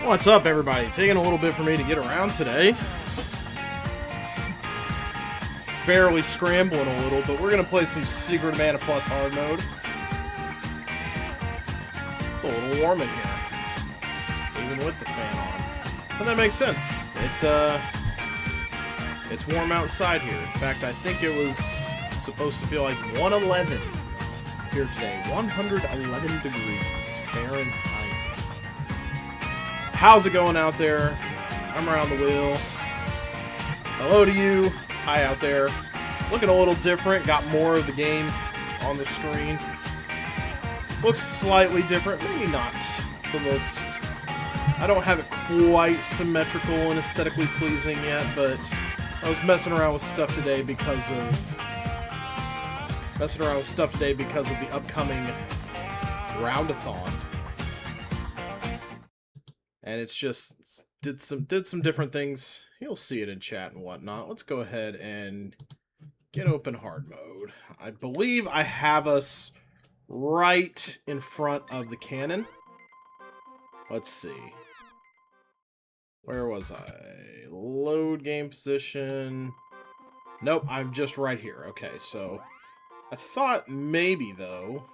What's up, everybody? Taking a little bit for me to get around today. Fairly scrambling a little, but we're going to play some Secret Mana Plus hard mode. It's a little warm in here, even with the fan on. But that makes sense. It's warm outside here. In fact, I think it was supposed to feel like 111 here today. 111 degrees Fahrenheit. How's it going out there? I'm around the wheel. Hello to you. Hi out there. Looking a little different. Got more of the game on the screen. Looks slightly different. Maybe not the most... I don't have it quite symmetrical and aesthetically pleasing yet, but I was messing around with stuff today because of... the upcoming roundathon. And it's just did some different things. You'll see it in chat and whatnot. Let's go ahead and get open hard mode. I believe I have us right in front of the cannon. Let's see. Where was I? Load game position. Nope, I'm just right here. Okay, so I thought maybe though.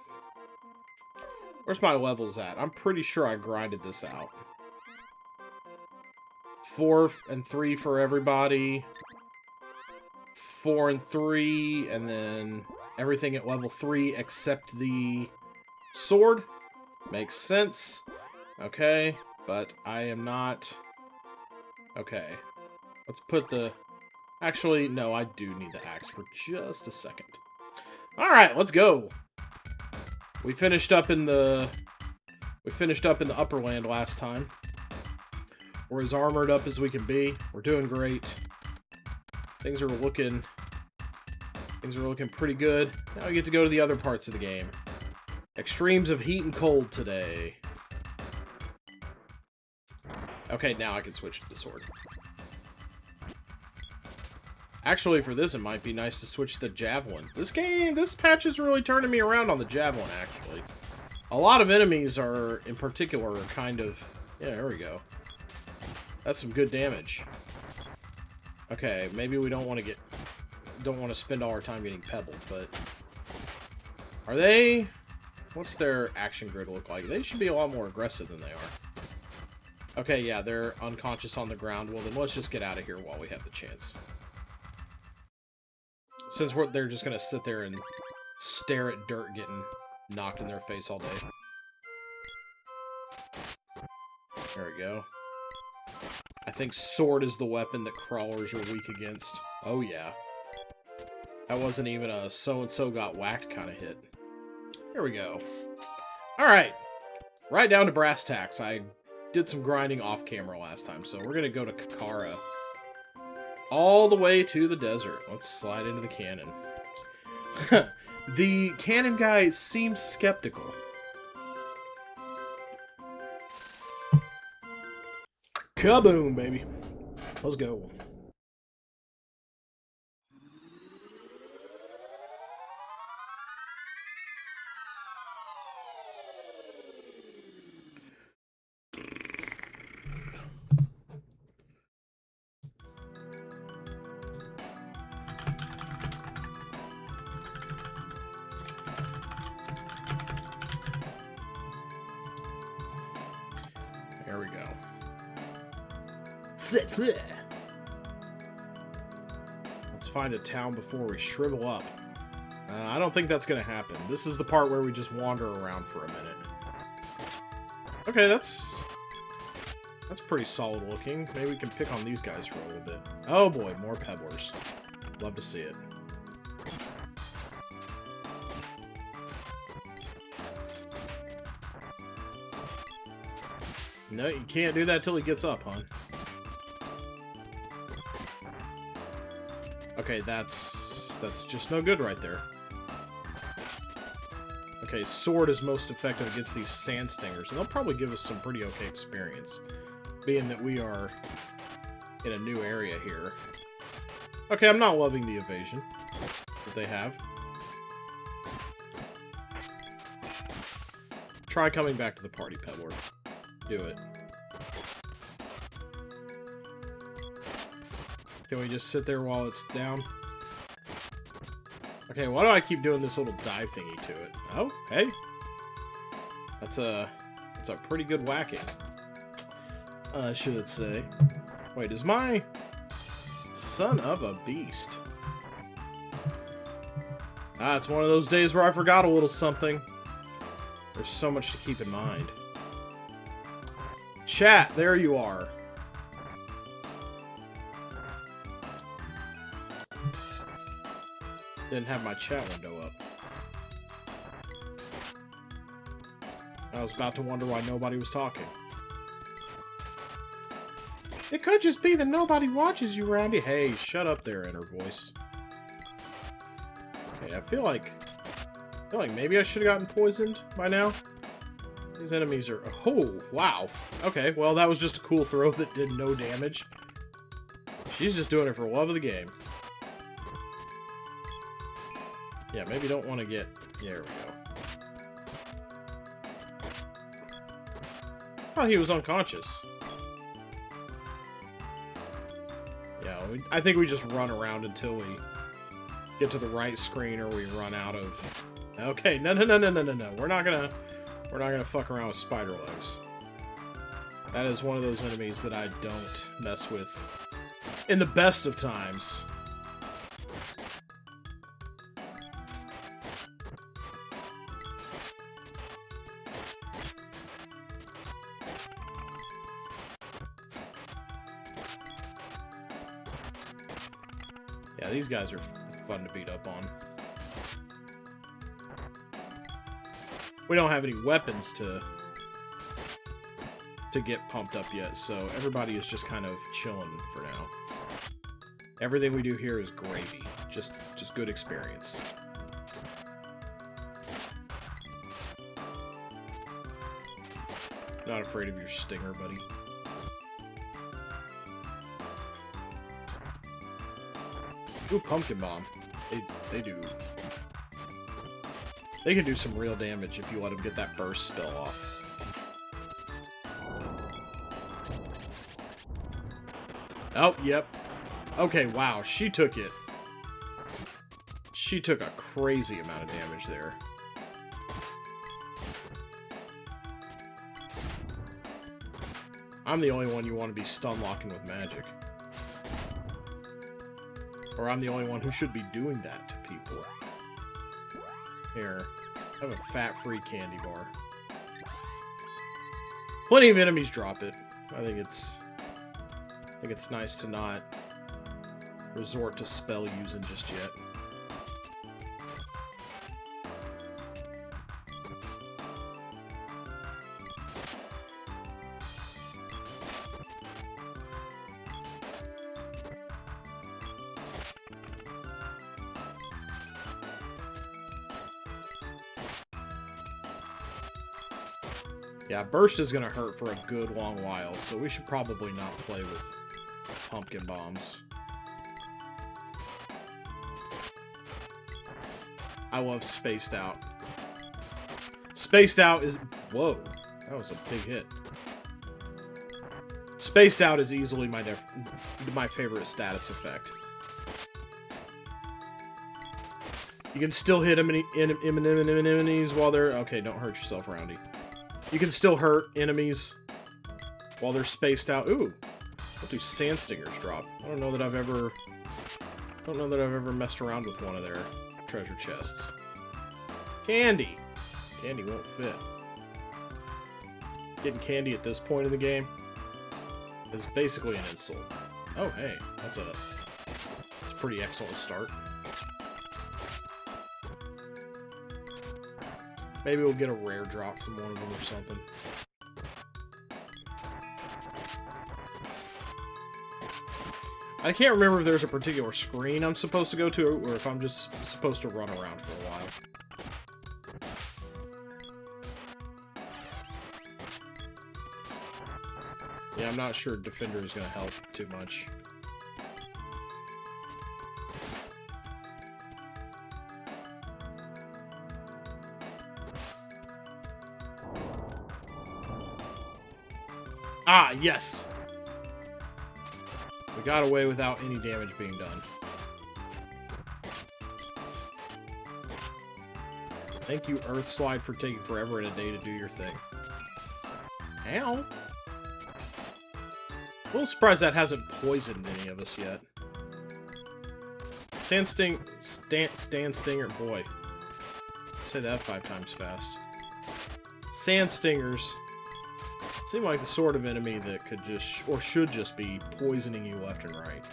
Where's my levels at? I'm pretty sure I grinded this out. 4 and 3 for everybody. 4 and 3, and then everything at level 3 except the sword. Makes sense. Okay, but I am not... Okay. Let's put the... Actually, no, I do need the axe for just a second. Alright, let's go. We finished up in the upper land last time. We're as armored up as we can be. We're doing great. Things are looking pretty good. Now we get to go to the other parts of the game. Extremes of heat and cold today. Okay, now I can switch to the sword. Actually, for this, it might be nice to switch to the javelin. This patch is really turning me around on the javelin, actually. A lot of enemies are, in particular, kind of... Yeah, there we go. That's some good damage. Okay, maybe we don't want to spend all our time getting pebbled, but... Are they... What's their action grid look like? They should be a lot more aggressive than they are. Okay, yeah, they're unconscious on the ground. Well, then let's just get out of here while we have the chance. Since they're just gonna sit there and stare at dirt getting knocked in their face all day. There we go. I think sword is the weapon that crawlers are weak against. Oh yeah. That wasn't even a so-and-so got whacked kind of hit. Here we go. Alright. Right down to brass tacks. I did some grinding off camera last time, so we're gonna go to Kakara. All the way to the desert. Let's slide into the cannon. The cannon guy seems skeptical. Kaboom, baby. Let's go. There we go. Let's find a town before we shrivel up. I don't think that's going to happen. This is the part where we just wander around for a minute. Okay, that's pretty solid looking. Maybe we can pick on these guys for a little bit. Oh boy, more pebblers. Love to see it. No, you can't do that till he gets up, huh? Okay, that's just no good right there. Okay, sword is most effective against these sand stingers, and they'll probably give us some pretty okay experience, being that we are in a new area here. Okay, I'm not loving the evasion that they have. Try coming back to the party, Peddler. Do it. Can we just sit there while it's down? Okay, why do I keep doing this little dive thingy to it? Oh, hey. That's a pretty good whacking. Should say. Wait, is my son of a beast? Ah, it's one of those days where I forgot a little something. There's so much to keep in mind. Chat, there you are. Didn't have my chat window up. I was about to wonder why nobody was talking. It could just be that nobody watches you, Roundy. Hey, shut up there, inner voice. Hey, I feel like maybe I should have gotten poisoned by now. These enemies are... Oh, wow. Okay, well, that was just a cool throw that did no damage. She's just doing it for love of the game. Yeah, maybe don't want to get... There we go. Oh, he was unconscious. Yeah, I think we just run around until we get to the right screen or we run out of... Okay, no. We're not gonna fuck around with spider legs. That is one of those enemies that I don't mess with in the best of times. Yeah, these guys are fun to beat up on. We don't have any weapons to get pumped up yet, so everybody is just kind of chilling for now. Everything we do here is gravy. Just good experience. Not afraid of your stinger, buddy. Ooh, pumpkin bomb. They do. They can do some real damage if you let them get that burst spell off. Oh, yep. Okay, wow, she took it. She took a crazy amount of damage there. I'm the only one you want to be stun locking with magic. Or I'm the only one who should be doing that to people. Here, I have a fat-free candy bar. Plenty of enemies drop it. I think it's nice to not resort to spell using just yet. Yeah, burst is going to hurt for a good long while, so we should probably not play with pumpkin bombs. I love Spaced Out. Spaced Out is... Whoa, that was a big hit. Spaced Out is easily my favorite status effect. You can still hit enemies while they're... Okay, don't hurt yourself, Roundy. You can still hurt enemies while they're spaced out. Ooh, what do sand stingers drop? I don't know that I've ever messed around with one of their treasure chests. Candy. Candy won't fit. Getting candy at this point in the game is basically an insult. Oh, hey, that's a pretty excellent start. Maybe we'll get a rare drop from one of them or something. I can't remember if there's a particular screen I'm supposed to go to, or if I'm just supposed to run around for a while. Yeah, I'm not sure Defender is going to help too much. Ah, yes! We got away without any damage being done. Thank you, Earth Slide, for taking forever and a day to do your thing. Ow! A little surprised that hasn't poisoned any of us yet. Sand Stinger, boy. Say that 5 times fast. Sand Stingers seem like the sort of enemy that could just, or should just be, poisoning you left and right.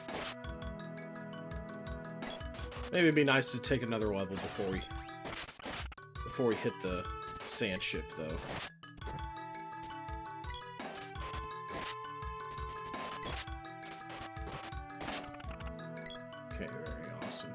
Maybe it'd be nice to take another level before we hit the sand ship, though. Okay, very awesome.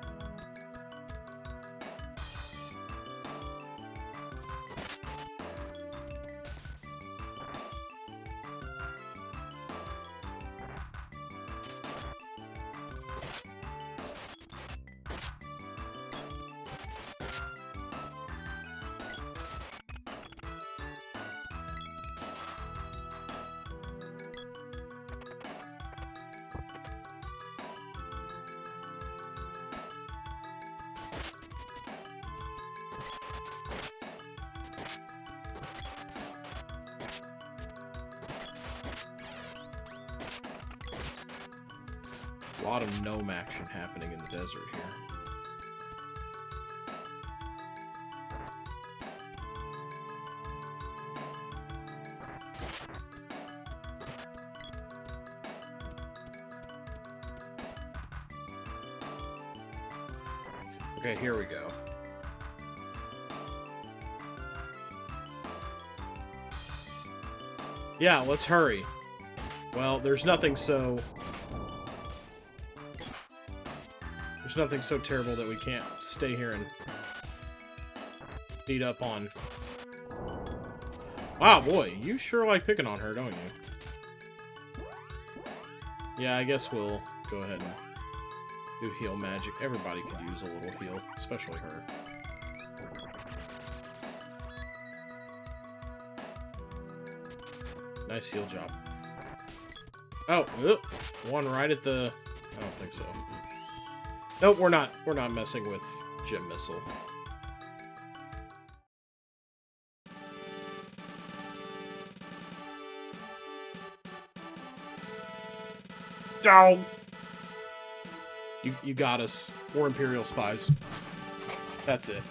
A lot of gnome action happening in the desert here. Okay, here we go. Yeah, let's hurry. Well, there's nothing so terrible that we can't stay here and beat up on. Wow, boy, you sure like picking on her, don't you? Yeah, I guess we'll go ahead and do heal magic. Everybody could use a little heal, especially her. Nice heal job. Oh, one right at the... I don't think so. Nope, we're not messing with Gem Missile. Down. You got us. We're Imperial spies. That's it.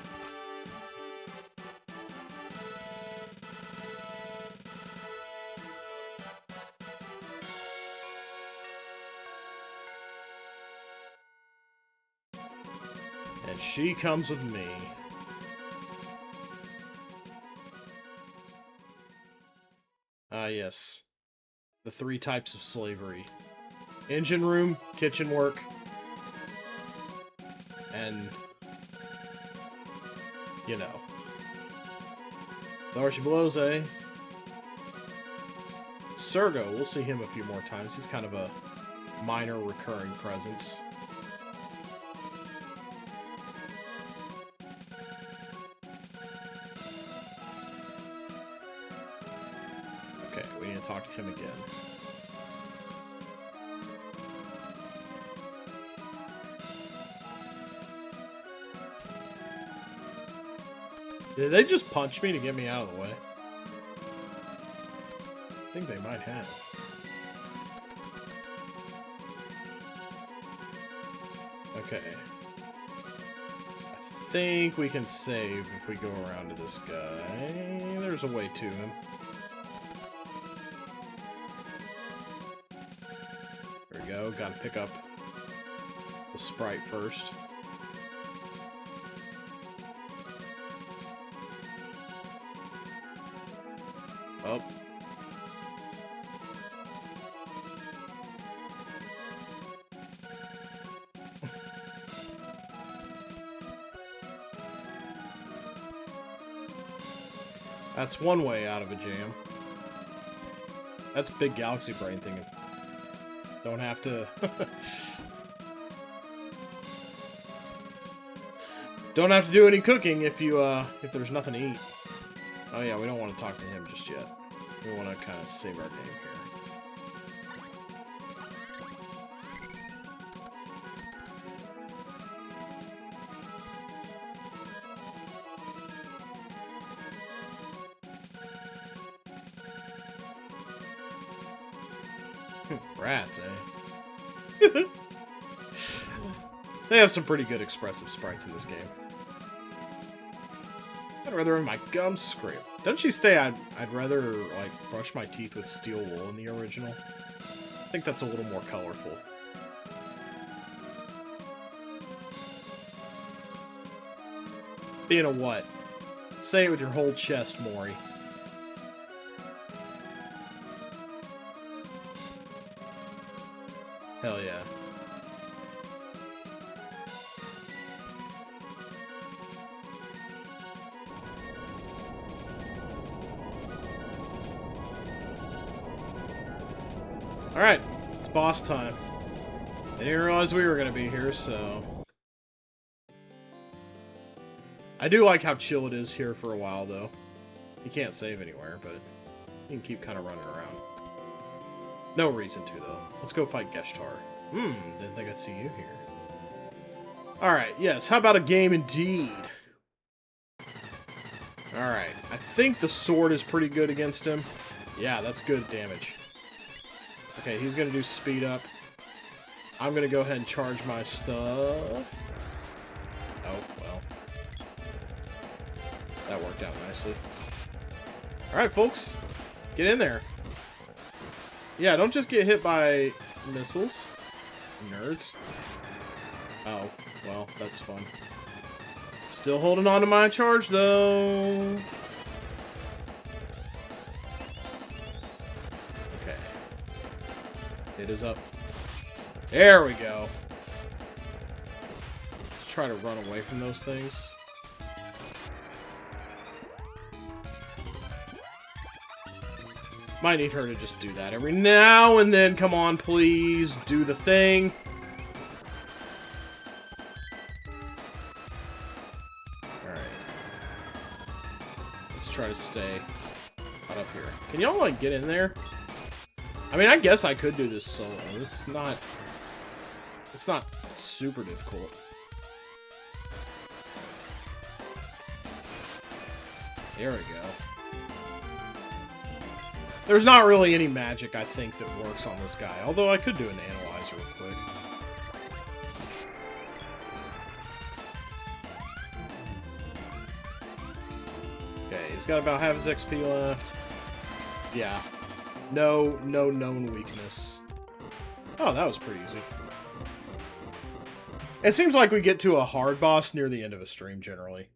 And she comes with me. Ah, yes. The 3 types of slavery. Engine room, kitchen work, and, you know. Darshiblose. Sergo, we'll see him a few more times. He's kind of a minor recurring presence. Okay, we need to talk to him again. Did they just punch me to get me out of the way? I think they might have. Okay. I think we can save if we go around to this guy. There's a way to him. There we go. Gotta pick up the sprite first. Oh. That's one way out of a jam. That's big galaxy brain thinking. Don't have to... Don't have to do any cooking if you, if there's nothing to eat. Oh yeah, we don't want to talk to him just yet. We want to kind of save our game Rats, eh? They have some pretty good expressive sprites in this game. I'd rather have my gums scraped. Doesn't she say I'd rather, like, brush my teeth with steel wool in the original? I think that's a little more colorful. Being a what? Say it with your whole chest, Maury. Hell yeah. Alright, it's boss time. I didn't realize we were going to be here, so... I do like how chill it is here for a while, though. You can't save anywhere, but you can keep kind of running around. No reason to, though. Let's go fight Geshtar. Didn't think I'd see you here. Alright, yes, how about a game indeed? Alright, I think the sword is pretty good against him. Yeah, that's good damage. Okay, he's gonna do speed up. I'm gonna go ahead and charge my stuff. Oh, well. That worked out nicely. Alright, folks. Get in there. Yeah, don't just get hit by missiles. Nerds. Oh, well, that's fun. Still holding on to my charge, though. Okay. It is up. There we go. Let's try to run away from those things. Might need her to just do that every now and then. Come on, please. Do the thing. Alright. Let's try to stay out up here. Can y'all, like, get in there? I mean, I guess I could do this solo. It's not super difficult. There we go. There's not really any magic, I think, that works on this guy. Although I could do an analyzer real quick. Okay, he's got about half his XP left. Yeah. No known weakness. Oh, that was pretty easy. It seems like we get to a hard boss near the end of a stream, generally.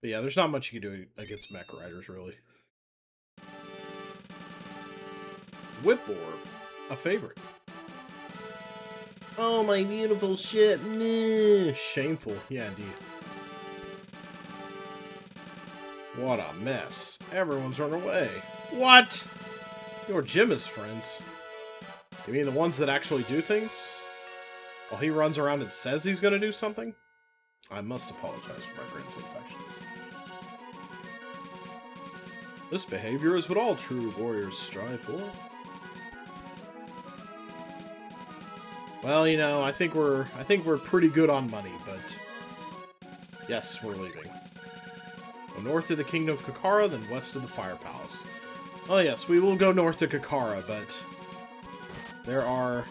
But yeah, there's not much you can do against Mech Riders, really. Whip Orb. A favorite. Oh, my beautiful shit. Nah. Shameful. Yeah, indeed. What a mess. Everyone's run away. What? You're Jim's friends. You mean the ones that actually do things? While he runs around and says he's going to do something? I must apologize for my grandson's actions. This behavior is what all true warriors strive for. Well, you know, I think we're pretty good on money, but yes, we're leaving. Go north to the Kingdom of Kakara, then west to the Fire Palace. Oh yes, we will go north to Kakara, but there are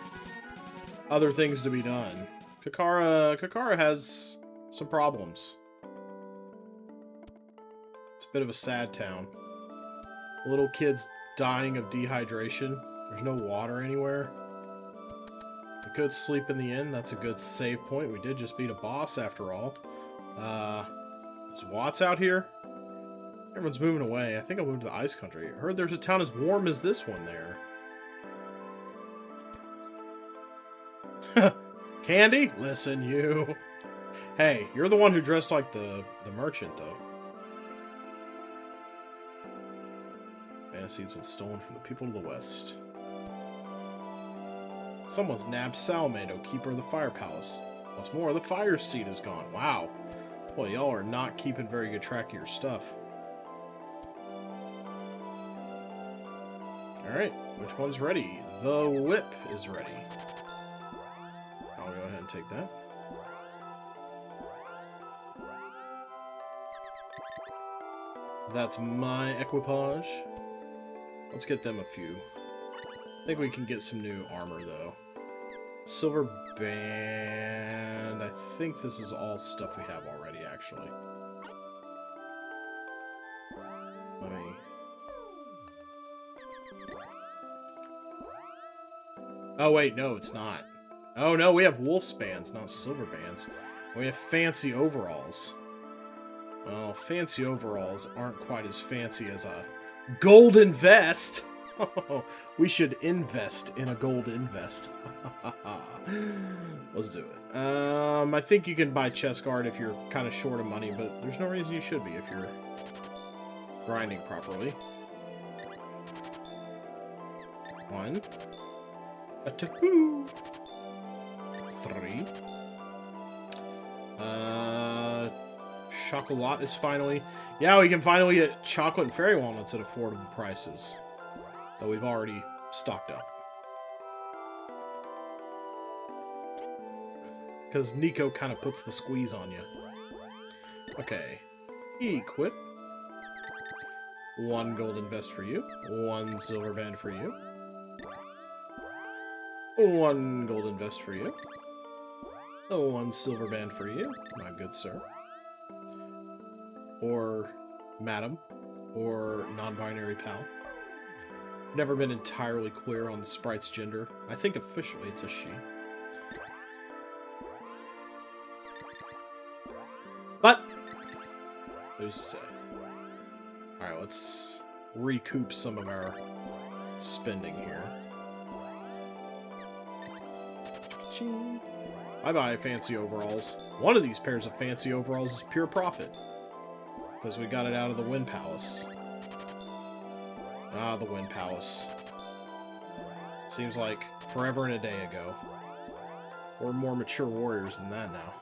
other things to be done. Kakara has some problems. It's a bit of a sad town. Little kids dying of dehydration. There's no water anywhere. We could sleep in the inn. That's a good save point. We did just beat a boss after all. Is Watts out here? Everyone's moving away. I think I'll move to the ice country. I heard there's a town as warm as this one there. Candy? Listen, you. Hey, you're the one who dressed like the merchant, though. Seeds was stolen from the people of the west. Someone's nabbed Salmado, keeper of the Fire Palace. What's more, the fire seat is gone. Wow. Boy, y'all are not keeping very good track of your stuff. Alright, which one's ready? The whip is ready. take that. That's my equipage. Let's get them a few. I think we can get some new armor, though. Silver band. I think this is all stuff we have already, actually. Let me... Oh, wait, no, it's not. Oh, no, we have wolf's bands, not silver bands. We have fancy overalls. Well, fancy overalls aren't quite as fancy as a golden vest. We should invest in a golden vest. Let's do it. I think you can buy chest guard if you're kind of short of money, but there's no reason you should be if you're grinding properly. 1, 2, 3. Chocolat is finally... Yeah, we can finally get chocolate and fairy walnuts at affordable prices. Though we've already stocked up. Because Nico kind of puts the squeeze on you. Okay. Equip. 1 golden vest for you. 1 silver band for you. 1 golden vest for you. 1 silver band for you, my good sir. Or madam. Or non-binary pal. Never been entirely clear on the sprite's gender. I think officially it's a she. But, who's to say? Alright, let's recoup some of our spending here. Bye-bye, fancy overalls. One of these pairs of fancy overalls is pure profit. Because we got it out of the Wind Palace. Ah, the Wind Palace. Seems like forever and a day ago. We're more mature warriors than that now.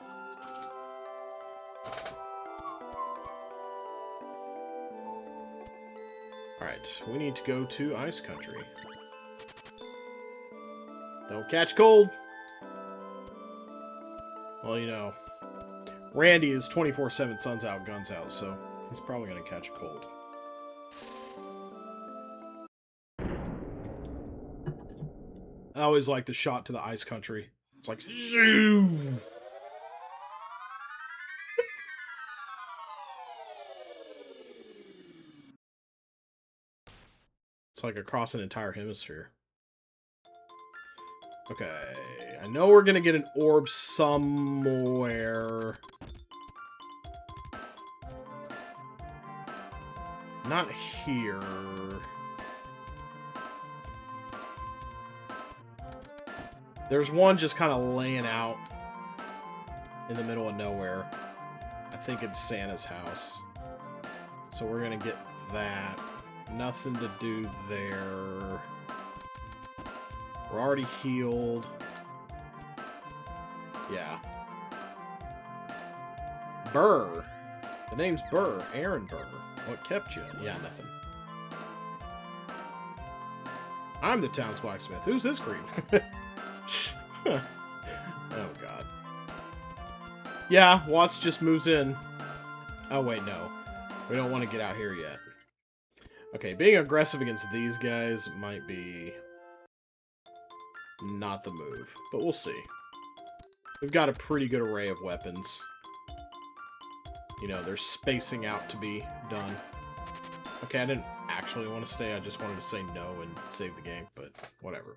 Alright, we need to go to Ice Country. Don't catch cold! Well, you know, Randy is 24/7 suns out, guns out, so he's probably going to catch a cold. I always like the shot to the Ice Country. It's like... It's like across an entire hemisphere. Okay, I know we're gonna get an orb somewhere. Not here. There's one just kind of laying out in the middle of nowhere. I think it's Santa's house. So we're gonna get that. Nothing to do there. We're already healed. Yeah. Burr. The name's Burr. Aaron Burr. What kept you? Yeah, nothing. I'm the town's blacksmith. Who's this creep? Oh, God. Yeah, Watts just moves in. Oh, wait, no. We don't want to get out here yet. Okay, being aggressive against these guys might be not the move, but we'll see. We've got a pretty good array of weapons. You know, they're spacing out to be done. Okay, I didn't actually want to stay, I just wanted to say no and save the game, but whatever.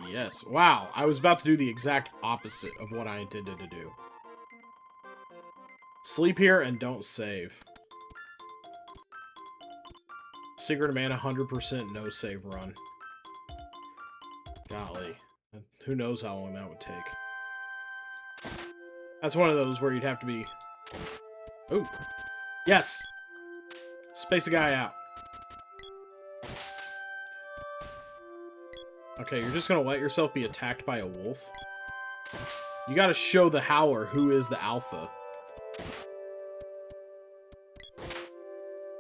Yes. Wow, I was about to do the exact opposite of what I intended to do. Sleep here and don't save. Secret of Mana, 100% no save run. Golly. Who knows how long that would take. That's one of those where you'd have to be... Ooh. Yes! Space a guy out. Okay, you're just gonna let yourself be attacked by a wolf? You gotta show the Howler who is the alpha.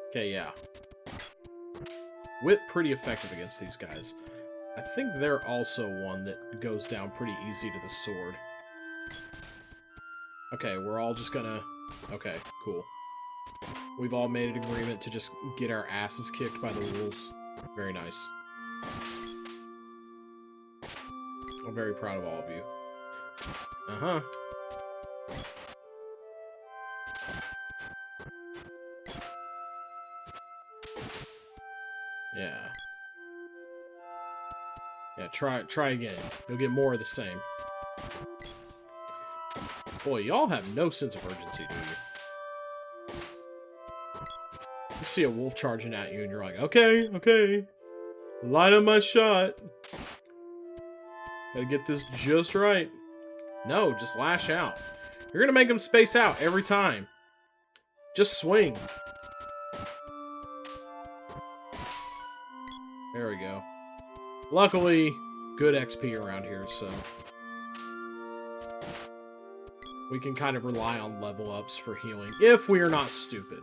Okay, yeah. Whip pretty effective against these guys. I think they're also one that goes down pretty easy to the sword. Okay, we're all just gonna... Okay, cool. We've all made an agreement to just get our asses kicked by the wolves. Very nice. I'm very proud of all of you. Uh-huh. Yeah. Yeah, try again. You'll get more of the same. Boy, y'all have no sense of urgency, do you? You see a wolf charging at you and you're like, okay, okay. Line up my shot. Gotta get this just right. No, just lash out. You're gonna make them space out every time. Just swing. There we go. Luckily, good XP around here, so... we can kind of rely on level ups for healing, if we are not stupid.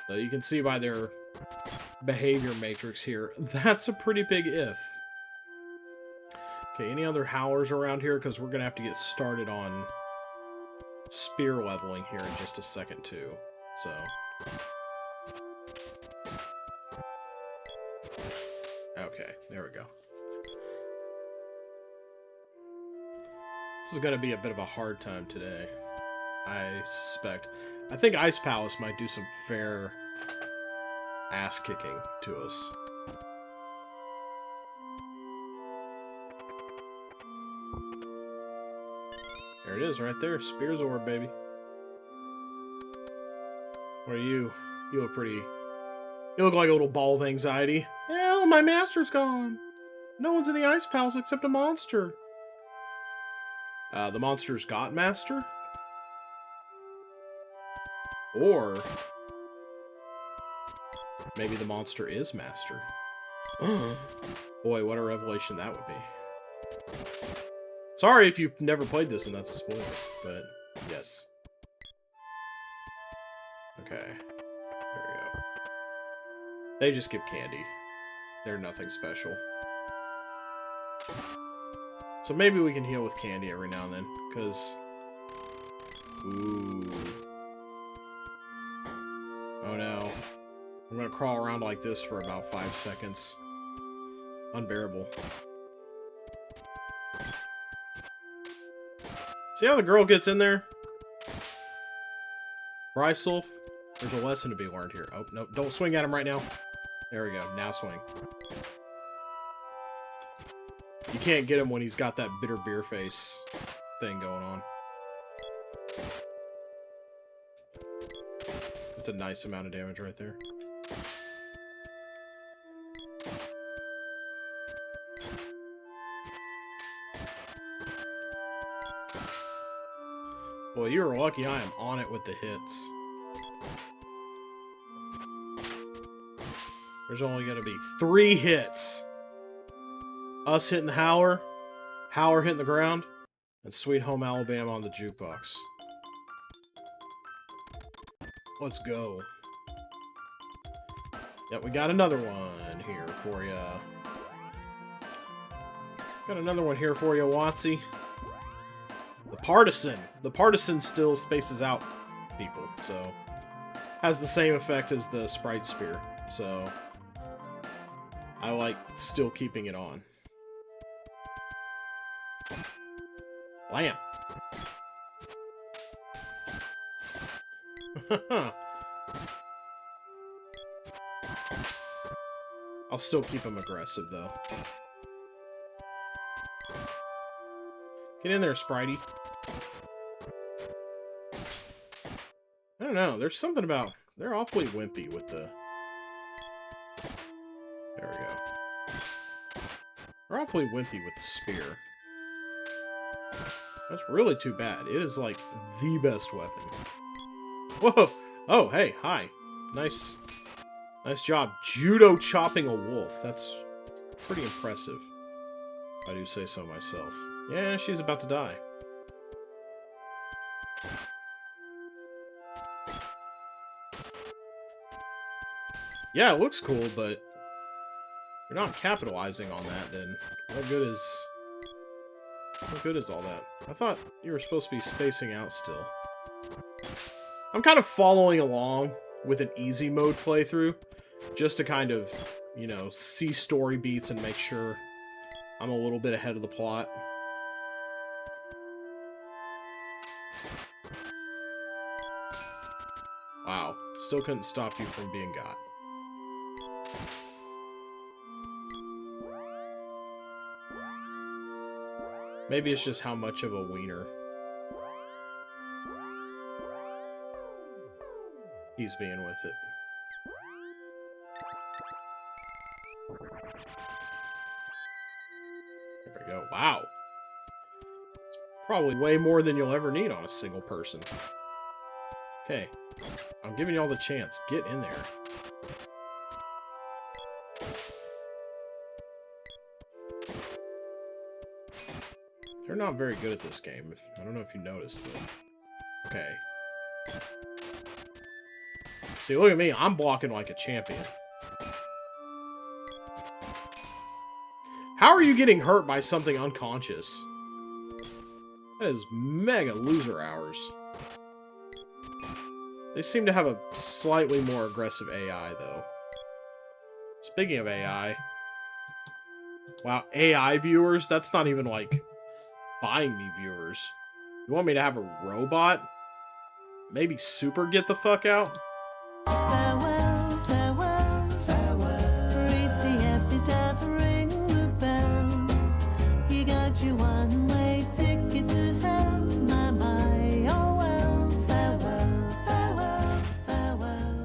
So you can see by their behavior matrix here, that's a pretty big if. Okay, any other howlers around here? Because we're going to have to get started on spear leveling here in just a second, too. So... okay, there we go. This is going to be a bit of a hard time today, I suspect. I think Ice Palace might do some fair ass-kicking to us. There it is, right there. Spear's orb, baby. What are you? You look pretty... you look like a little ball of anxiety. Hell, my master's gone! No one's in the Ice Palace except a monster. The monster's got master? Or... maybe the monster is master. Boy, what a revelation that would be. Sorry if you've never played this and that's a spoiler, but yes. Okay. There we go. They just give candy. They're nothing special. So maybe we can heal with candy every now and then, because... ooh. Oh no. I'm gonna crawl around like this for about 5 seconds. Unbearable. See how the girl gets in there? Brysulf, there's a lesson to be learned here. Oh, no, don't swing at him right now. There we go, now swing. You can't get him when he's got that bitter beer face thing going on. That's a nice amount of damage right there. Well, you're lucky I am on it with the hits. There's only going to be 3 hits. Us hitting the Howler, Howler hitting the ground, and Sweet Home Alabama on the jukebox. Let's go. Yep, we got another one here for ya. Got another one here for you, Watsy. The Partisan. The Partisan still spaces out people, so... has the same effect as the Sprite Spear, so... I like still keeping it on. Blam! I'll still keep him aggressive, though. Get in there, Spritey. I don't know. There's something about... they're awfully wimpy with the... there we go. They're awfully wimpy with the spear. That's really too bad. It is, like, the best weapon. Whoa! Oh, hey, hi. Nice. Nice job. Judo chopping a wolf. That's pretty impressive. If I do say so myself. Yeah, she's about to die. Yeah, it looks cool, but you're not capitalizing on that, then what good is all that? I thought you were supposed to be spacing out still. I'm kind of following along with an easy mode playthrough, just to kind of, you know, see story beats and make sure I'm a little bit ahead of the plot. Wow, still couldn't stop you from being got. Maybe it's just how much of a wiener he's being with it. There we go. Wow. It's probably way more than you'll ever need on a single person. Okay. I'm giving you all the chance. Get in there. They're not very good at this game. I don't know if you noticed, but... Okay. See, look at me. I'm blocking like a champion. How are you getting hurt by something unconscious? That is mega loser hours. They seem to have a slightly more aggressive AI, though. Speaking of AI... Wow, AI viewers? That's not even, like... buying me viewers. You want me to have a robot? Maybe super get the fuck out? Farewell, farewell, farewell. Read the epitaph, ring the bells. He got you one-way ticket to hell, my, oh well. Farewell, farewell, farewell.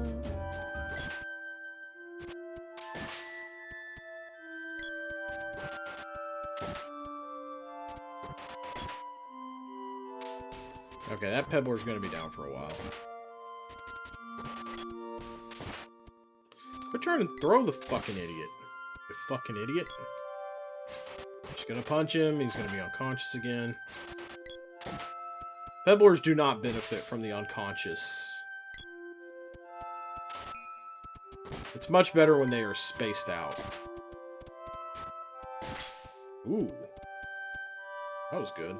Okay, that pebbler's gonna be down for a while. Quit trying to throw the fucking idiot. You fucking idiot. She's gonna punch him, he's gonna be unconscious again. Pebblers do not benefit from the unconscious. It's much better when they are spaced out. Ooh. That was good.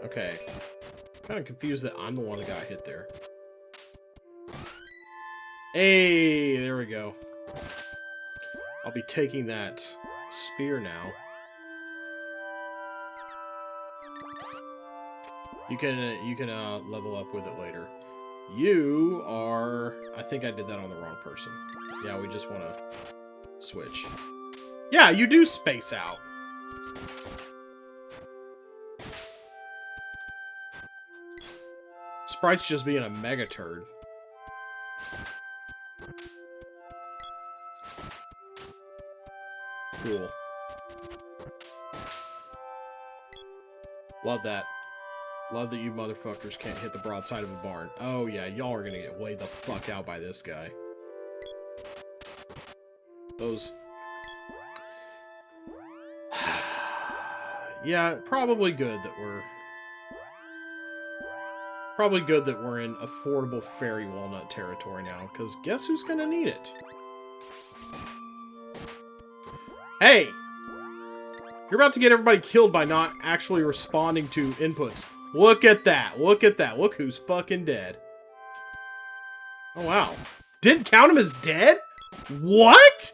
Okay. Kind of confused that I'm the one that got hit there. Hey, there we go. I'll be taking that spear now. You can level up with it later. You are... I think I did that on the wrong person. Yeah, we just want to switch. Yeah, you do space out. Sprite's just being a mega turd. Cool. Love that. Love that you motherfuckers can't hit the broadside of a barn. Oh yeah, y'all are gonna get laid the fuck out by this guy. Those... Yeah, probably good that we're... Probably good that we're in affordable fairy walnut territory now, because guess who's gonna need it? Hey! You're about to get everybody killed by not actually responding to inputs. Look at that. Look at that. Look who's fucking dead. Oh, wow. Didn't count him as dead? What?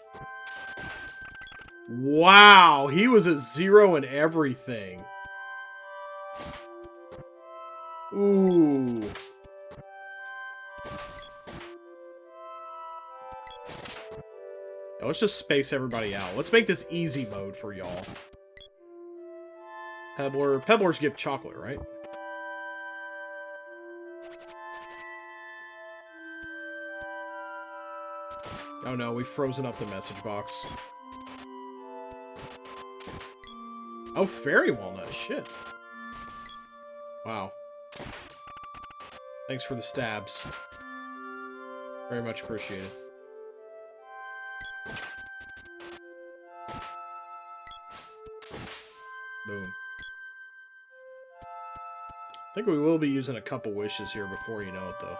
Wow. He was at 0 and everything. Ooh. Now, let's just space everybody out. Let's make this easy mode for y'all. Pebblers give chocolate, right? Oh no, we've frozen up the message box. Oh, fairy walnut, shit. Wow. Thanks for the stabs. Very much appreciated. Boom. I think we will be using a couple wishes here before you know it, though.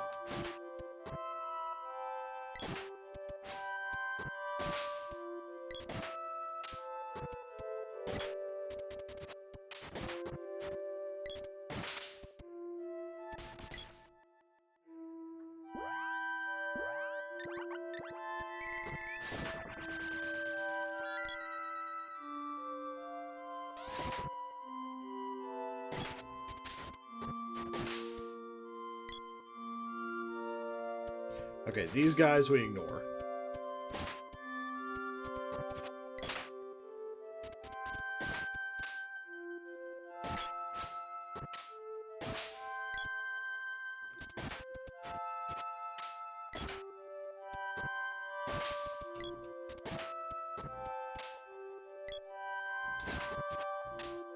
Okay, these guys we ignore.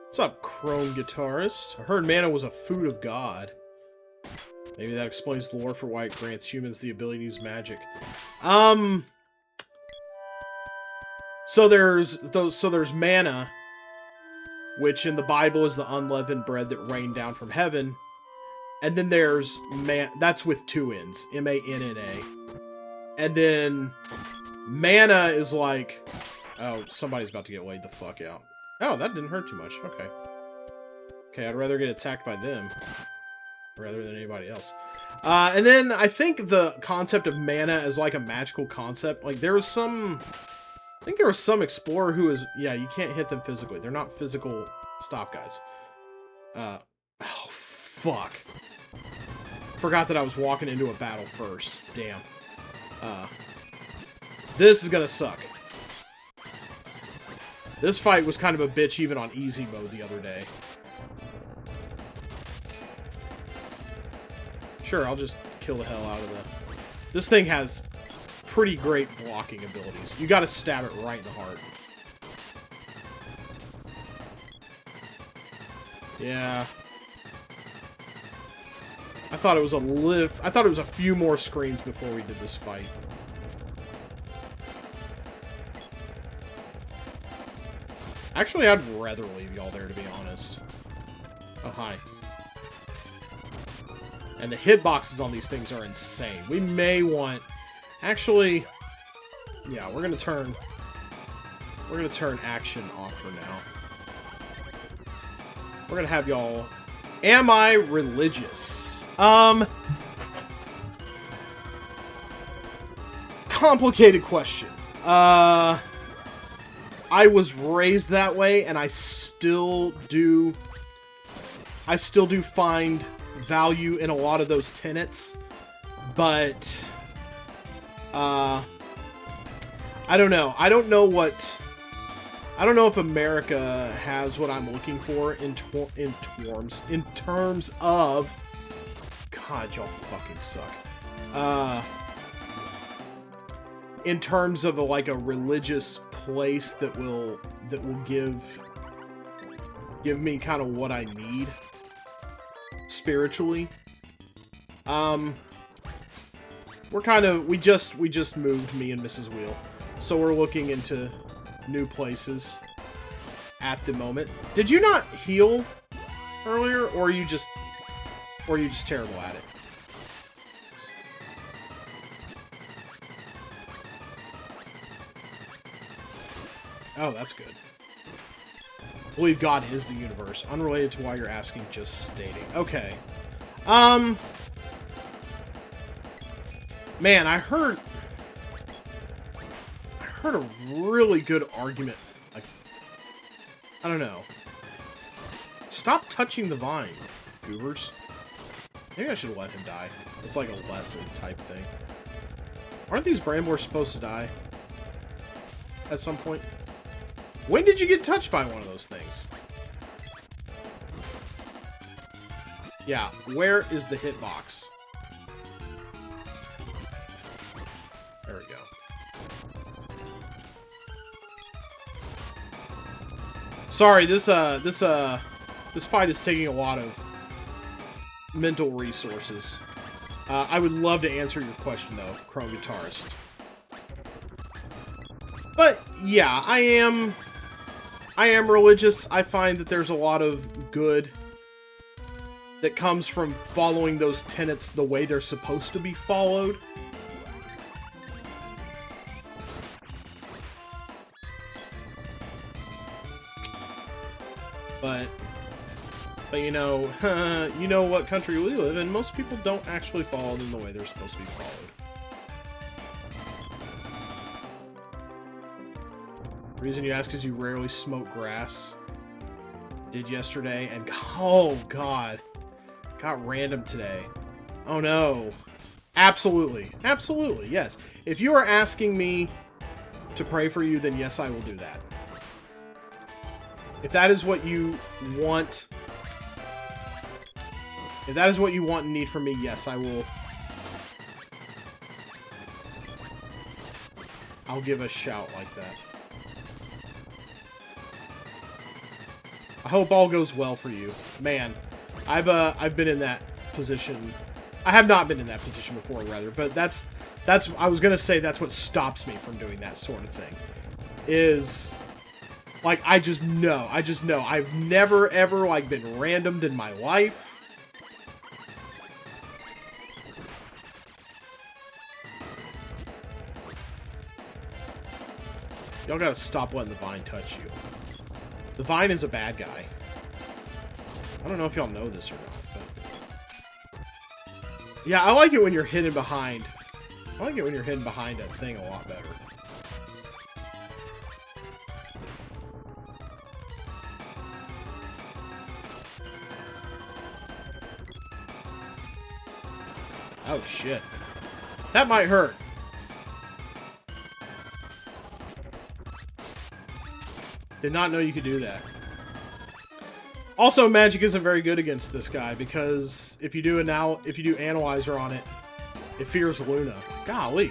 What's up, Chrome Guitarist? I heard mana was a food of God. Maybe that explains the lore for why it grants humans the ability to use magic. So there's manna, which in the Bible is the unleavened bread that rained down from heaven. And then there's that's with two N's, M-A-N-N-A. And then manna is like, oh, somebody's about to get laid the fuck out. Oh, that didn't hurt too much. Okay. Okay, I'd rather get attacked by them rather than anybody else. And then I think the concept of mana is like a magical concept. Like there was some, I think there was some explorer who is, yeah, you can't hit them physically. They're not physical stop guys. Oh, fuck. Forgot that I was walking into a battle first. Damn. This is gonna suck. This fight was kind of a bitch even on easy mode the other day. Sure, I'll just kill the hell out of the... This thing has pretty great blocking abilities. You gotta stab it right in the heart. Yeah. I thought it was I thought it was a few more screens before we did this fight. Actually, I'd rather leave y'all there, to be honest. Oh, hi. And the hitboxes on these things are insane. We may want... Actually... Yeah, we're gonna turn action off for now. We're gonna have y'all... Am I religious? Complicated question. I was raised that way, and I still do find value in a lot of those tenets, but I don't know. I don't know if America has what I'm looking for in terms of... God, y'all fucking suck. In terms of like a religious place that will give me kind of what I need spiritually. We just moved, me and Mrs. Wheel, so we're looking into new places at the moment. Did you not heal earlier, or are you just terrible at it? Oh, that's good. Believe God is the universe. Unrelated to why you're asking, just stating. Okay. Man, I heard a really good argument. Like, I don't know. Stop touching the vine, goobers. Maybe I should let him die. It's like a lesson type thing. Aren't these Brambors supposed to die at some point? When did you get touched by one of those things? Yeah, where is the hitbox? There we go. Sorry, this fight is taking a lot of mental resources. I would love to answer your question though, Chrome Guitarist. But yeah, I am religious. I find that there's a lot of good that comes from following those tenets the way they're supposed to be followed. But you know, you know what country we live in. Most people don't actually follow them the way they're supposed to be followed. Reason you ask is you rarely smoke grass. Did yesterday, and oh god, got random today. Oh no. Absolutely. Absolutely, yes. If you are asking me to pray for you, then yes, I will do that. If that is what you want... If that is what you want and need from me, yes, I will... I'll give a shout like that. I hope all goes well for you. Man, I've been in that position. I have not been in that position before, rather, but that's I was gonna say that's what stops me from doing that sort of thing. Is like I just know. I've never ever like been randomed in my life. Y'all gotta stop letting the vine touch you. The vine is a bad guy. I don't know if y'all know this or not, but... Yeah, I like it when you're hidden behind... I like it when you're hidden behind a thing a lot better. Oh, shit. That might hurt. Did not know you could do that. Also, magic isn't very good against this guy because if you do analyzer on it, it fears Luna. Golly.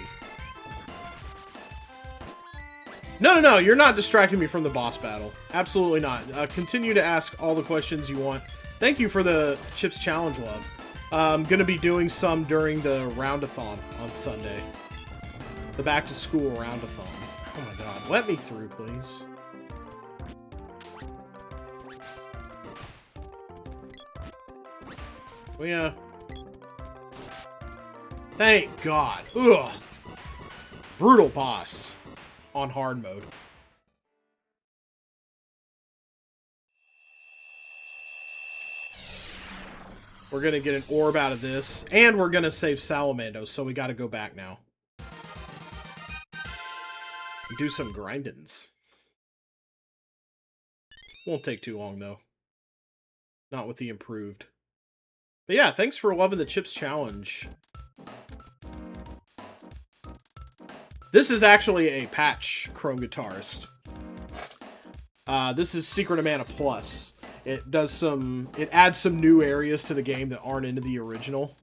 No, you're not distracting me from the boss battle. Absolutely not. Continue to ask all the questions you want. Thank you for the Chips Challenge love. I'm gonna be doing some during the roundathon on Sunday. The back to school roundathon. Oh my god. Let me through, please. Well, yeah. Thank God. Ugh. Brutal boss on hard mode. We're gonna get an orb out of this, and we're gonna save Salamando, so we gotta go back now. And do some grindins. Won't take too long, though. Not with the improved. But yeah, thanks for loving the Chips Challenge. This is actually a patch, Chrome Guitarist. This is Secret of Mana Plus. It adds some new areas to the game that aren't into the original.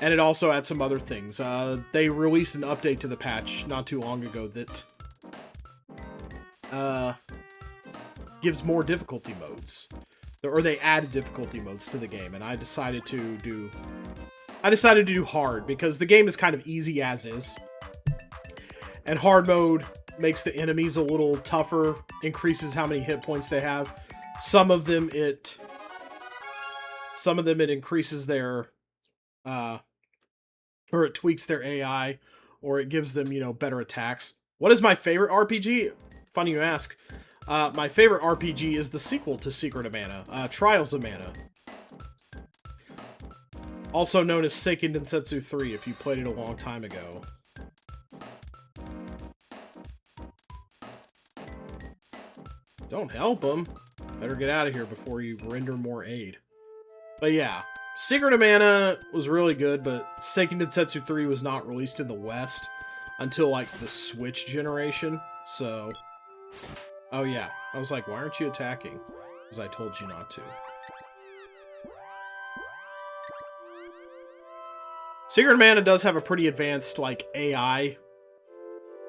And it also adds some other things. They released an update to the patch not too long ago that gives more difficulty modes. Or they added difficulty modes to the game, and I decided to do hard because the game is kind of easy as is. And hard mode makes the enemies a little tougher, increases how many hit points they have. Some of them it increases their or it tweaks their AI, or it gives them, better attacks. What is my favorite RPG? Funny you ask. My favorite RPG is the sequel to Secret of Mana, Trials of Mana. Also known as Seiken Densetsu 3, if you played it a long time ago. Don't help him. Better get out of here before you render more aid. But yeah, Secret of Mana was really good, but Seiken Densetsu 3 was not released in the West until, like, the Switch generation, so... Oh yeah, I was like, why aren't you attacking? Because I told you not to. Secret of Mana does have a pretty advanced, like, AI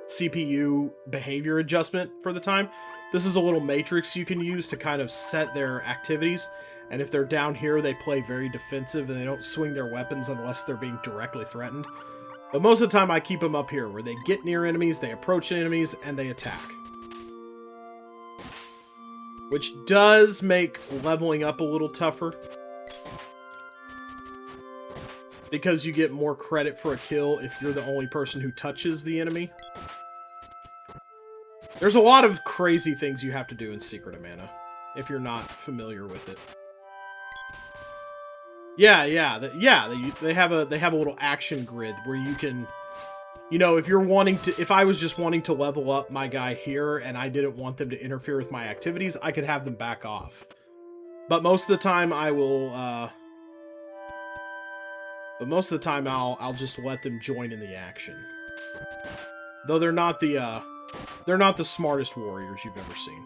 CPU behavior adjustment for the time. This is a little matrix you can use to kind of set their activities. And if they're down here, they play very defensive and they don't swing their weapons unless they're being directly threatened. But most of the time I keep them up here, where they get near enemies, they approach enemies, and they attack. Which does make leveling up a little tougher. Because you get more credit for a kill if you're the only person who touches the enemy. There's a lot of crazy things you have to do in Secret of Mana, if you're not familiar with it. Yeah, they have a little action grid where you can, if I was just wanting to level up my guy here and I didn't want them to interfere with my activities, I could have them back off. But most of the time I will, but most of the time I'll just let them join in the action. Though they're not the smartest warriors you've ever seen.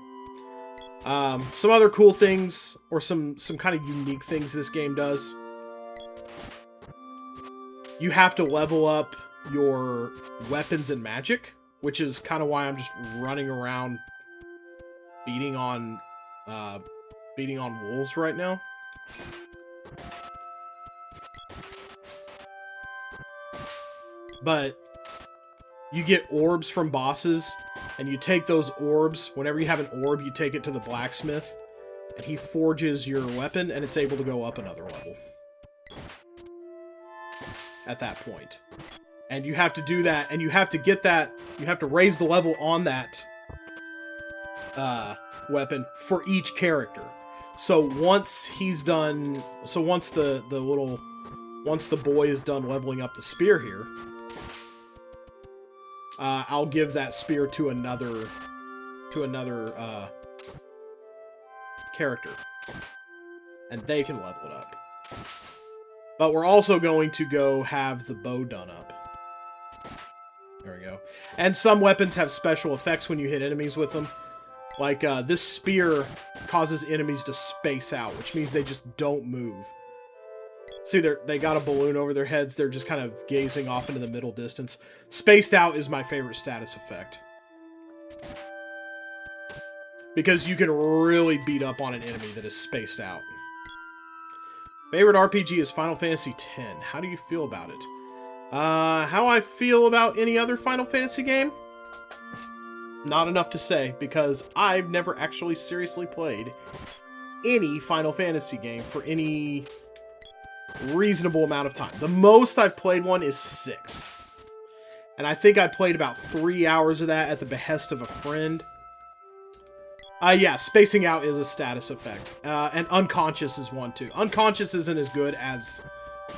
Some other cool things, or some kind of unique things this game does. You have to level up your weapons and magic, which is kind of why I'm just running around beating on wolves right now. But you get orbs from bosses, and you take those orbs. Whenever you have an orb, you take it to the blacksmith, and he forges your weapon, and it's able to go up another level at that point. And you have to do that, and you have to get that, you have to raise the level on that weapon for each character. So once he's done, once the boy is done leveling up the spear here, I'll give that spear to another character, and they can level it up. But we're also going to go have the bow done up. There we go. And some weapons have special effects when you hit enemies with them. Like, this spear causes enemies to space out, which means they just don't move. See, they got a balloon over their heads. They're just kind of gazing off into the middle distance. Spaced out is my favorite status effect. Because you can really beat up on an enemy that is spaced out. Favorite RPG is Final Fantasy X. How do you feel about it? How I feel about any other Final Fantasy game? Not enough to say, because I've never actually seriously played any Final Fantasy game for any reasonable amount of time. The most I've played one is 6. And I think I played about 3 hours of that at the behest of a friend. Yeah, spacing out is a status effect. And unconscious is one too. Unconscious isn't as good as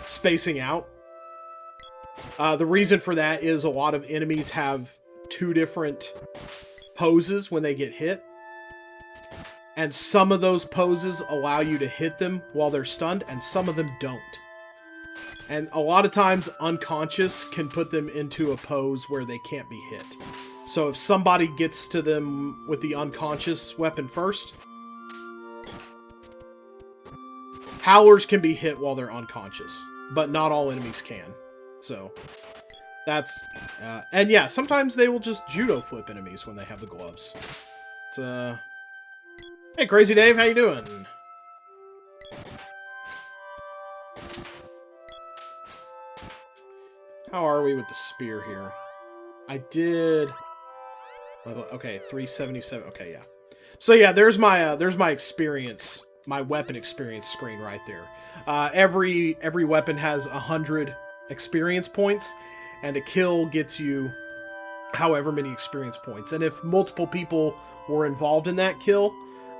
spacing out. The reason for that is a lot of enemies have 2 different poses when they get hit. And some of those poses allow you to hit them while they're stunned, and some of them don't. And a lot of times, unconscious can put them into a pose where they can't be hit. So if somebody gets to them with the unconscious weapon first, howlers can be hit while they're unconscious, but not all enemies can. So that's, and yeah, sometimes they will just judo flip enemies when they have the gloves. It's, hey, Crazy Dave, how you doing? How are we with the spear here? I did... Okay, 377. Okay, yeah. So yeah, there's my experience, my weapon experience screen right there. Every weapon has 100 experience points, and a kill gets you however many experience points. And if multiple people were involved in that kill,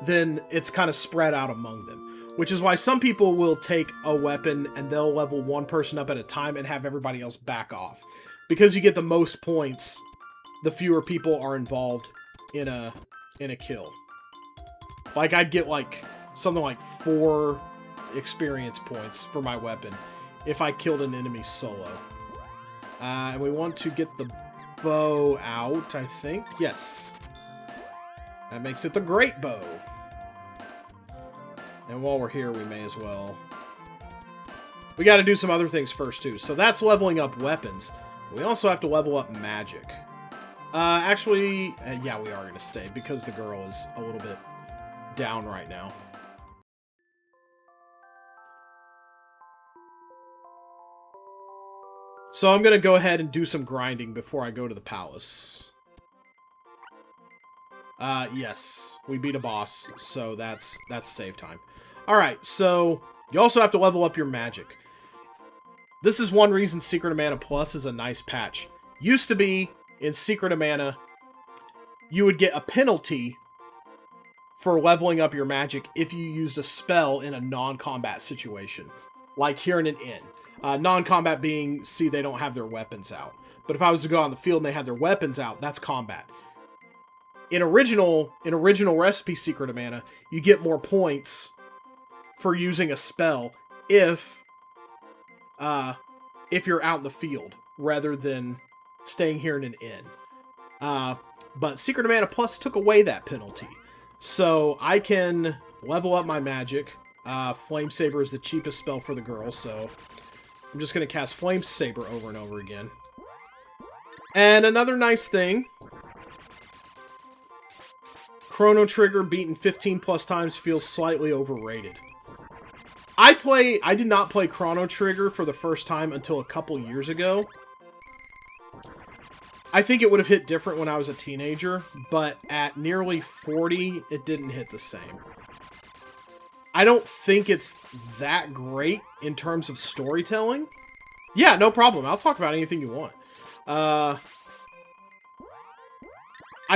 then it's kind of spread out among them. Which is why some people will take a weapon and they'll level one person up at a time and have everybody else back off. Because you get the most points, the fewer people are involved in a kill. Like, I'd get like something like 4 experience points for my weapon if I killed an enemy solo. And we want to get the bow out, I think. Yes. That makes it the Great Bow. And while we're here, we may as well... We got to do some other things first, too. So that's leveling up weapons. We also have to level up magic. Actually, yeah, we are going to stay because the girl is a little bit down right now. So I'm going to go ahead and do some grinding before I go to the palace. Yes, we beat a boss, so that's save time. Alright, so you also have to level up your magic. This is one reason Secret of Mana Plus is a nice patch. Used to be, in Secret of Mana, you would get a penalty for leveling up your magic if you used a spell in a non-combat situation. Like here in an inn. Non-combat being, see, they don't have their weapons out. But if I was to go out on the field and they had their weapons out, that's combat. In original recipe Secret of Mana, you get more points for using a spell if you're out in the field rather than staying here in an inn. But Secret of Mana Plus took away that penalty. So I can level up my magic. Flame Saber is the cheapest spell for the girls, so I'm just going to cast Flame Saber over and over again. And another nice thing, Chrono Trigger beaten 15 plus times feels slightly overrated. I did not play Chrono Trigger for the first time until a couple years ago. I think it would have hit different when I was a teenager, but at nearly 40, it didn't hit the same. I don't think it's that great in terms of storytelling. Yeah, no problem. I'll talk about anything you want. I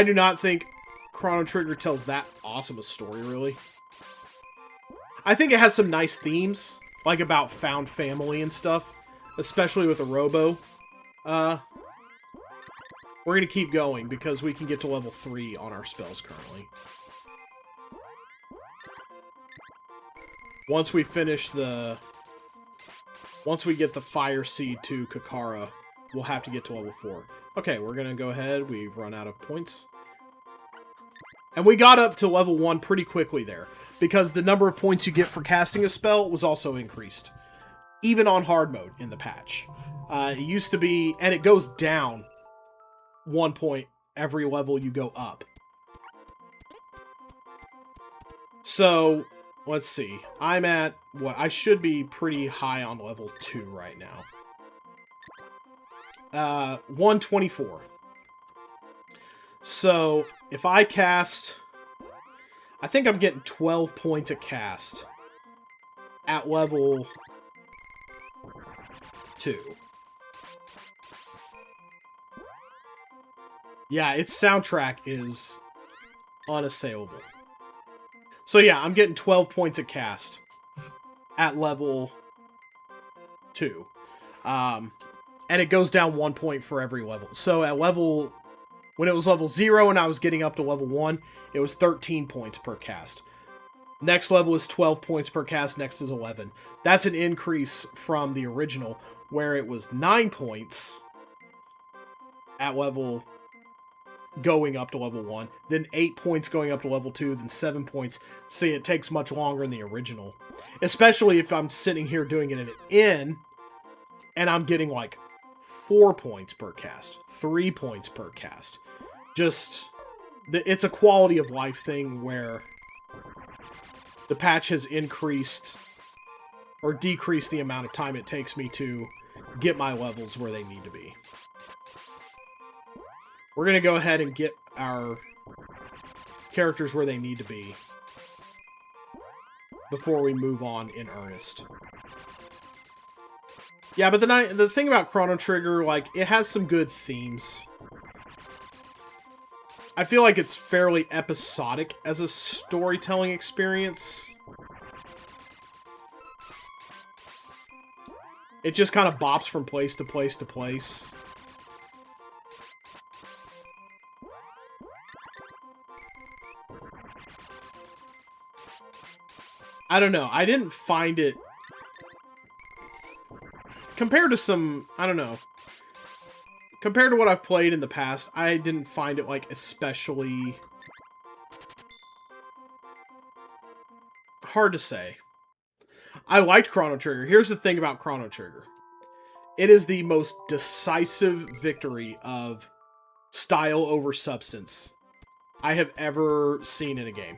do not think Chrono Trigger tells that awesome a story, really. I think it has some nice themes, like about found family and stuff, especially with the Robo. We're going to keep going because we can get to level 3 on our spells currently. Once we finish once we get the Fire Seed to Kakara, we'll have to get to level 4. Okay, we're going to go ahead. We've run out of points. And we got up to level 1 pretty quickly there, because the number of points you get for casting a spell was also increased. Even on hard mode in the patch. It used to be, and it goes down 1 point every level you go up. So, let's see. I'm at, what, I should be pretty high on level 2 right now. 124. So, if I cast, I think I'm getting 12 points a cast at level 2. Yeah, its soundtrack is unassailable. So yeah, I'm getting 12 points a cast at level 2. And it goes down 1 point for every level. So at level, when it was level 0 and I was getting up to level 1, it was 13 points per cast. Next level is 12 points per cast, next is 11. That's an increase from the original, where it was 9 points at level going up to level 1, then 8 points going up to level 2, then 7 points. See, it takes much longer in the original. Especially if I'm sitting here doing it in an inn, and I'm getting like 4 points per cast, 3 points per cast. Just, it's a quality of life thing where the patch has increased or decreased the amount of time it takes me to get my levels where they need to be. We're going to go ahead and get our characters where they need to be before we move on in earnest. Yeah, but the thing about Chrono Trigger, like, it has some good themes. I feel like it's fairly episodic as a storytelling experience. It just kind of bops from place to place to place. I don't know. I didn't find it... Compared to some... I don't know. Compared to what I've played in the past, I didn't find it, like, especially... hard to say. I liked Chrono Trigger. Here's the thing about Chrono Trigger. It is the most decisive victory of style over substance I have ever seen in a game.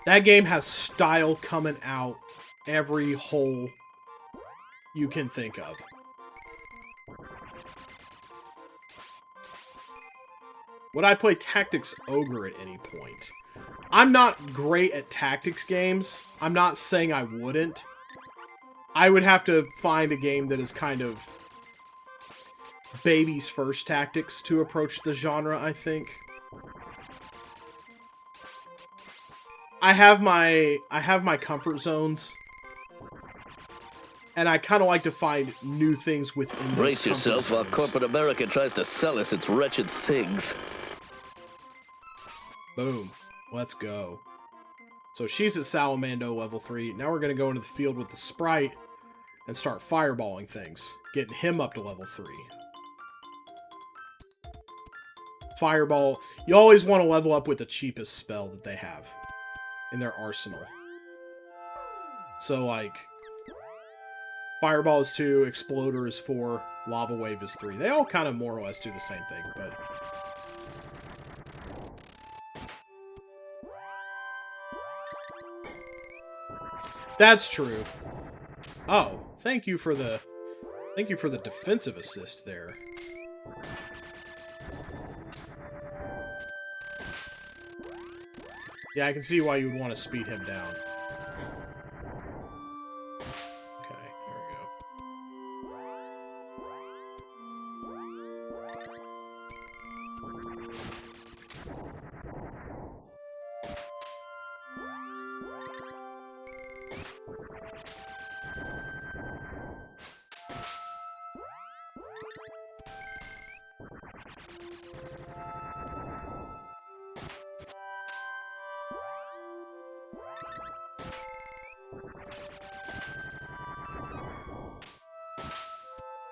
That game has style coming out every hole you can think of. Would I play Tactics Ogre at any point? I'm not great at tactics games. I'm not saying I wouldn't. I would have to find a game that is kind of baby's first tactics to approach the genre, I think. I have my comfort zones, and I kind of like to find new things within those. Brace yourself while zones. corporate America tries to sell us its wretched things. Boom. Let's go. So she's at Salamando level 3. Now we're going to go into the field with the Sprite and start fireballing things. Getting him up to level 3. Fireball. You always want to level up with the cheapest spell that they have in their arsenal. So, like, Fireball is 2, Exploder is 4, Lava Wave is 3. They all kind of more or less do the same thing, but... That's true. Oh, thank you for the defensive assist there. Yeah, I can see why you would want to speed him down. Okay, there we go.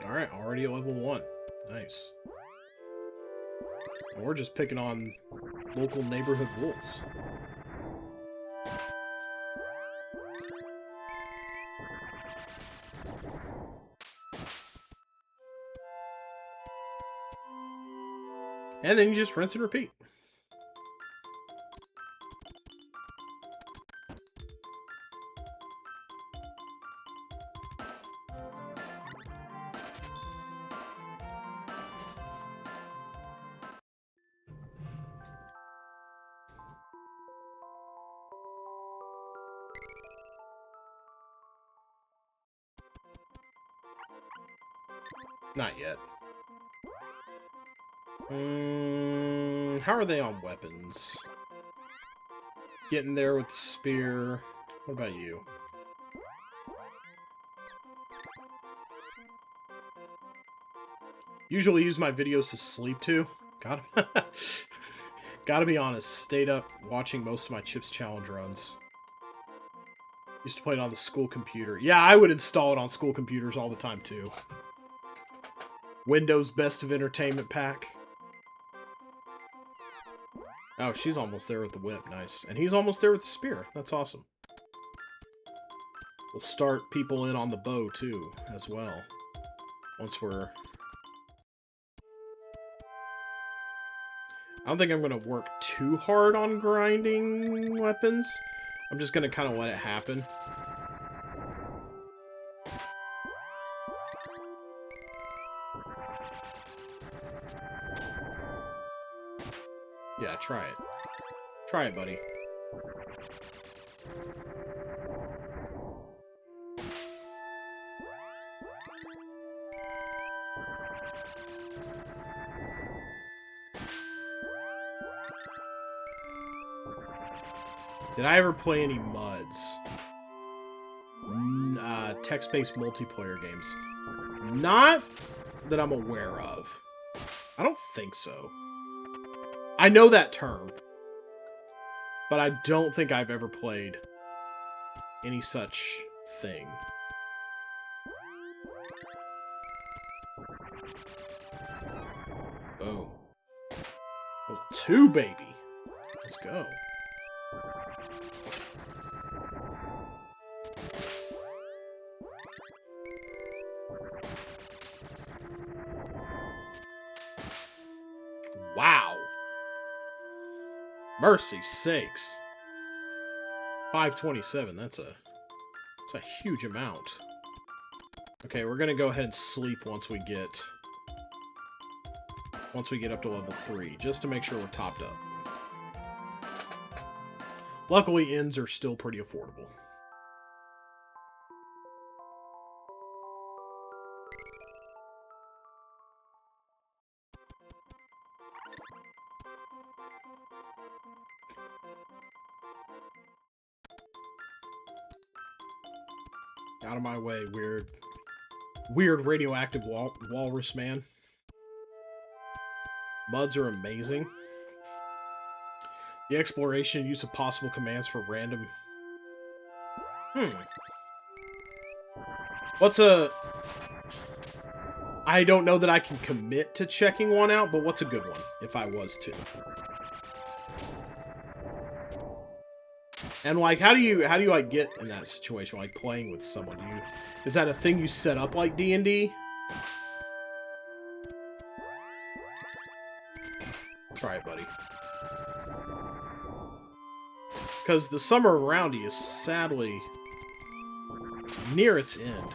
Alright, already at level 1. Nice. And we're just picking on local neighborhood wolves. And then you just rinse and repeat. Not yet. How are they on weapons? Getting there with the spear. What about you? Usually use my videos to sleep too. Gotta be honest. Stayed up watching most of my Chips Challenge runs. Used to play it on the school computer. Yeah, I would install it on school computers all the time too. Windows Best of Entertainment pack. Oh, she's almost there with the whip. Nice. And he's almost there with the spear. That's awesome. We'll start people in on the bow, too, as well. Once we're... I don't think I'm going to work too hard on grinding weapons. I'm just going to kind of let it happen. Yeah, try it. Try it, buddy. Did I ever play any MUDs? Text-based multiplayer games. Not that I'm aware of. I don't think so. I know that term, but I don't think I've ever played any such thing. Boom. Well, 2, baby. Let's go. Wow. Mercy sakes. 527, that's a huge amount. Okay, we're gonna go ahead and sleep once we get up to level 3, just to make sure we're topped up. Luckily, inns are still pretty affordable. Out of my way, weird radioactive walrus man. MUDs are amazing. The exploration use of possible commands for random... What's a... I don't know that I can commit to checking one out, but what's a good one, if I was to? And, like, how do you, like, get in that situation, like, playing with someone? Is that a thing you set up like D&D? Try it, buddy. Because the Summer of Roundy is sadly near its end.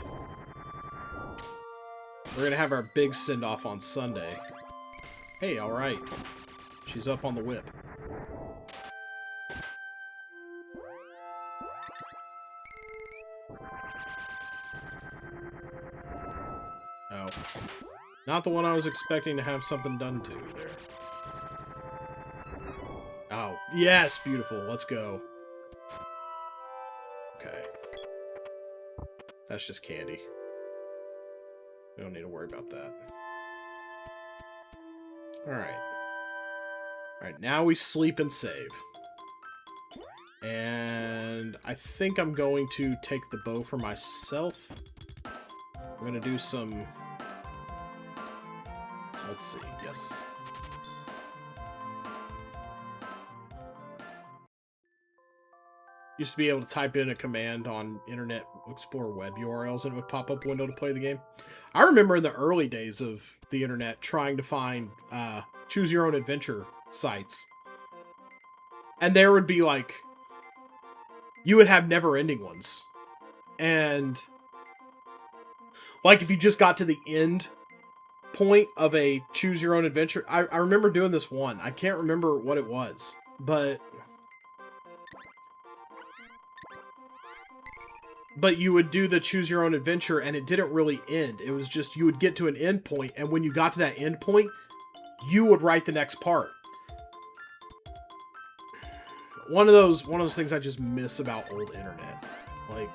We're gonna have our big send-off on Sunday. Hey, alright. She's up on the whip. Oh. Not the one I was expecting to have something done to there. Oh, yes, beautiful. Let's go. Okay. That's just candy. We don't need to worry about that. Alright. Alright, now we sleep and save. And I think I'm going to take the bow for myself. I'm going to do some... Let's see, yes. Used to be able to type in a command on Internet Explorer web URLs and it would pop up a window to play the game. I remember in the early days of the internet trying to find choose your own adventure sites. And there would be like, you would have never ending ones. And like if you just got to the end point of a choose your own adventure, I remember doing this one. I can't remember what it was, but you would do the choose your own adventure and it didn't really end. It was just you would get to an end point, and when you got to that end point, you would write the next part. One of those things I just miss about old internet. Like,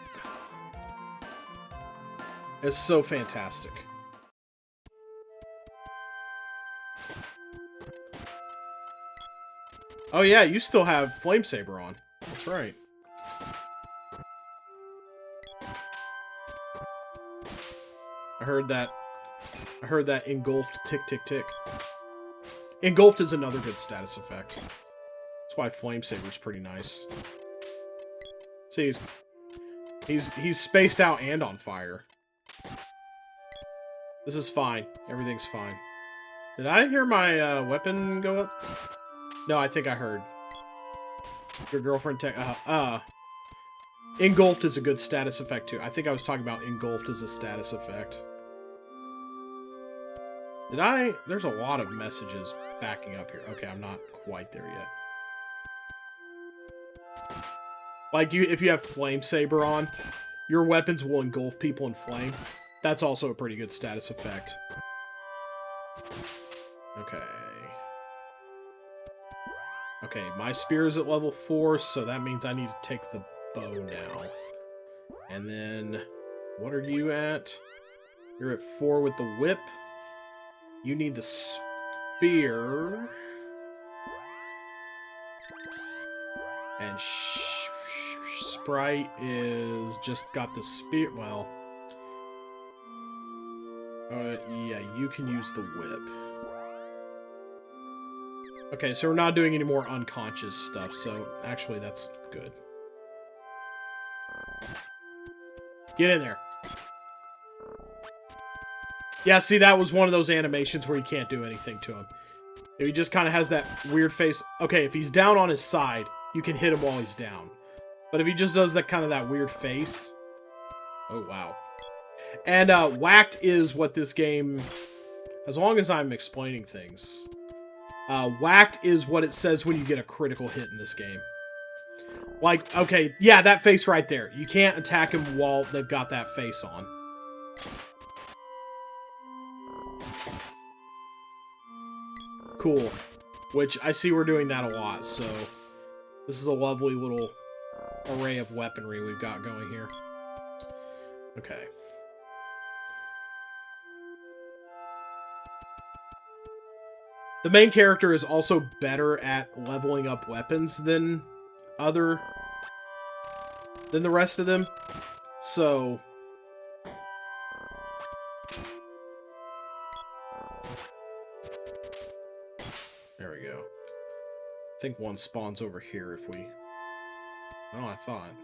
it's so fantastic. Oh yeah, you still have Flame Saber on. That's right. I heard that engulfed tick tick tick. Engulfed is another good status effect. That's why Flame Saber's pretty nice. See, he's spaced out and on fire. This is fine. Everything's fine. Did I hear my weapon go up? No, I think I heard. Your girlfriend engulfed is a good status effect too. I think I was talking about engulfed as a status effect. There's a lot of messages backing up here. Okay, I'm not quite there yet. Like, if you have Flame Saber on, your weapons will engulf people in flame. That's also a pretty good status effect. Okay. Okay, my spear is at level 4, so that means I need to take the bow now. And then, what are you at? You're at 4 with the whip. You need the spear. And Sprite is just got the spear. Well, yeah, you can use the whip. Okay, so we're not doing any more unconscious stuff, so actually that's good. Get in there. Yeah, see, that was one of those animations where you can't do anything to him. If he just kind of has that weird face. Okay, if he's down on his side, you can hit him while he's down. But if he just does that kind of that weird face... Oh, wow. And whacked is what this game... As long as I'm explaining things... whacked is what it says when you get a critical hit in this game. Like, okay, yeah, that face right there. You can't attack him while they've got that face on. Cool. Which, I see we're doing that a lot, so... This is a lovely little array of weaponry we've got going here. Okay. The main character is also better at leveling up weapons than the rest of them. So there we go. I think one spawns over here if we... Oh, I thought.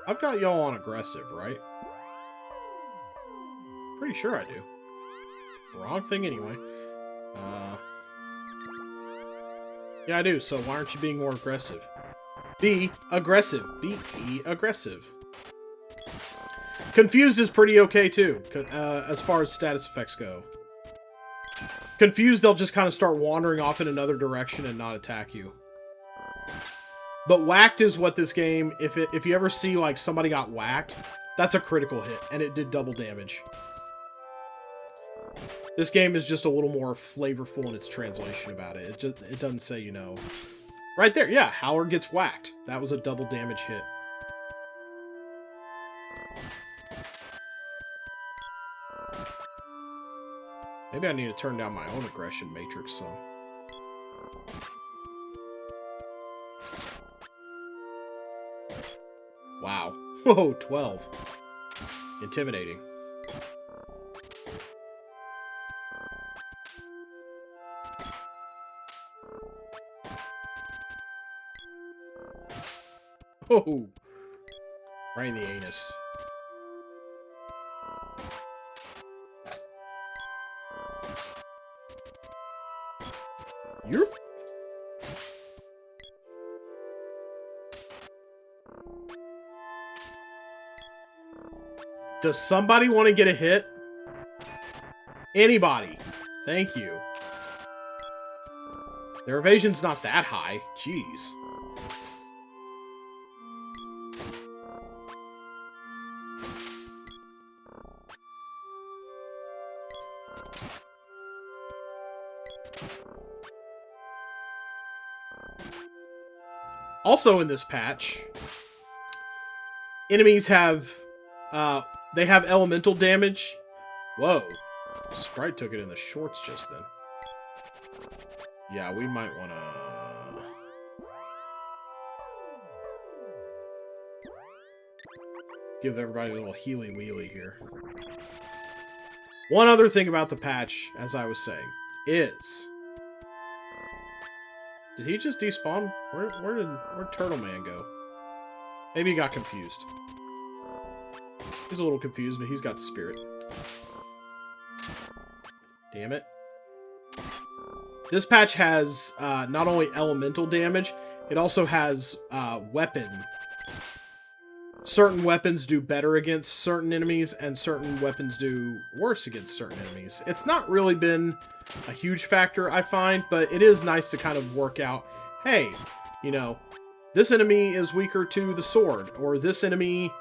I've got y'all on aggressive, right? Pretty sure I do. Wrong thing anyway. Yeah, I do, so why aren't you being more aggressive? Be aggressive. Be aggressive. Confused is pretty okay, too, as far as status effects go. Confused, they'll just kind of start wandering off in another direction and not attack you. But whacked is what this game, if you ever see, like, somebody got whacked, that's a critical hit, and it did double damage. This game is just a little more flavorful in its translation about it. It doesn't say, you know... Right there, yeah, Howard gets whacked. That was a double damage hit. Maybe I need to turn down my own aggression matrix some. Wow. Whoa, 12. Intimidating. Oh, right in the anus. Yep. Does somebody want to get a hit? Anybody? Thank you. Their evasion's not that high. Jeez. Also in this patch, enemies have, they have elemental damage. Whoa. Sprite took it in the shorts just then. Yeah, we might want to... give everybody a little healy-wheelie here. One other thing about the patch, as I was saying, is... Did he just despawn? Where'd Turtle Man go? Maybe he got confused. He's a little confused, but he's got the spirit. Damn it. This patch has not only elemental damage, it also has weapon. Certain weapons do better against certain enemies, and certain weapons do worse against certain enemies. It's not really been a huge factor, I find, but it is nice to kind of work out, hey, you know, this enemy is weaker to the sword, or this enemy...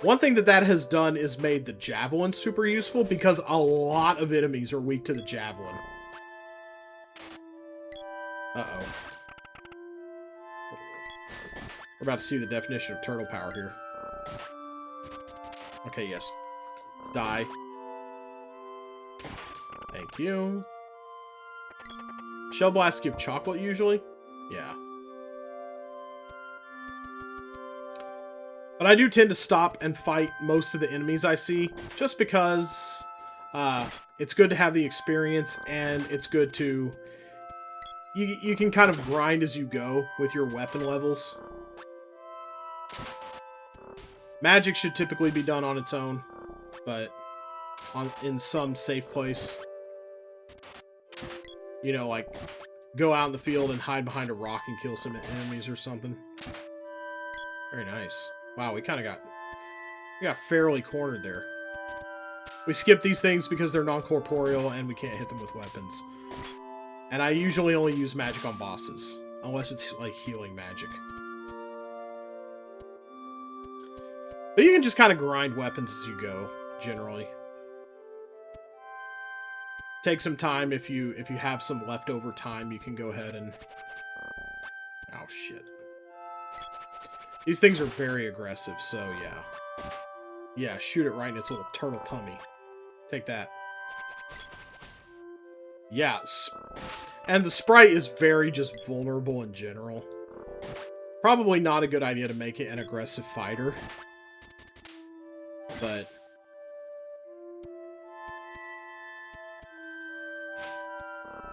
One thing that has done is made the javelin super useful, because a lot of enemies are weak to the javelin. Uh-oh. We're about to see the definition of turtle power here. Okay, yes. Die. Thank you. Shell blasts give chocolate usually? Yeah. But I do tend to stop and fight most of the enemies I see, just because it's good to have the experience, and it's good to... You can kind of grind as you go with your weapon levels. Magic should typically be done on its own, but in some safe place. You know, like, go out in the field and hide behind a rock and kill some enemies or something. Very nice. Wow, we got fairly cornered there. We skip these things because they're non-corporeal and we can't hit them with weapons. And I usually only use magic on bosses, unless it's like healing magic. But you can just kind of grind weapons as you go, generally. Take some time. If you have some leftover time, you can go ahead and... Oh, shit. These things are very aggressive, so yeah. Yeah, shoot it right in its little turtle tummy. Take that. Yeah, and the sprite is very just vulnerable in general. Probably not a good idea to make it an aggressive fighter. But...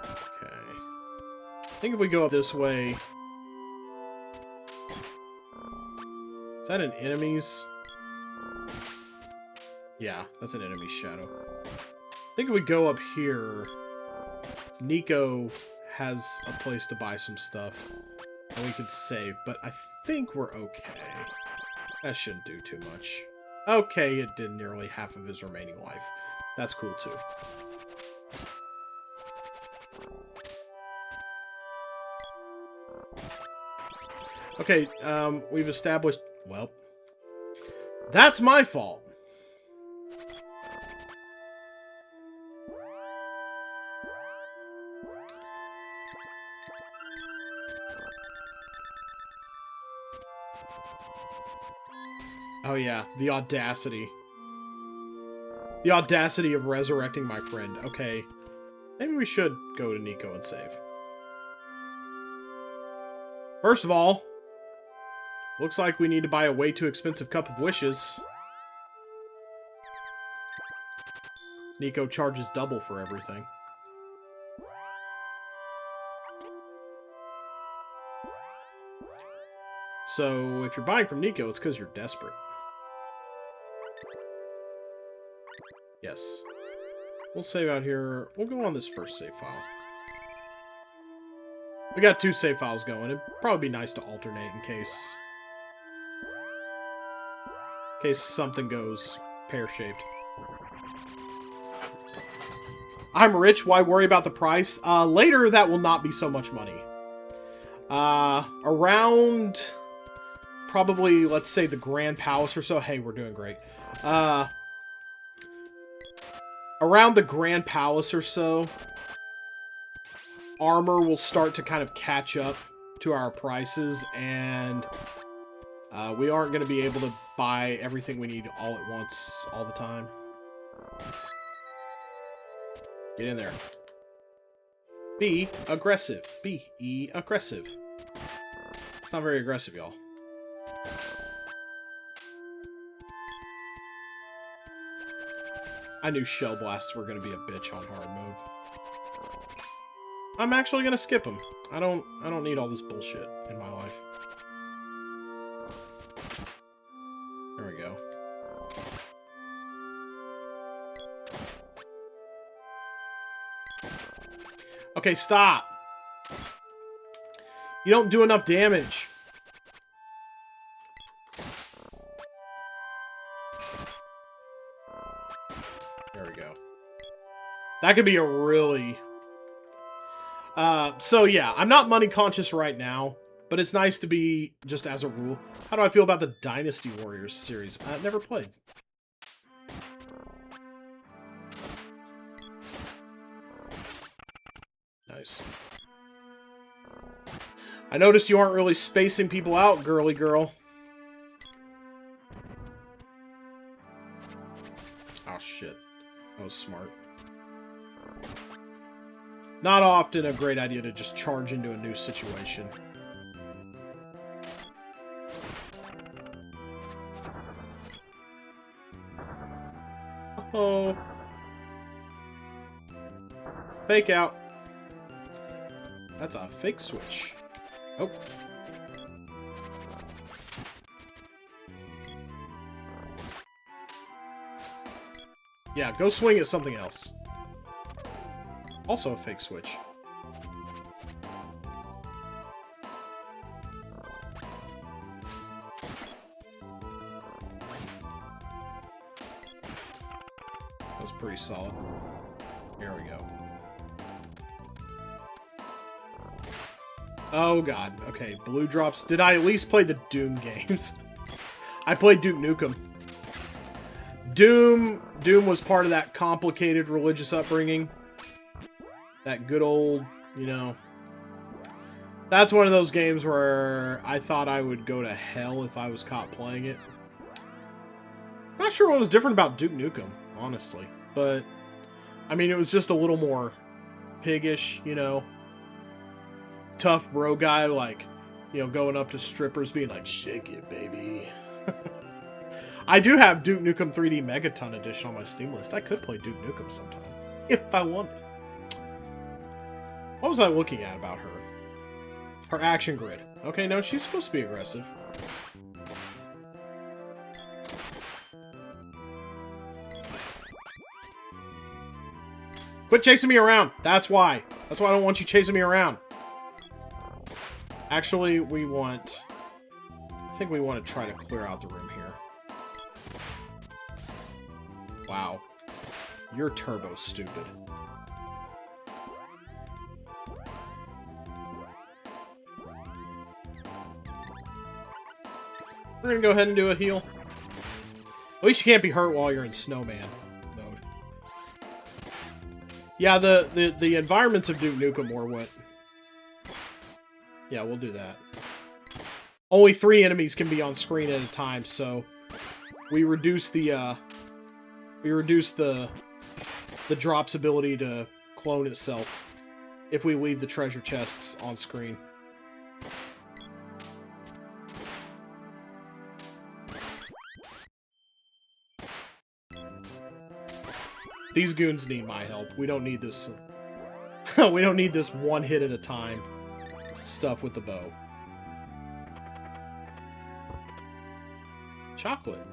okay. I think if we go up this way... is that an enemy's? Yeah, that's an enemy's shadow. I think if we go up here... Nico has a place to buy some stuff. And we can save, but I think we're okay. That shouldn't do too much. Okay, it did nearly half of his remaining life. That's cool, too. Okay, we've established... well, that's my fault. Oh yeah, the audacity. The audacity of resurrecting my friend. Okay, maybe we should go to Nico and save. First of all, looks like we need to buy a way too expensive cup of wishes. Nico charges double for everything. So, if you're buying from Nico, it's because you're desperate. Yes. We'll save out here. We'll go on this first save file. We got 2 save files going. It'd probably be nice to alternate in case something goes pear-shaped. I'm rich, why worry about the price? Later, that will not be so much money. Around... probably, let's say, the Grand Palace or so. Hey, we're doing great. Around the Grand Palace or so, armor will start to kind of catch up to our prices, and we aren't going to be able to buy everything we need all at once, all the time. Get in there. Be aggressive. Be aggressive. It's not very aggressive, y'all. I knew shell blasts were going to be a bitch on hard mode. I'm actually going to skip them. I don't need all this bullshit in my life. There we go. Okay, stop. You don't do enough damage. There we go. That could be a really... so yeah, I'm not money conscious right now, but it's nice to be, just as a rule. How do I feel about the Dynasty Warriors series? I've never played. Nice. I noticed you aren't really spacing people out, girly girl. Oh shit. That was smart. Not often a great idea to just charge into a new situation. Uh-oh. Fake out. That's a fake switch. Oh. Yeah, go swing at something else. Also a fake switch. That's pretty solid. There we go. Oh god. Okay, blue drops. Did I at least play the Doom games? I played Duke Nukem. Doom was part of that complicated religious upbringing. That good old, you know... That's one of those games where I thought I would go to hell if I was caught playing it. Not not sure what was different about Duke Nukem, honestly. But, I mean, it was just a little more piggish, you know. Tough bro guy, like, you know, going up to strippers being like, shake it, baby. I do have Duke Nukem 3D Megaton Edition on my Steam list. I could play Duke Nukem sometime, if I wanted. What was I looking at about her? Her action grid. Okay, no, she's supposed to be aggressive. Quit chasing me around. That's why. That's why I don't want you chasing me around. Actually, we want... I think we want to try to clear out the room here. Wow. You're turbo stupid. We're gonna go ahead and do a heal. At least you can't be hurt while you're in snowman mode. Yeah, the environments of Duke Nukem were what... Yeah, we'll do that. Only 3 enemies can be on screen at a time, so we reduce the drop's ability to clone itself if we leave the treasure chests on screen. These goons need my help. We don't need this. We don't need this one hit at a time stuff with the bow. Chocolate.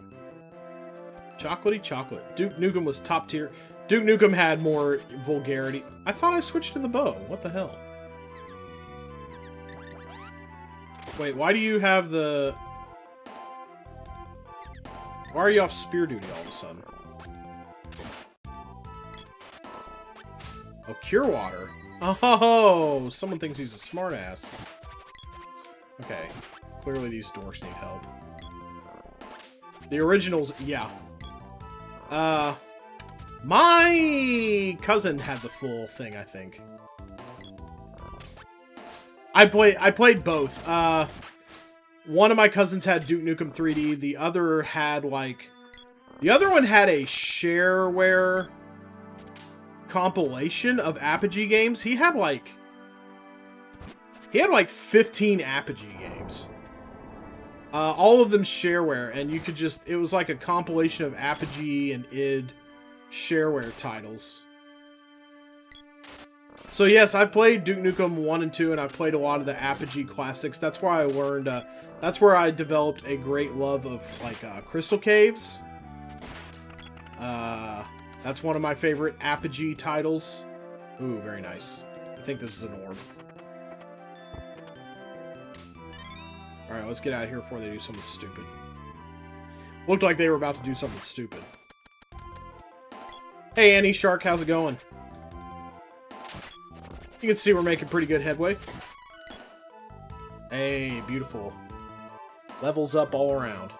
Chocolatey chocolate. Duke Nukem was top tier. Duke Nukem had more vulgarity. I thought I switched to the bow. What the hell? Wait, why do you have the... Why are you off spear duty all of a sudden? Oh, cure water. Oh, someone thinks he's a smartass. Okay. Clearly these dorks need help. The originals, yeah. My cousin had the full thing, I think. I played both. One of my cousins had Duke Nukem 3D. The other had, like... The other one had a shareware compilation of Apogee games. He had like 15 Apogee games. All of them shareware, and you could just... It was like a compilation of Apogee and id shareware titles. So yes, I've played Duke Nukem 1 and 2, and I've played a lot of the Apogee classics. That's where I learned... that's where I developed a great love of, like, Crystal Caves. That's one of my favorite Apogee titles. Ooh, very nice. I think this is an orb. Alright, let's get out of here before they do something stupid. Looked like they were about to do something stupid. Hey, Annie Shark, how's it going? You can see we're making pretty good headway. Hey, beautiful. Levels up all around.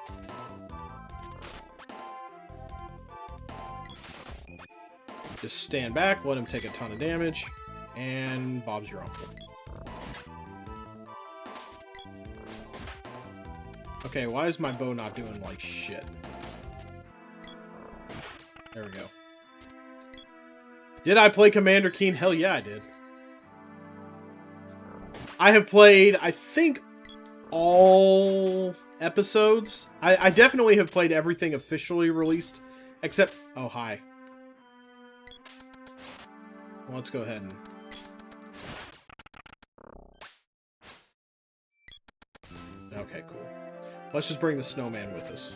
Just stand back, let him take a ton of damage, and Bob's your uncle. Okay, why is my bow not doing, like, shit? There we go. Did I play Commander Keen? Hell yeah, I did. I have played, I think, all episodes. I definitely have played everything officially released, except... Oh, hi. Well, let's go ahead and... Okay, cool. Let's just bring the snowman with us.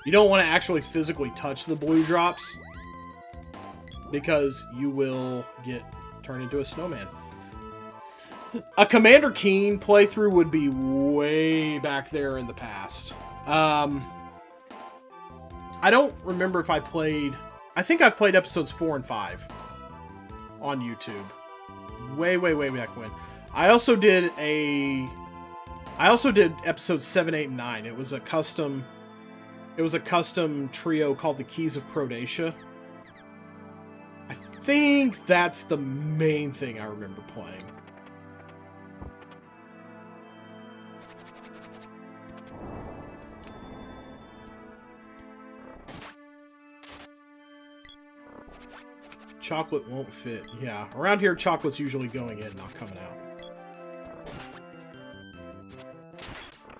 You don't want to actually physically touch the blue drops, because you will get turned into a snowman. A Commander Keen playthrough would be way back there in the past. I don't remember if I played... I think I've played episodes 4 and 5 on YouTube. way back when. I also did episode 7, 8, and 9. It was a custom trio called the Keys of Crodacia. I think that's the main thing I remember playing. Chocolate won't fit. Yeah, around here chocolate's usually going in, not coming out.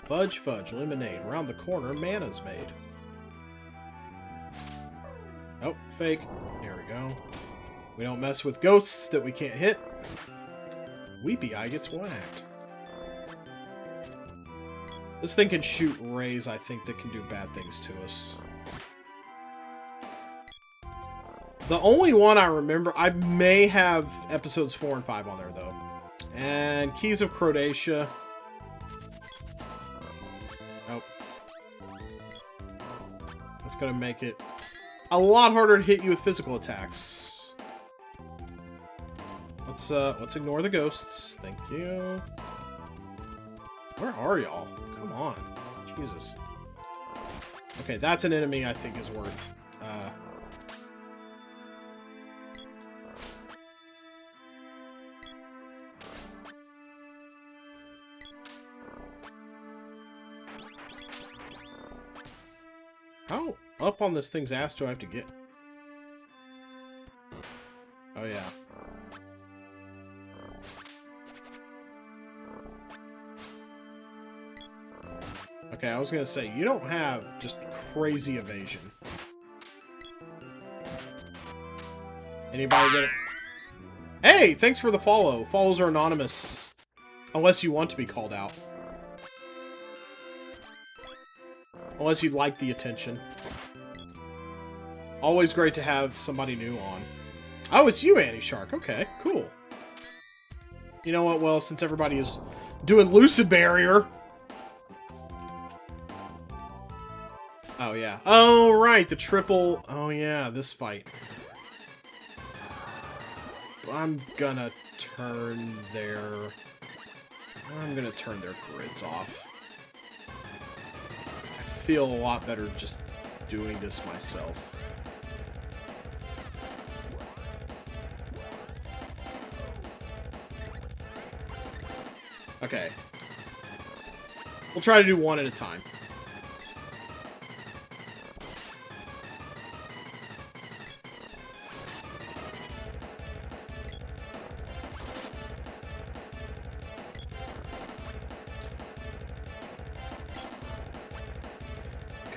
Fudge, fudge, lemonade. Around the corner, mana's made. Oh, fake. There we go. We don't mess with ghosts that we can't hit. Weepy Eye gets whacked. This thing can shoot rays, I think, that can do bad things to us. The only one I remember, I may have episodes 4 and 5 on there, though. And Keys of Crodacia. Oh. That's gonna make it a lot harder to hit you with physical attacks. Let's ignore the ghosts. Thank you. Where are y'all? Come on. Jesus. Okay, that's an enemy I think is worth, How up on this thing's ass do I have to get? Oh, yeah. Okay, I was gonna say, you don't have just crazy evasion. Anybody get it? Hey, thanks for the follow. Follows are anonymous. Unless you want to be called out. Unless you'd like the attention. Always great to have somebody new on. Oh, it's you, Annie Shark. Okay, cool. You know what? Well, since everybody is doing Lucid Barrier... Oh, yeah. Oh, right. The triple... Oh, yeah. This fight. I'm gonna turn their grids off. I feel a lot better just doing this myself. Okay. We'll try to do one at a time.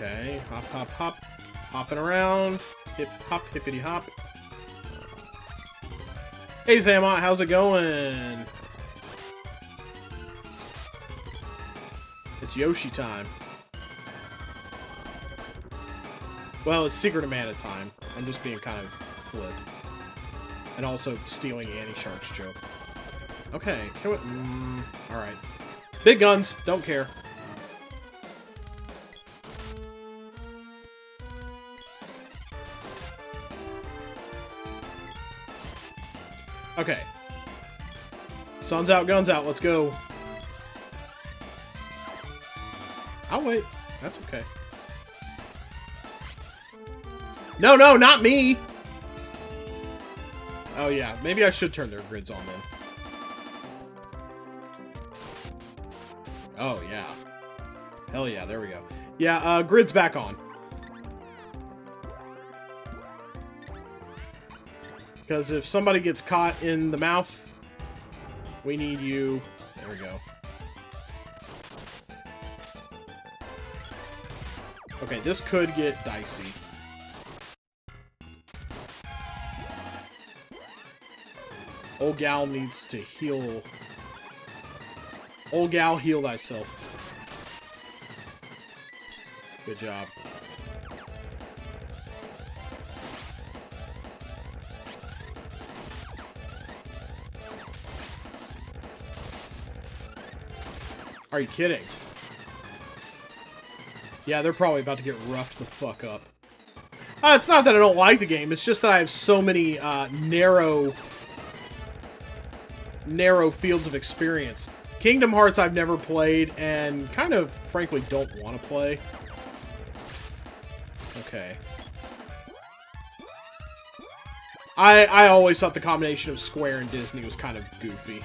Okay, hop, hop, hop. Hopping around. Hip, hop, hippity hop. Hey, Zamont, how's it going? It's Yoshi time. Well, it's Secret of Mana time. I'm just being kind of flip. And also stealing Annie Shark's joke. Okay, can we... alright. Big guns, don't care. Okay. Sun's out, guns out, let's go. I'll wait. That's okay. No, no, not me! Oh, yeah. Maybe I should turn their grids on then. Oh, yeah. Hell yeah, there we go. Yeah, grids back on. Because if somebody gets caught in the mouth, we need you. There we go. Okay, this could get dicey. Old gal needs to heal. Old gal, heal thyself. Good job. Are you kidding? Yeah, they're probably about to get roughed the fuck up. It's not that I don't like the game, it's just that I have so many narrow narrow fields of experience. Kingdom Hearts I've never played and kind of, frankly, don't want to play. Okay. I always thought the combination of Square and Disney was kind of goofy.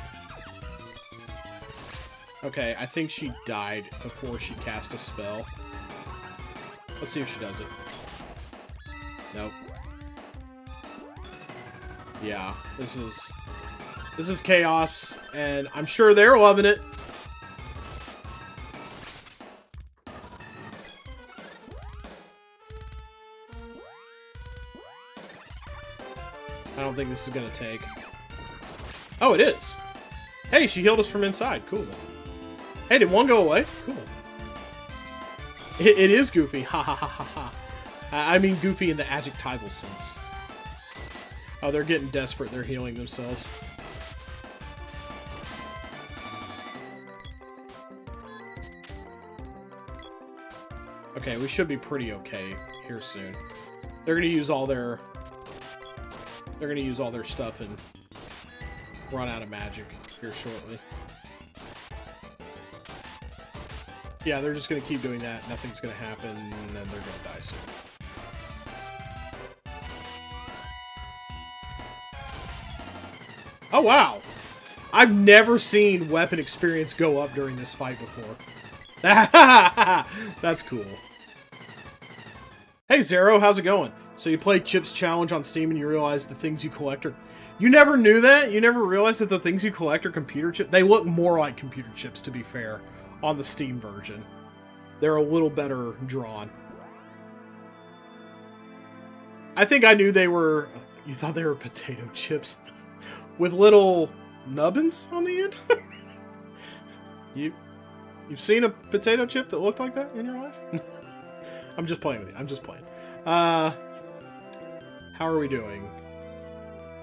Okay, I think she died before she cast a spell. Let's see if she does it. Nope. Yeah, this is chaos, and I'm sure they're loving it. I don't think this is gonna take. Oh, it is. Hey, she healed us from inside. Cool. Hey, did one go away? Cool. It is goofy. Ha ha ha ha ha. I mean goofy in the adjectival sense. Oh, they're getting desperate. They're healing themselves. Okay, we should be pretty okay here soon. They're gonna use all their... They're gonna use all their stuff and run out of magic here shortly. Yeah, they're just gonna keep doing that. Nothing's gonna happen, and then they're gonna die soon. Oh, wow. I've never seen weapon experience go up during this fight before. That's cool. Hey, Zero, how's it going? So you played Chips Challenge on Steam and you realized the things you collect are... You never knew that? You never realized that the things you collect are computer chips? They look more like computer chips, to be fair, on the Steam version. They're a little better drawn. I think I knew they were... You thought they were potato chips? With little nubbins on the end? You've seen a potato chip that looked like that in your life? I'm just playing with you. I'm just playing. How are we doing?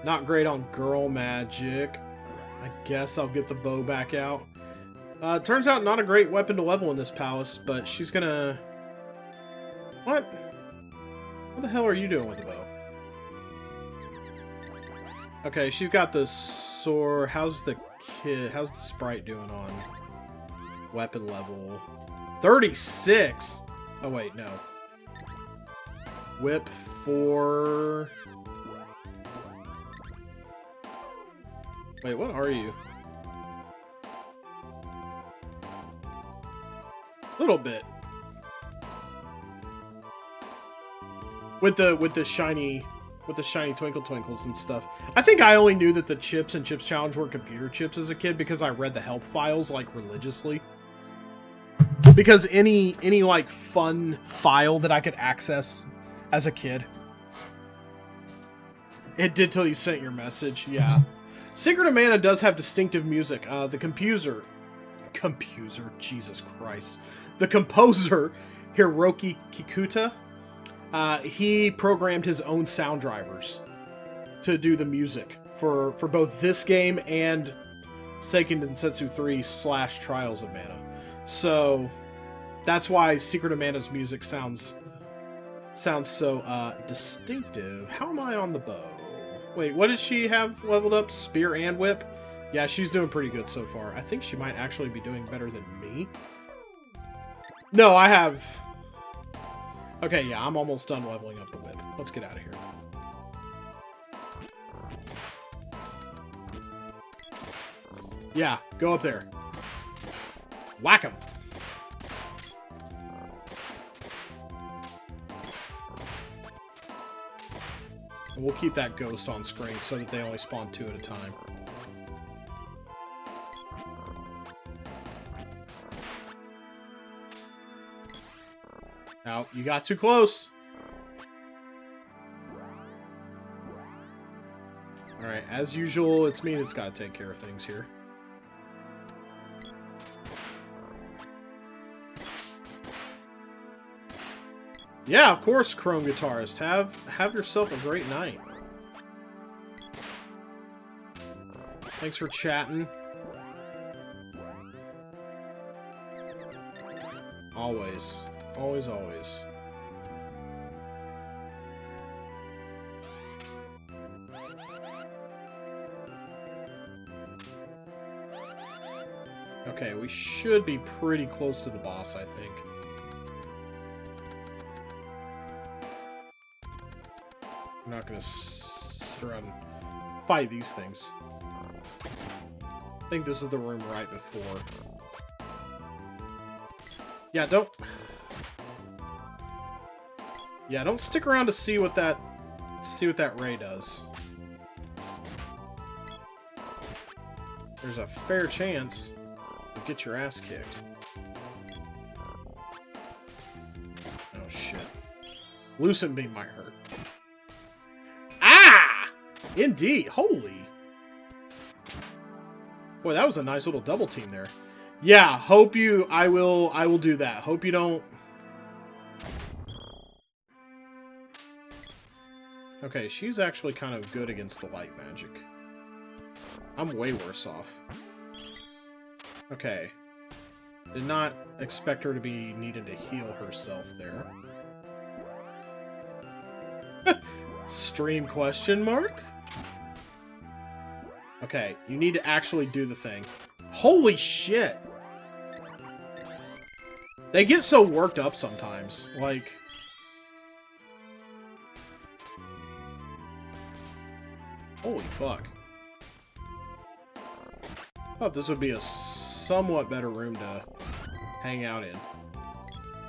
Not great on girl magic. I guess I'll get the bow back out. Turns out not a great weapon to level in this palace, but she's gonna... What? What the hell are you doing with the bow? Okay, she's got the sword. How's the sprite doing on weapon level? 36? Oh, wait, no. Whip 4... Wait, what are you? Little bit. With the shiny twinkle twinkles and stuff. I think I only knew that the chips and Chips Challenge were computer chips as a kid because I read the help files like religiously. Because any like fun file that I could access as a kid, it did till you sent your message. Yeah. Secret of Mana does have distinctive music. The composer, Jesus Christ. The composer, Hiroki Kikuta, he programmed his own sound drivers to do the music for both this game and Seiken Densetsu 3 / Trials of Mana. So that's why Secret of Mana's music sounds so distinctive. How am I on the bow? Wait, what did she have leveled up? Spear and Whip? Yeah, she's doing pretty good so far. I think she might actually be doing better than me. No, I have... Okay, yeah, I'm almost done leveling up the Whip. Let's get out of here. Yeah, go up there. Whack him. And we'll keep that ghost on screen so that they only spawn 2 at a time. Now, you got too close. Alright, as usual, it's me that's got to take care of things here. Yeah, of course, Chrome Guitarist. Have yourself a great night. Thanks for chatting. Always. Always, always. Okay, we should be pretty close to the boss, I think. I'm not gonna sit around and fight these things. I think this is the room right before. Yeah, don't stick around to see what that ray does. There's a fair chance you'll get your ass kicked. Oh shit. Lucent beam might hurt. Ah! Indeed. Holy. Boy, that was a nice little double team there. Yeah, hope you... I will do that. Hope you don't... Okay, she's actually kind of good against the light magic. I'm way worse off. Okay. Did not expect her to be needing to heal herself there. Stream question mark? Okay, you need to actually do the thing. Holy shit! They get so worked up sometimes. Like... Holy fuck. Thought this would be a somewhat better room to hang out in.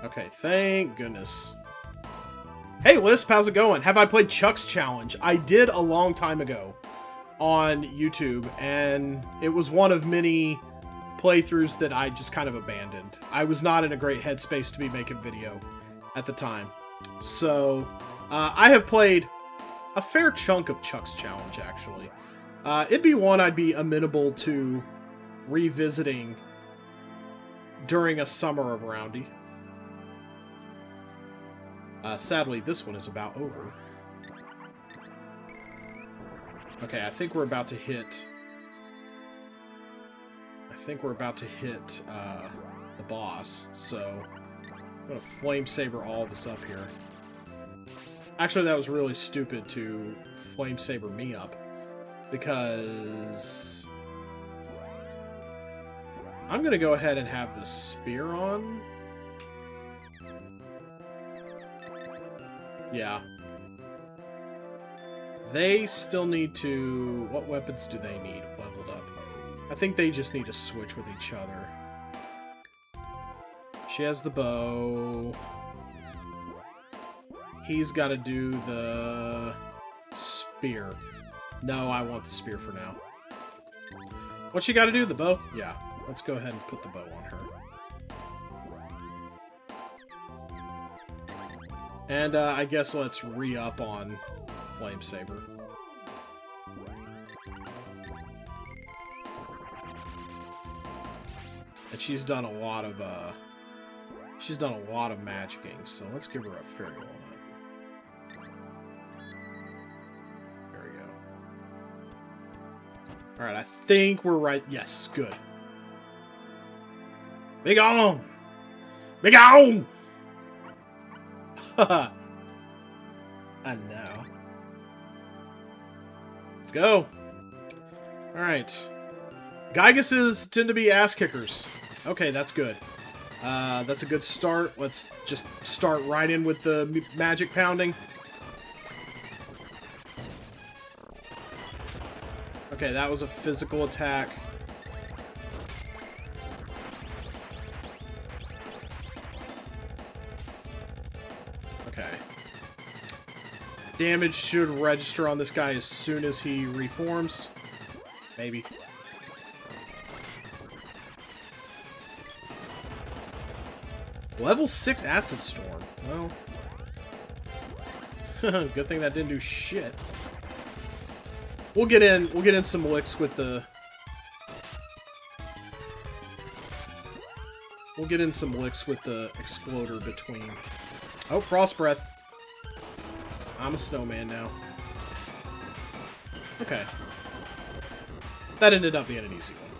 Okay, thank goodness. Hey Lisp, how's it going? Have I played Chuck's Challenge? I did a long time ago on YouTube, and it was one of many playthroughs that I just kind of abandoned. I was not in a great headspace to be making video at the time. So, I have played a fair chunk of Chuck's Challenge, actually. It'd be one I'd be amenable to revisiting during a summer of Roundy. Sadly, this one is about over. Okay, I think we're about to hit... the boss, so I'm gonna flame saber all of us up here. Actually, that was really stupid to flame saber me up, because I'm gonna go ahead and have the spear on. Yeah. They still need to... What weapons do they need leveled up? I think they just need to switch with each other. She has the bow. He's got to do the spear. No, I want the spear for now. What's she got to do? The bow? Yeah. Let's go ahead and put the bow on her. And I guess let's re-up on Flame Saber. And she's done a lot of magicking, so let's give her a fairy walnut. There we go. Alright, I think we're right. Yes, good. Big on! Big on! Haha. And now. Let's go. Alright. Gigases tend to be ass kickers. Okay, that's good. That's a good start. Let's just start right in with the magic pounding. Okay, that was a physical attack. Okay. Damage should register on this guy as soon as he reforms. Maybe. Level 6 Acid Storm. Well. Good thing that didn't do shit. We'll get in some licks with the... We'll get in some licks with the exploder between... Oh, Frost Breath. I'm a snowman now. Okay. That ended up being an easy one.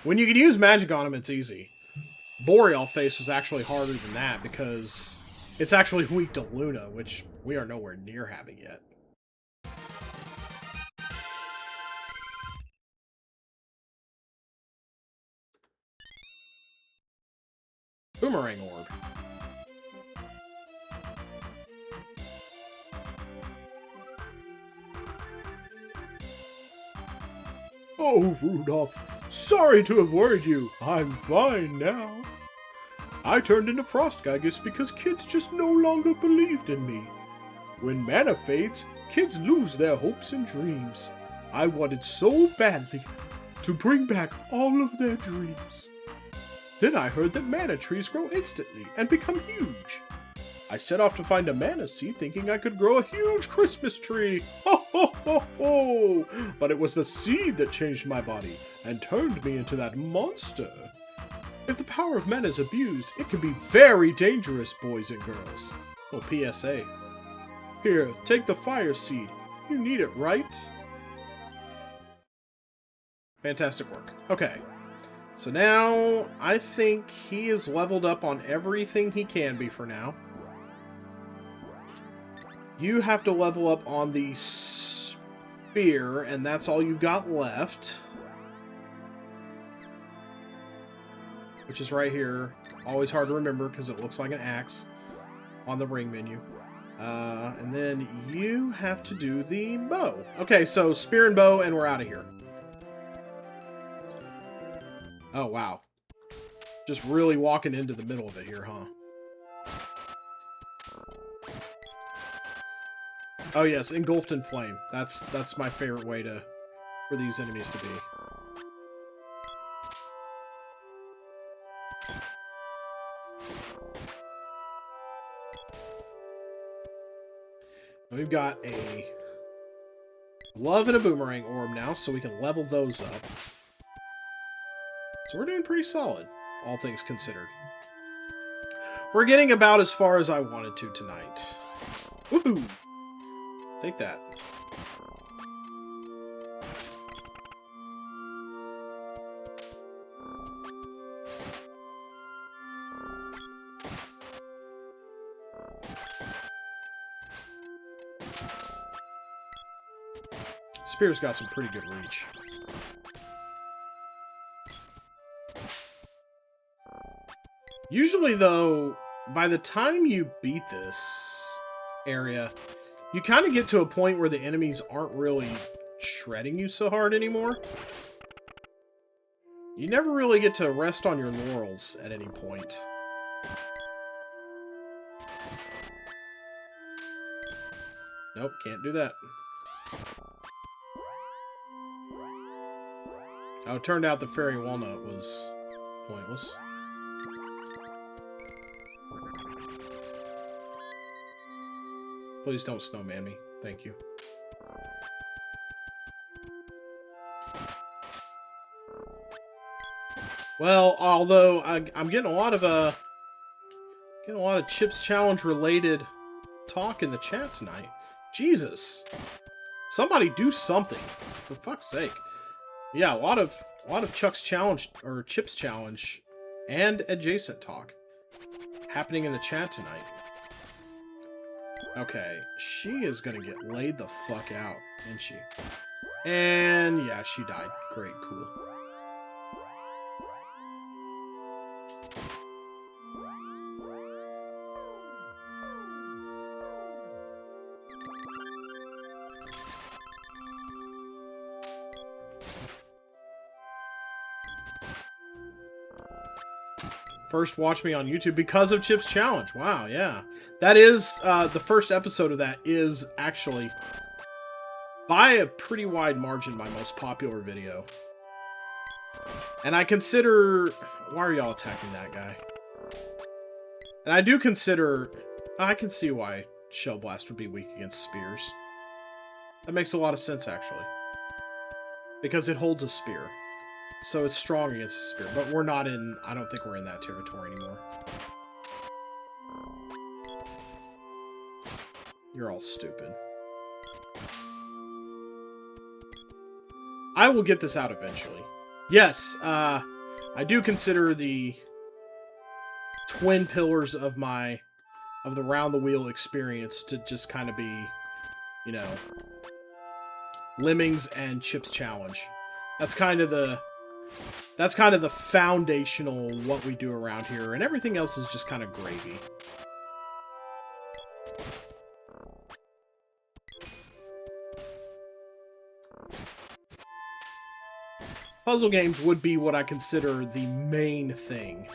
When you can use magic on him, it's easy. Boreal Face was actually harder than that because it's actually weak to Luna, which we are nowhere near having yet. Boomerang orb. Oh, Rudolph, sorry to have worried you. I'm fine now. I turned into Frost Gigas because kids just no longer believed in me. When mana fades, kids lose their hopes and dreams. I wanted so badly to bring back all of their dreams. Then I heard that mana trees grow instantly and become huge. I set off to find a mana seed thinking I could grow a huge Christmas tree. Ho ho ho ho! But it was the seed that changed my body and turned me into that monster. If the power of mana is abused, it can be very dangerous, boys and girls. Oh, PSA. Here, take the fire seed. You need it, right? Fantastic work. Okay. So now, I think he is leveled up on everything he can be for now. You have to level up on the spear, and that's all you've got left. Which is right here. Always hard to remember because it looks like an axe on the ring menu. And then you have to do the bow. Okay, so spear and bow, and we're out of here. Oh, wow. Just really walking into the middle of it here, huh? Oh yes, engulfed in flame. That's my favorite way for these enemies to be. We've got a glove and a boomerang orb now, so we can level those up. So we're doing pretty solid, all things considered. We're getting about as far as I wanted to tonight. Woohoo! Take that. Spear's got some pretty good reach. Usually, though, by the time you beat this area, you kind of get to a point where the enemies aren't really shredding you so hard anymore. You never really get to rest on your laurels at any point. Nope, can't do that. Oh, it turned out the fairy walnut was pointless. Please don't snowman me. Thank you. Well, although I'm getting a lot of Chips Challenge related talk in the chat tonight. Jesus, somebody do something for fuck's sake. Yeah, a lot of Chuck's Challenge or Chips Challenge and adjacent talk happening in the chat tonight. Okay, she is gonna get laid the fuck out, isn't she? And yeah, she died. Great, cool. First watch me on YouTube because of Chips Challenge. Wow, yeah. That is, the first episode of that is actually, by a pretty wide margin, my most popular video. And I consider... Why are y'all attacking that guy? And I do consider... I can see why Shell Blast would be weak against spears. That makes a lot of sense, actually. Because it holds a spear. So it's strong against the spear, but we're not in... I don't think we're in that territory anymore. You're all stupid. I will get this out eventually. Yes, I do consider the twin pillars of the round the wheel experience to just kind of be, you know, Lemmings and Chips Challenge. That's kind of the... That's kind of the foundational what we do around here, and everything else is just kind of gravy. Puzzle games would be what I consider the main thing.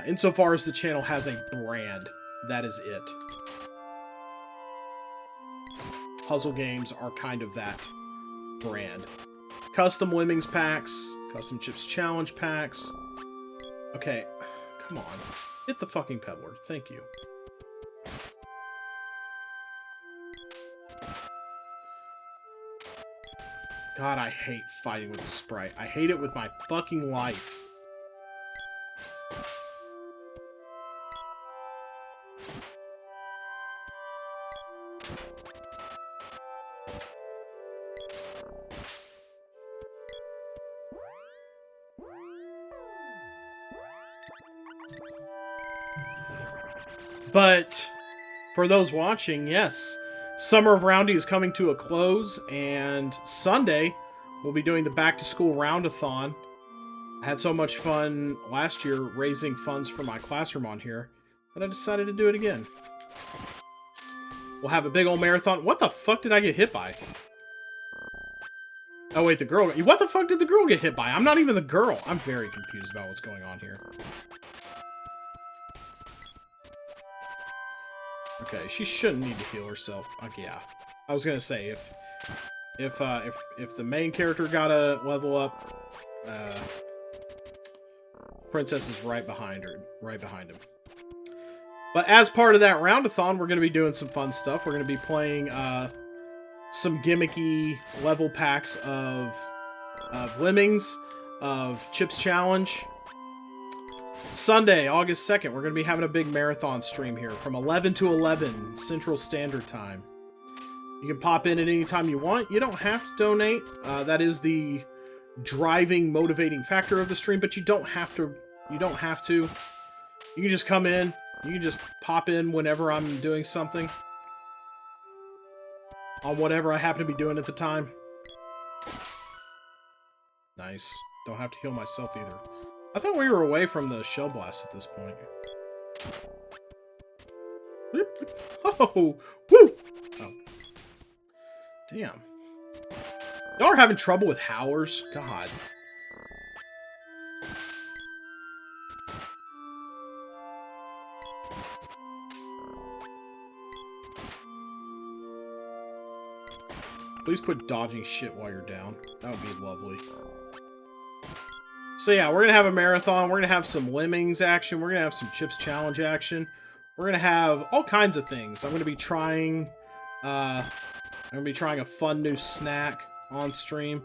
Insofar as the channel has a brand, that is it. Puzzle games are kind of that brand. Custom Lemmings packs, custom Chips Challenge packs. Okay, come on. Hit the fucking peddler. Thank you. God, I hate fighting with a sprite. I hate it with my fucking life. But for those watching, yes, Summer of Roundy is coming to a close, and Sunday we'll be doing the back-to-school roundathon. I had so much fun last year raising funds for my classroom on here that I decided to do it again. We'll have a big old marathon. What the fuck did I get hit by? Oh wait, the girl. What the fuck did the girl get hit by? I'm not even the girl. I'm very confused about what's going on here. Okay, she shouldn't need to heal herself. Yeah, I was gonna say if the main character got a level up, Princess is right behind her, right behind him. But as part of that roundathon, we're gonna be doing some fun stuff. We're gonna be playing some gimmicky level packs of Lemmings, of Chips Challenge. Sunday, August 2nd, we're going to be having a big marathon stream here from 11 to 11 Central Standard Time. You can pop in at any time you want. You don't have to donate. That is the driving, motivating factor of the stream, but you don't have to. You don't have to. You can just come in. You can just pop in whenever I'm doing something. On whatever I happen to be doing at the time. Nice. Don't have to heal myself either. I thought we were away from the shell blast at this point. Oh, woo! Oh. Damn. Y'all are having trouble with howlers? God. Please quit dodging shit while you're down. That would be lovely. So yeah, we're going to have a marathon. We're going to have some Lemmings action. We're going to have some Chips Challenge action. We're going to have all kinds of things. I'm going to be trying a fun new snack on stream,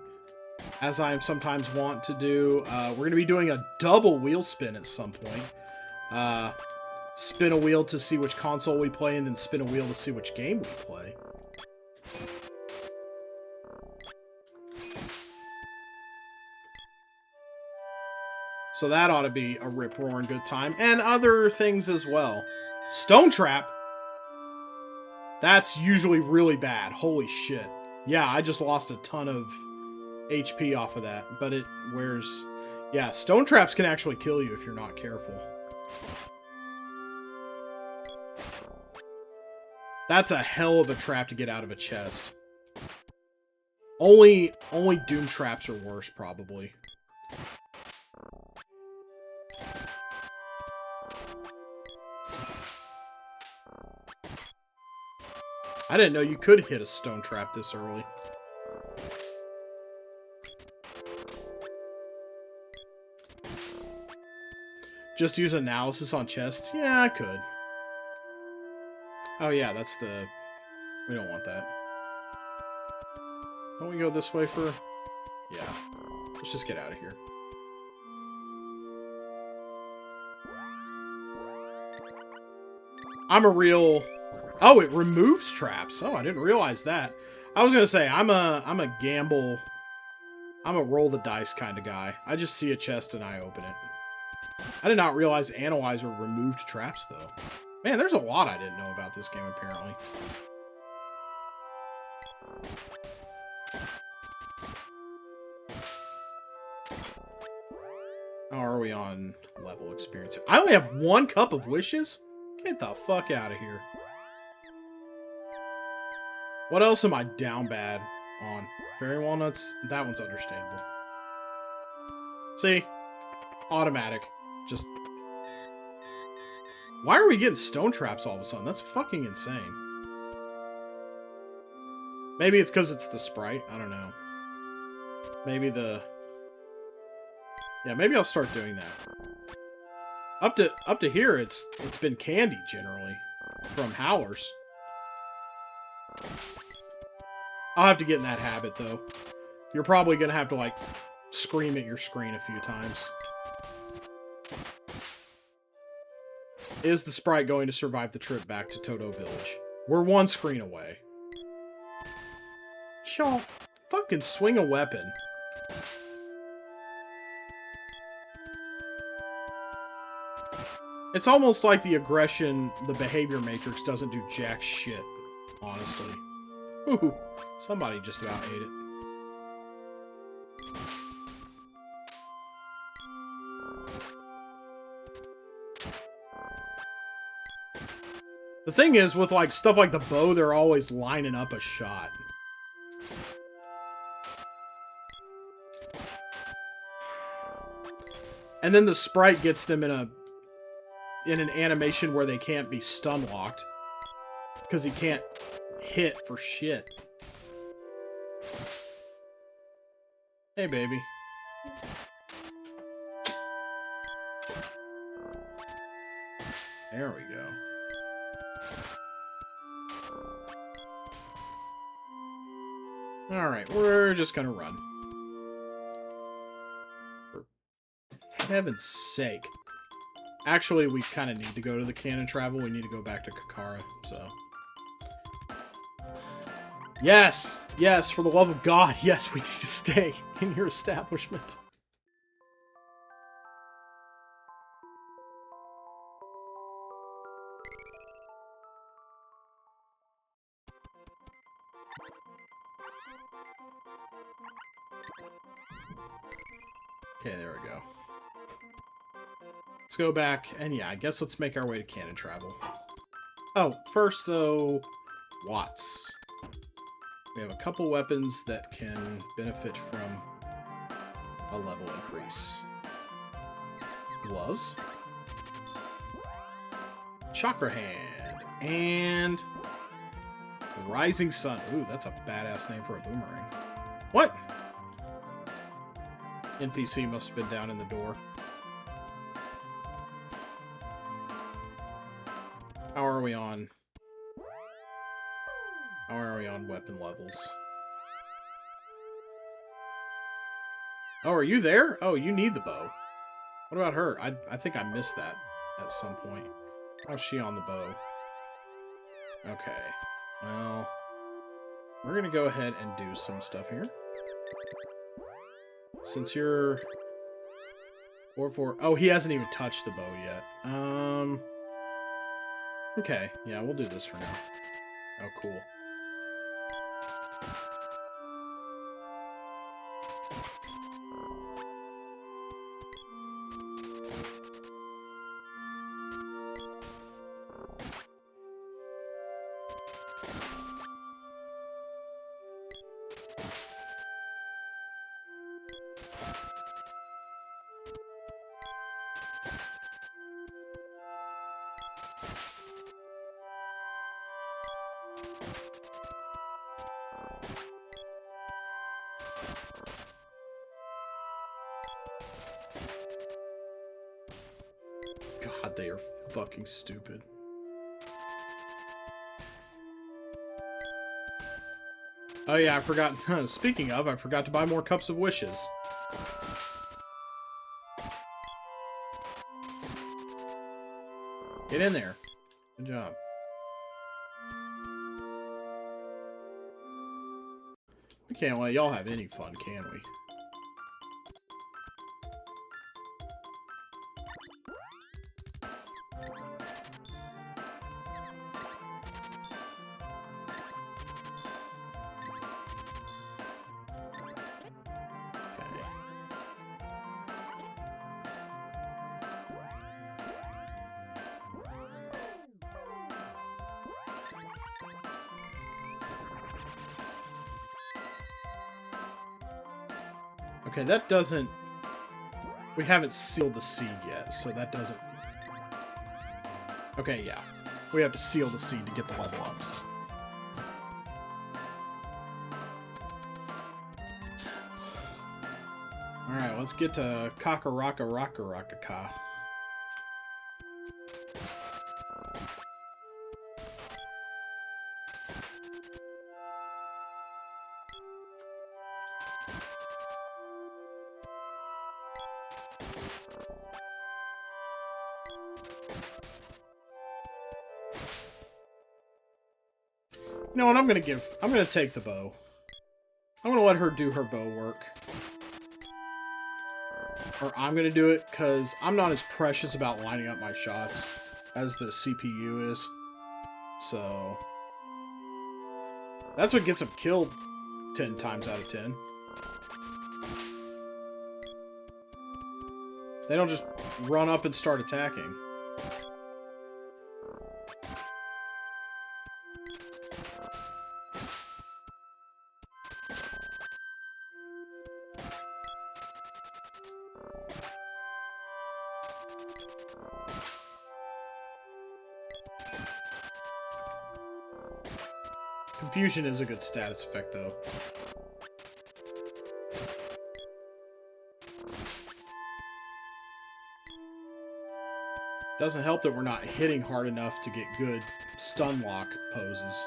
as I sometimes want to do. We're going to be doing a double wheel spin at some point. Spin a wheel to see which console we play, and then spin a wheel to see which game we play. So that ought to be a rip-roaring good time. And other things as well. Stone Trap. That's usually really bad. Holy shit. Yeah, I just lost a ton of HP off of that. But it wears... Yeah, Stone Traps can actually kill you if you're not careful. That's a hell of a trap to get out of a chest. Only Doom Traps are worse, probably. I didn't know you could hit a stone trap this early. Just use analysis on chests? Yeah, I could. Oh yeah, that's the... We don't want that. Don't we go this way for... Yeah. Let's just get out of here. I'm a real... Oh, it removes traps. Oh, I didn't realize that. I was gonna say, I'm a gamble... I'm a roll the dice kind of guy. I just see a chest and I open it. I did not realize Analyzer removed traps, though. Man, there's a lot I didn't know about this game, apparently. How are we on level experience? I only have 1 cup of wishes? Get the fuck out of here. What else am I down bad on? Fairy walnuts? That one's understandable. See? Automatic. Just... Why are we getting stone traps all of a sudden? That's fucking insane. Maybe it's because it's the sprite. I don't know. Maybe the... Yeah, maybe I'll start doing that. Up to here, it's been candy, generally. From Howlers. I'll have to get in that habit, though. You're probably going to have to, like, scream at your screen a few times. Is the sprite going to survive the trip back to Toto Village? We're 1 screen away. Y'all, fucking swing a weapon. It's almost like the aggression, the behavior matrix doesn't do jack shit, honestly. Ooh, somebody just about ate it. The thing is, with like stuff like the bow, they're always lining up a shot. And then the sprite gets them in an animation where they can't be stun locked. Because he can't hit for shit. Hey, baby. There we go. Alright, we're just gonna run. For heaven's sake. Actually, we kind of need to go to the cannon travel. We need to go back to Kakara, so... Yes! Yes, for the love of God, yes, we need to stay in your establishment. Okay, there we go. Let's go back, and yeah, I guess let's make our way to cannon travel. Oh, first though, Watts. We have a couple weapons that can benefit from a level increase. Gloves. Chakra Hand. And Rising Sun. Ooh, that's a badass name for a boomerang. What? NPC must have been down in the door. How are we on? How are we on weapon levels? Oh, are you there? Oh, you need the bow. What about her? I think I missed that at some point. How's she on the bow? Okay. Well, we're going to go ahead and do some stuff here. Since you're... 4-4... Oh, he hasn't even touched the bow yet. Okay. Yeah, we'll do this for now. Oh, cool. God, they are fucking stupid. Oh yeah, I forgot. Speaking of, I forgot to buy more cups of wishes. Get in there. Good job. We can't let y'all have any fun, can we? Okay, that doesn't... We haven't sealed the seed yet, so that doesn't... Okay, yeah. We have to seal the seed to get the level ups. Alright, let's get to Kakaraka. You know what, I'm gonna take the bow. I'm gonna let her do her bow work. Or I'm gonna do it, because I'm not as precious about lining up my shots as the CPU is. So... That's what gets them killed 10 times out of 10. They don't just run up and start attacking. Confusion is a good status effect, though. Doesn't help that we're not hitting hard enough to get good stun lock poses.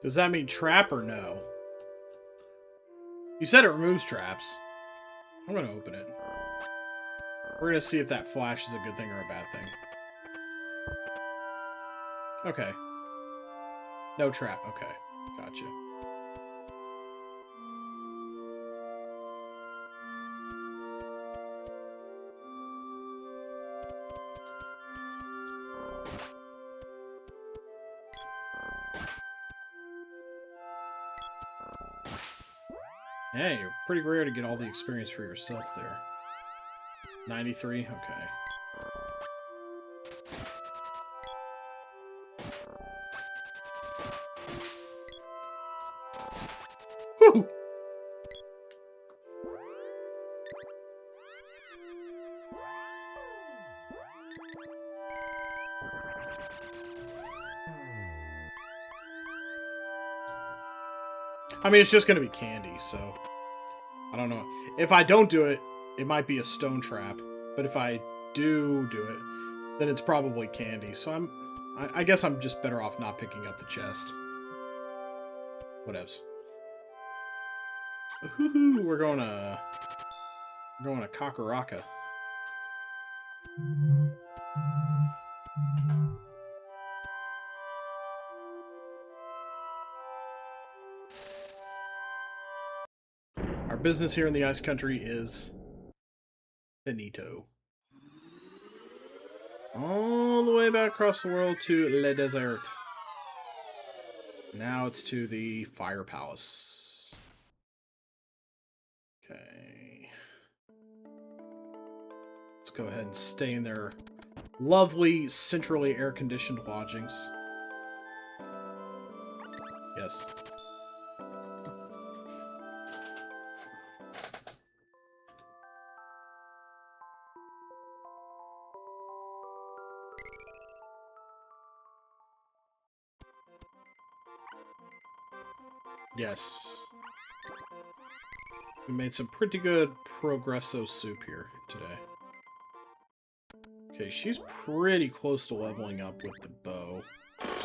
Does that mean trap or no? You said it removes traps. I'm gonna open it. We're gonna see if that flash is a good thing or a bad thing. Okay. No trap. Okay. Gotcha. Hey, you're pretty rare to get all the experience for yourself there. 93? Okay. Whew! I mean, it's just gonna be candy, so... I don't know. If I don't do it, it might be a stone trap. But if I do it, then it's probably candy. So I guess I'm just better off not picking up the chest. Whatevs. We're going to Kakaraka. Our business here in the Ice Country is finito. All the way back across the world to Le Desert. Now it's to the Fire Palace. Okay. Let's go ahead and stay in their lovely, centrally air-conditioned lodgings. Yes. Yes. We made some pretty good Progresso soup here today. Okay, she's pretty close to leveling up with the bow.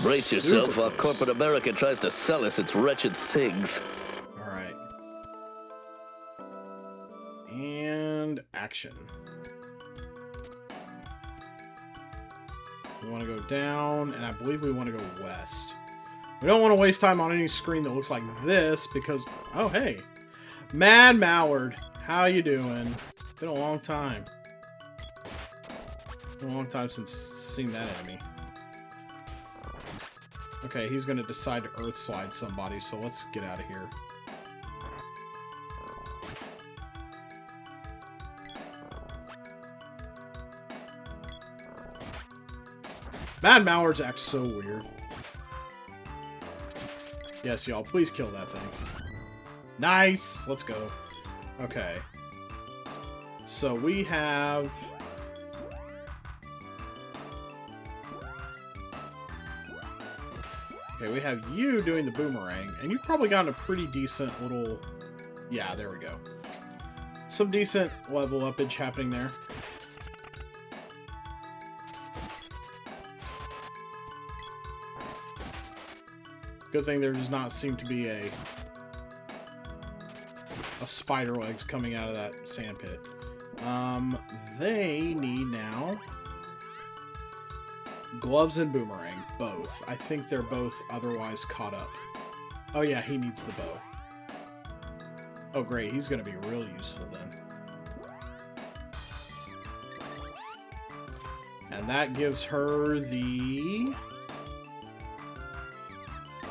Brace yourself Super while close. corporate America tries to sell us its wretched things. Alright. And action. We want to go down, and I believe we want to go west. We don't want to waste time on any screen that looks like this because... Oh, hey. Mad Mallard. How you doing? Been a long time. Been a long time since seeing that enemy. Okay, he's going to decide to earth slide somebody, so let's get out of here. Mad Mallards act so weird. Yes, y'all, please kill that thing. Nice! Let's go. Okay. So we have... Okay, we have you doing the boomerang, and you've probably gotten a pretty decent little... Yeah, there we go. Some decent level upage happening there. Good thing there does not seem to be a spider legs coming out of that sand pit. They need now gloves and boomerang, both. I think they're both otherwise caught up. Oh yeah, he needs the bow. Oh great, he's going to be real useful then. And that gives her the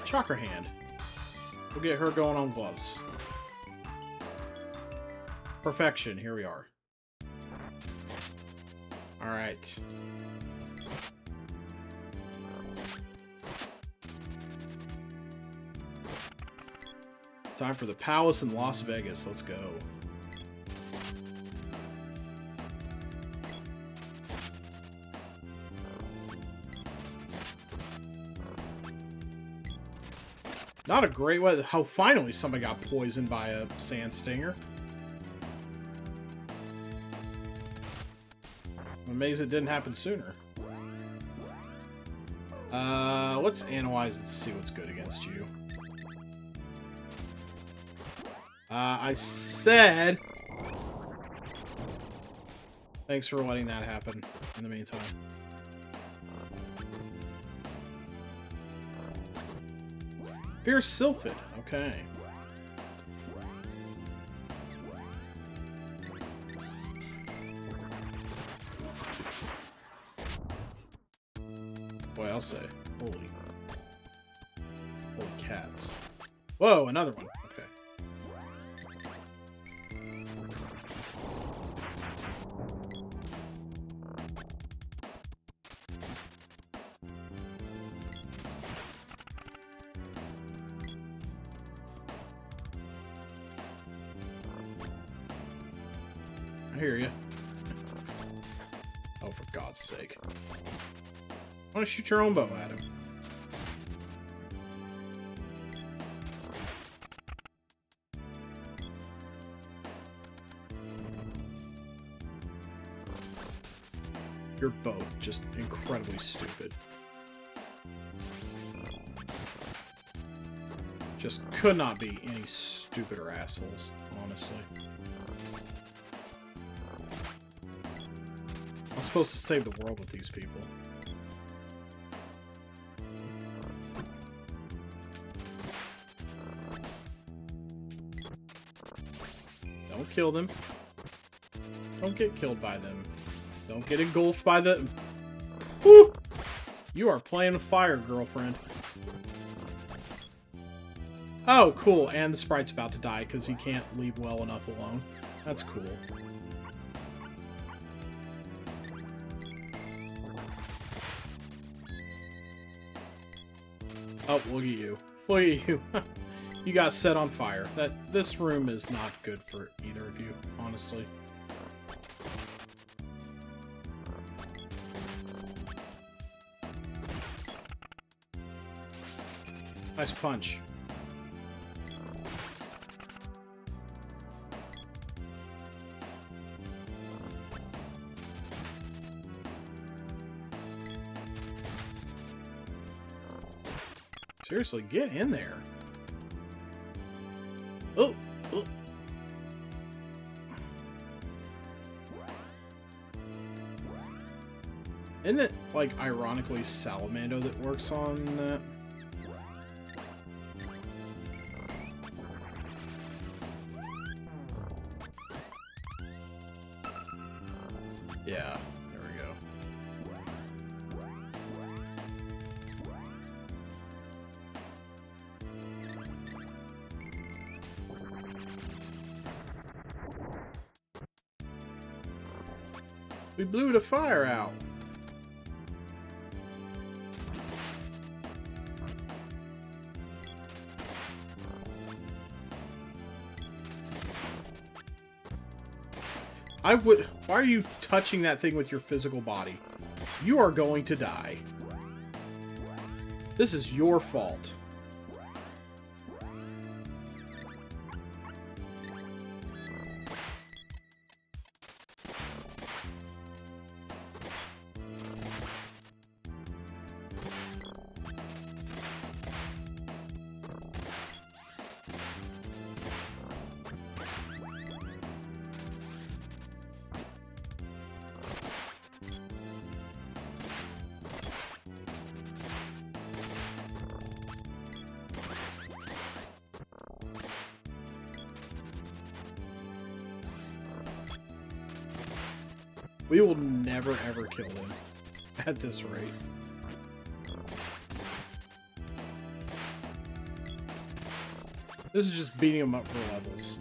chakra hand. We'll get her going on gloves. Perfection, here we are. Alright. Time for the palace in Las Vegas. Let's go. Not a great way. How finally somebody got poisoned by a sand stinger. I'm amazed it didn't happen sooner. Let's analyze and see what's good against you. I said... Thanks for letting that happen in the meantime. Fierce Sylphid. Okay. Boy, I'll say. Holy cats. Whoa, another one. Okay. I hear you. Oh, for God's sake. Why don't you shoot your own bow at him? You're both just incredibly stupid. Just could not be any stupider assholes, honestly. I'm supposed to save the world with these people. Don't kill them. Don't get killed by them. Don't get engulfed by the... Woo! You are playing with fire, girlfriend. Oh, cool. And the sprite's about to die because he can't leave well enough alone. That's cool. Oh, look at you. Look at you. You got set on fire. This room is not good for either of you, honestly. Nice punch. Seriously, get in there. Oh, oh. Isn't it, like, ironically Salamando that works on that? Yeah, there we go. We blew the fire out. Why are you touching that thing with your physical body? You are going to die. This is your fault. We will never ever kill them at this rate. This is just beating them up for levels.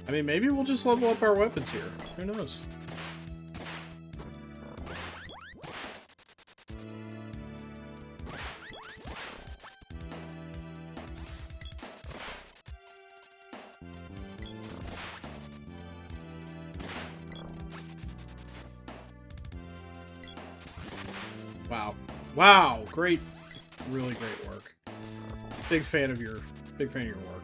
I mean, maybe we'll just level up our weapons here. Who knows? Wow. Wow, great. Really great work. Big fan of your work.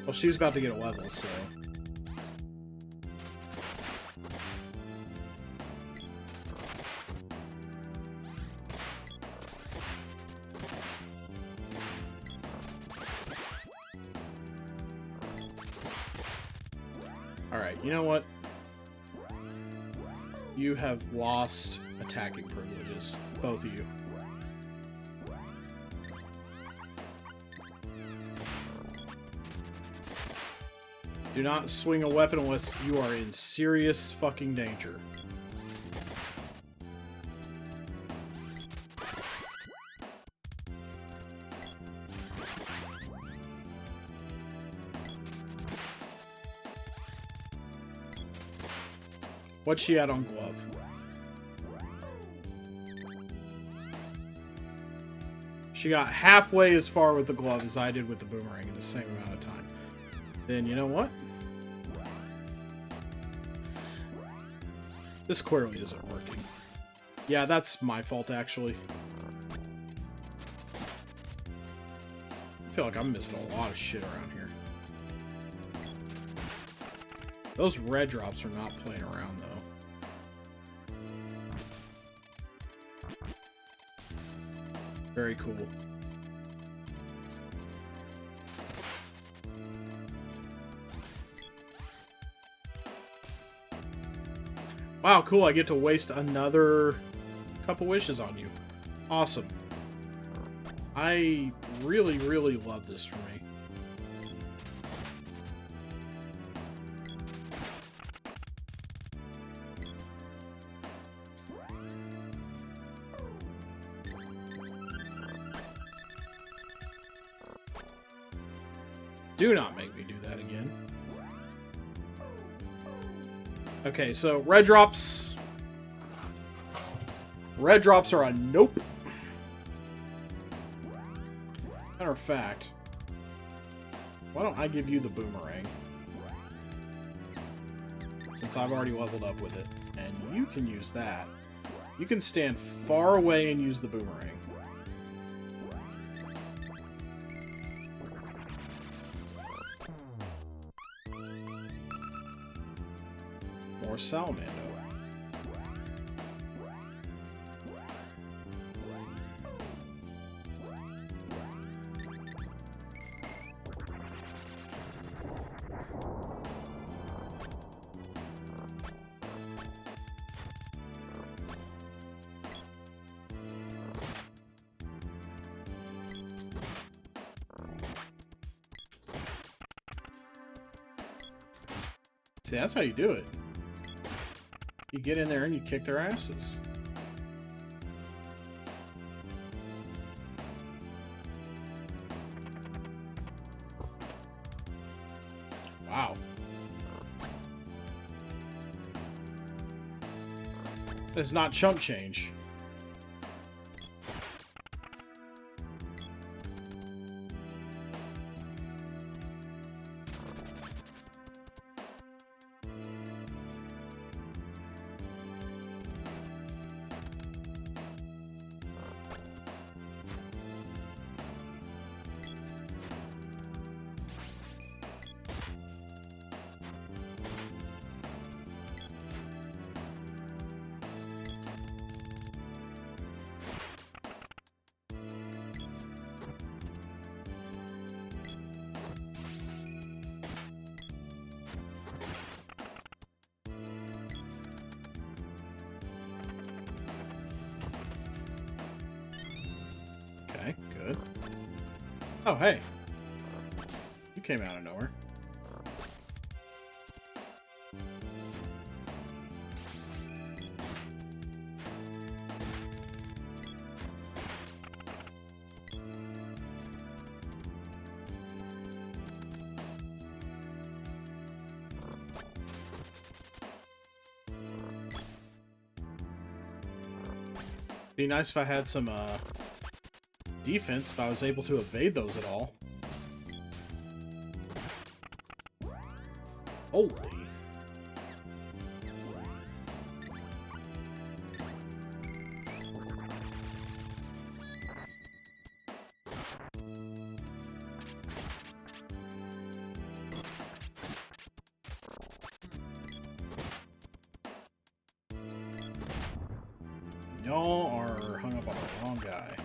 Well, she's about to get a level, so... Alright, you know what? You have lost attacking privileges. Both of you. Do not swing a weapon unless you are in serious fucking danger. What's she at on glove? She got halfway as far with the glove as I did with the boomerang in the same amount of time. Then you know what? This clearly isn't working. Yeah, that's my fault, actually. I feel like I'm missing a lot of shit around here. Those red drops are not playing around, though. Very cool. Wow, cool. I get to waste another couple wishes on you. Awesome. I really, really love this for me. Do not make me do that again. Okay, so red drops. Red drops are a nope. Matter of fact, why don't I give you the boomerang? Since I've already leveled up with it. And you can use that. You can stand far away and use the boomerang. Salamando. See, that's how you do it. You get in there and you kick their asses. Wow. That's not chump change. Okay, good. Oh, hey. You came out of nowhere. Be nice if I had some, defense, if I was able to evade those at all. Holy. Y'all are hung up on the wrong guy.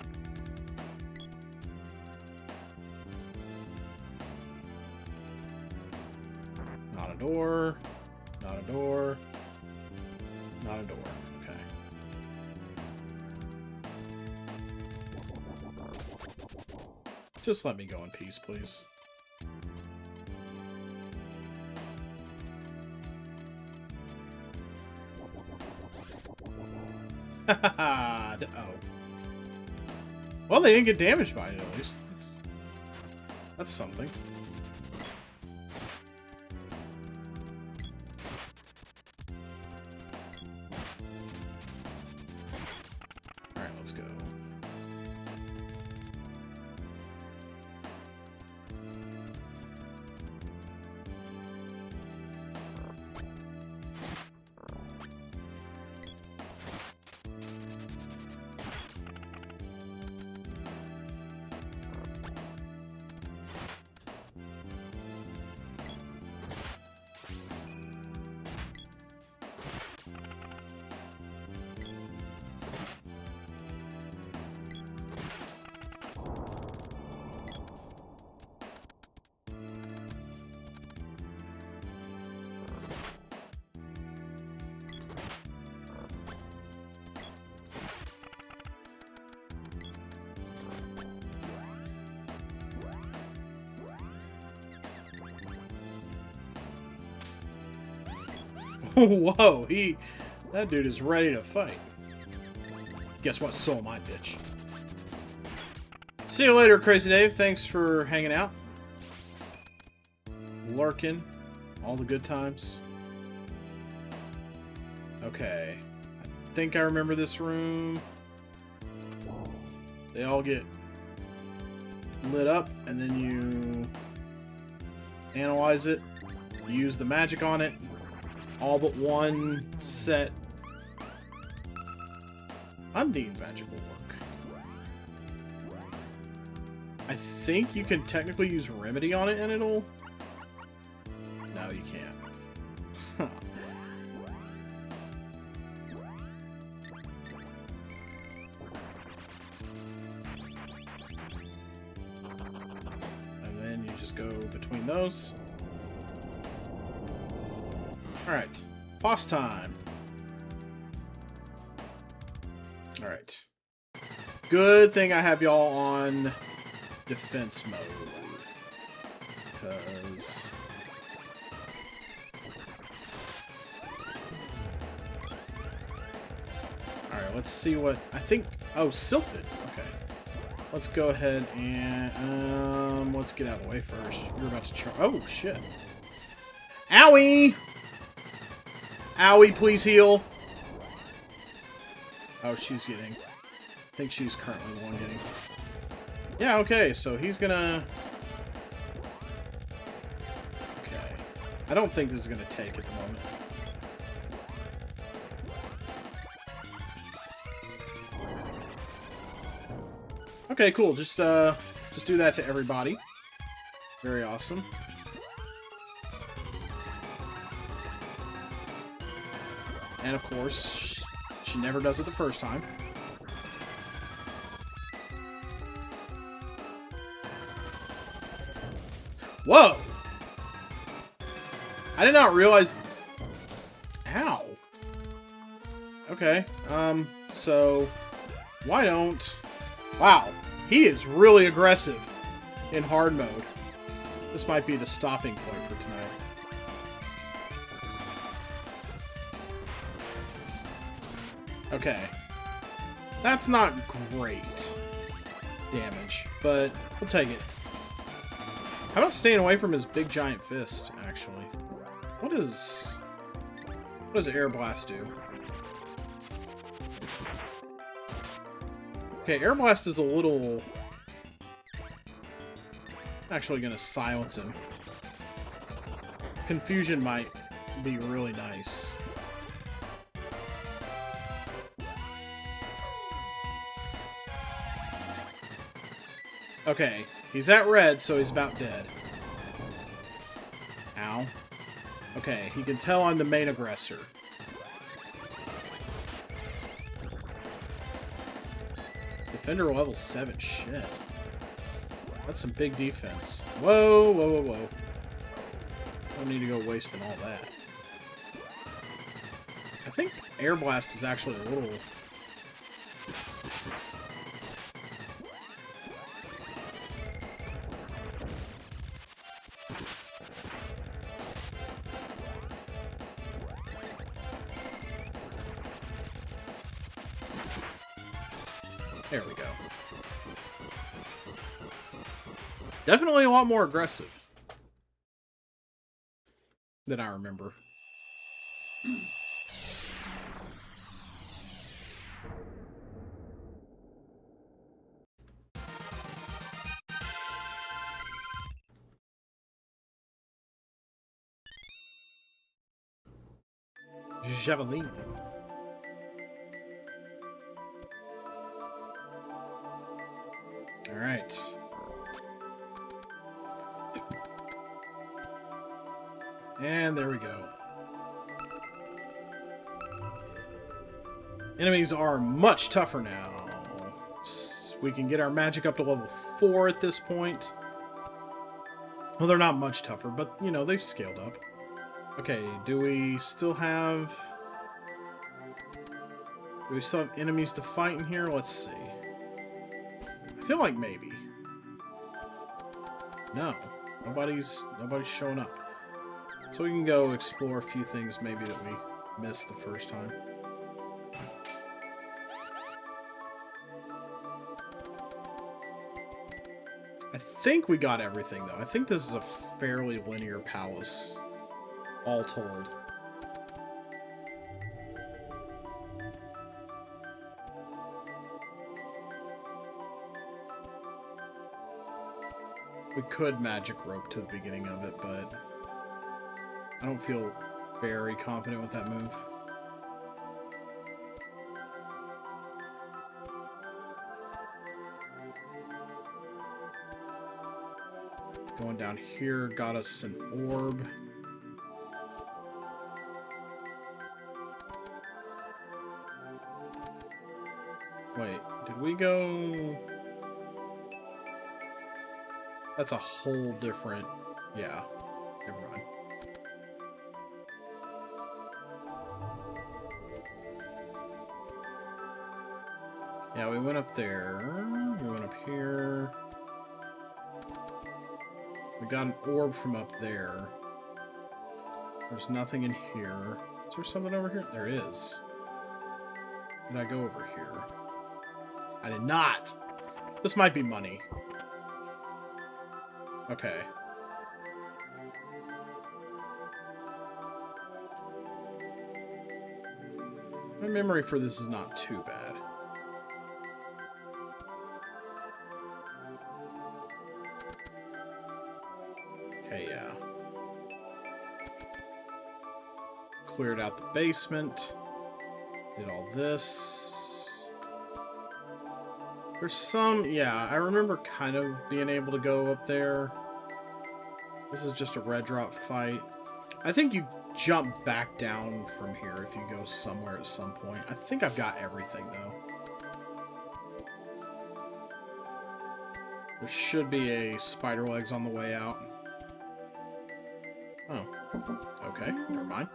Not a door. Not a door. Not a door. Okay. Just let me go in peace, please. Oh. Well, they didn't get damaged by it, at least. That's something. Alright, let's go. Whoa, that dude is ready to fight. Guess what? So am I, bitch. See you later, Crazy Dave. Thanks for hanging out. Lurking. All the good times. Okay. I think I remember this room. They all get lit up, and then you analyze it. You use the magic on it. All but one set. Undine's magic will work. I think you can technically use Remedy on it and it'll... No, you can't. find those. Alright. Boss time. Alright. Good thing I have y'all on defense mode. Because... Alright, let's see what... I think... Oh, Sylphid. Okay. Let's go ahead and... let's get out of the way first. We're about to charge... Oh, shit. Owie! Owie, please heal. Oh, she's getting... I think she's currently the one getting... Yeah, okay, so he's gonna... Okay. I don't think this is gonna take at the moment. Okay, cool. Just do that to everybody. Very awesome. And of course, she never does it the first time. Whoa! I did not realize... Ow. Okay, so... Why don't... Wow, he is really aggressive in hard mode. This might be the stopping point for tonight. Okay. That's not great damage, but we'll take it. How about staying away from his big giant fist, actually? What does Air Blast do? Okay, Air Blast is a little... Actually gonna silence him. Confusion might be really nice. Okay, he's at red, so he's about dead. Ow. Okay, he can tell I'm the main aggressor. Defender level 7, shit. That's some big defense. Whoa, whoa, whoa, whoa. Don't need to go wasting all that. I think Air Blast is actually a little... There we go. Definitely a lot more aggressive than I remember. Javelin. All right. And there we go. Enemies are much tougher now. We can get our magic up to level 4 at this point. Well, they're not much tougher, but, you know, they've scaled up. Okay, do we still have enemies to fight in here? Let's see. I feel like maybe. No. Nobody's showing up. So we can go explore a few things maybe that we missed the first time. I think we got everything, though. I think this is a fairly linear palace, all told. We could magic rope to the beginning of it, but I don't feel very confident with that move. Going down here got us an orb. Wait, did we go... That's a whole different Yeah. Never mind. Yeah, we went up there. We went up here. We got an orb from up there. There's nothing in here. Is there something over here? There is. Did I go over here? I did not! This might be money. Okay. My memory for this is not too bad. Okay, yeah. Cleared out the basement. Did all this. There's some... Yeah, I remember kind of being able to go up there. This is just a red drop fight. I think you jump back down from here if you go somewhere at some point. I think I've got everything, though. There should be a spider legs on the way out. Oh. Okay, never mind.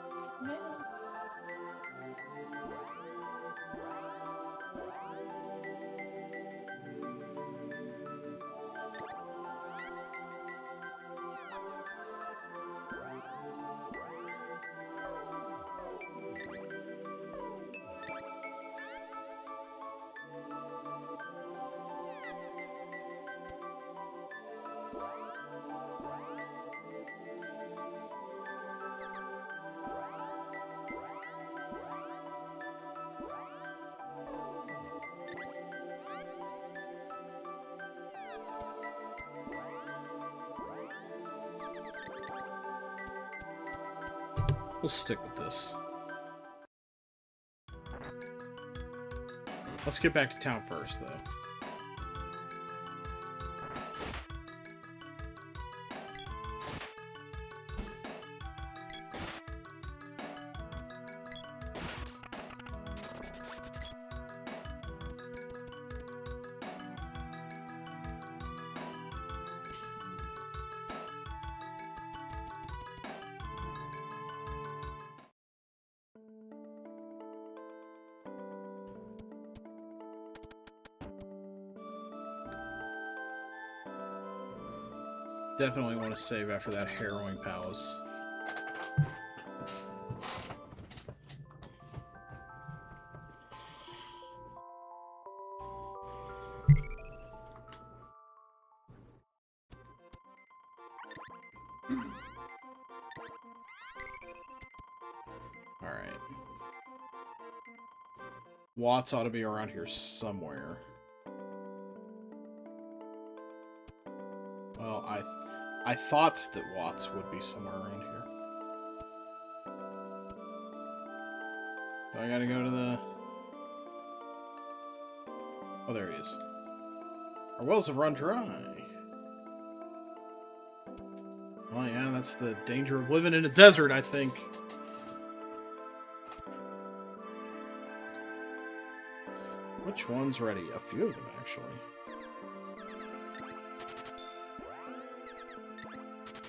We'll stick with this. Let's get back to town first, though. Definitely want to save after that harrowing palace. Alright. Watts ought to be around here somewhere. Well, I thought that Watts would be somewhere around here. So I gotta go to the... Oh, there he is. Our wells have run dry. Well, yeah, that's the danger of living in a desert, I think. Which one's ready? A few of them, actually.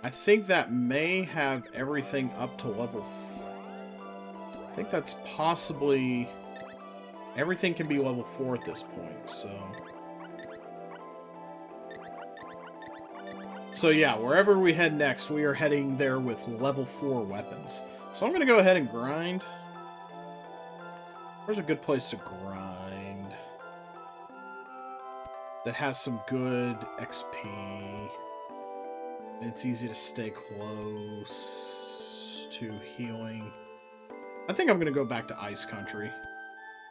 I think that may have everything up to level... I think that's possibly... Everything can be level 4 at this point, so... So yeah, wherever we head next, we are heading there with level 4 weapons. So I'm going to go ahead and grind. Where's a good place to grind? That has some good XP. And it's easy to stay close to healing. I think I'm going to go back to Ice Country.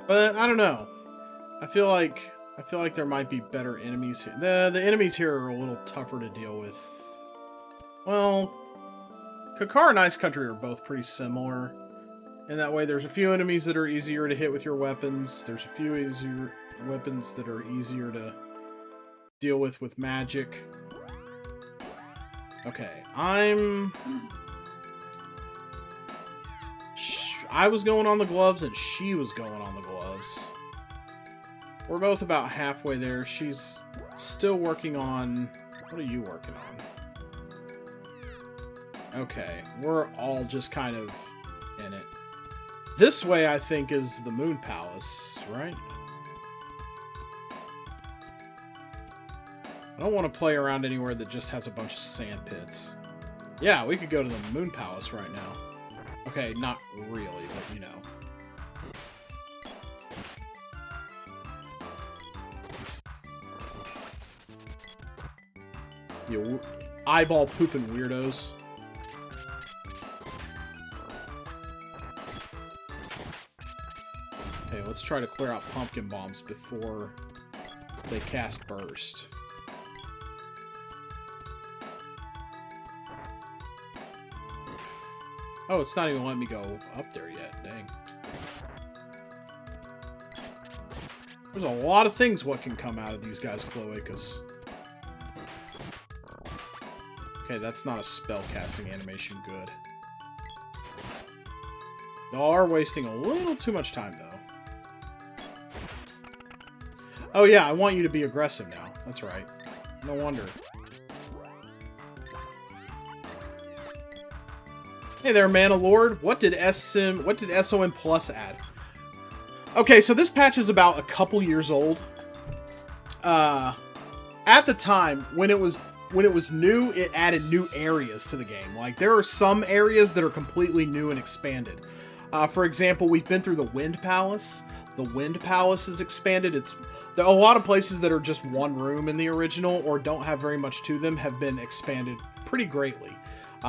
But I don't know. I feel like there might be better enemies here. The enemies here are a little tougher to deal with. Well, Kakar and Ice Country are both pretty similar. In that way, there's a few enemies that are easier to hit with your weapons. There's a few easier weapons that are easier to deal with magic. Okay, I was going on the gloves and she was going on the gloves. We're both about halfway there. She's still working on... What are you working on? Okay, we're all just kind of in it. This way, I think, is the Moon Palace, right? I don't want to play around anywhere that just has a bunch of sand pits. Yeah, we could go to the Moon Palace right now. Okay, not really, but you know. You eyeball pooping weirdos. Okay, let's try to clear out pumpkin bombs before they cast burst. Oh, it's not even letting me go up there yet. Dang. There's a lot of things what can come out of these guys' cloacas. Okay, that's not a spell casting animation. Good. Y'all are wasting a little too much time, though. Oh, yeah, I want you to be aggressive now. That's right. No wonder. Hey there, Mana Lord. What did SOM Plus add? Okay, so this patch is about a couple years old. At the time, when it was new, it added new areas to the game. Like, there are some areas that are completely new and expanded. For example, we've been through the Wind Palace. The Wind Palace is expanded. There are a lot of places that are just one room in the original or don't have very much to them have been expanded pretty greatly.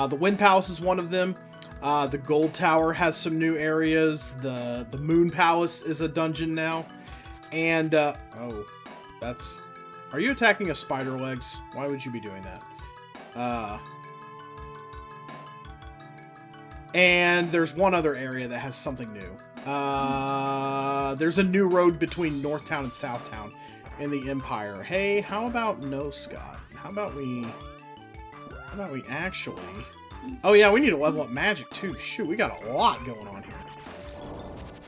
The Wind Palace is one of them. The Gold Tower has some new areas. The Moon Palace is a dungeon now. And, oh, that's... Are you attacking a spider legs? Why would you be doing that? And there's one other area that has something new. There's a new road between Northtown and Southtown in the Empire. Hey, how about no, Scott? How about we actually... Oh yeah, we need to level up magic too. Shoot, we got a lot going on here.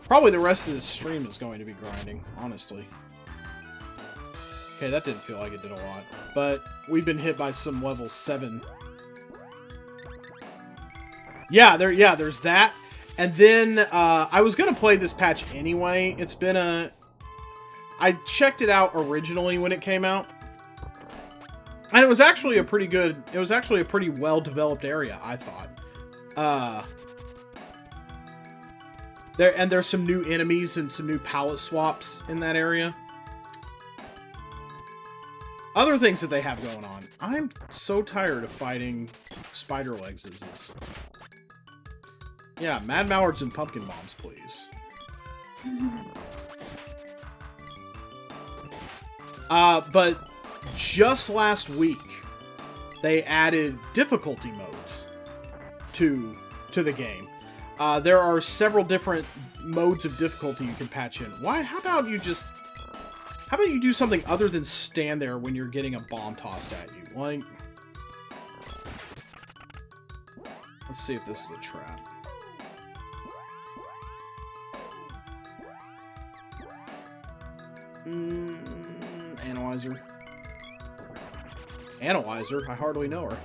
Probably the rest of this stream is going to be grinding, honestly. Okay, that didn't feel like it did a lot. But we've been hit by some level 7. Yeah, there's that. And then, I was gonna play this patch anyway. It's been I checked it out originally when it came out. And it was actually a pretty well-developed area, I thought. There's some new enemies and some new palette swaps in that area. Other things that they have going on. I'm so tired of fighting spider legs. Yeah, Mad Mallards and Pumpkin Bombs, please. But just last week, they added difficulty modes to the game. There are several different modes of difficulty you can patch in. How about you do something other than stand there when you're getting a bomb tossed at you? Like, let's see if this is a trap. Analyzer. Analyzer? I hardly know her.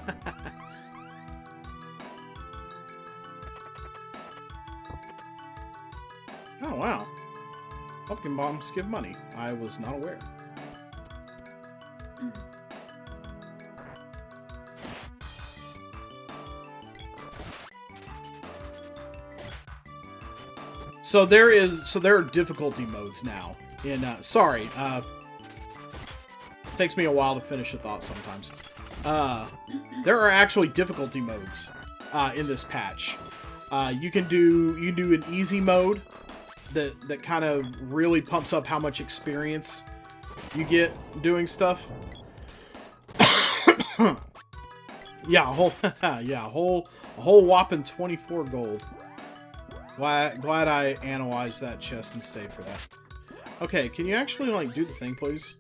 Oh, wow. Pumpkin bombs give money. I was not aware. So there are difficulty modes now. Takes me a while to finish a thought sometimes. There are actually difficulty modes in this patch. You can do an easy mode that kind of really pumps up how much experience you get doing stuff. Yeah, a whole whopping 24 gold. Glad I analyzed that chest and stayed for that. Okay, can you actually, like, do the thing, please?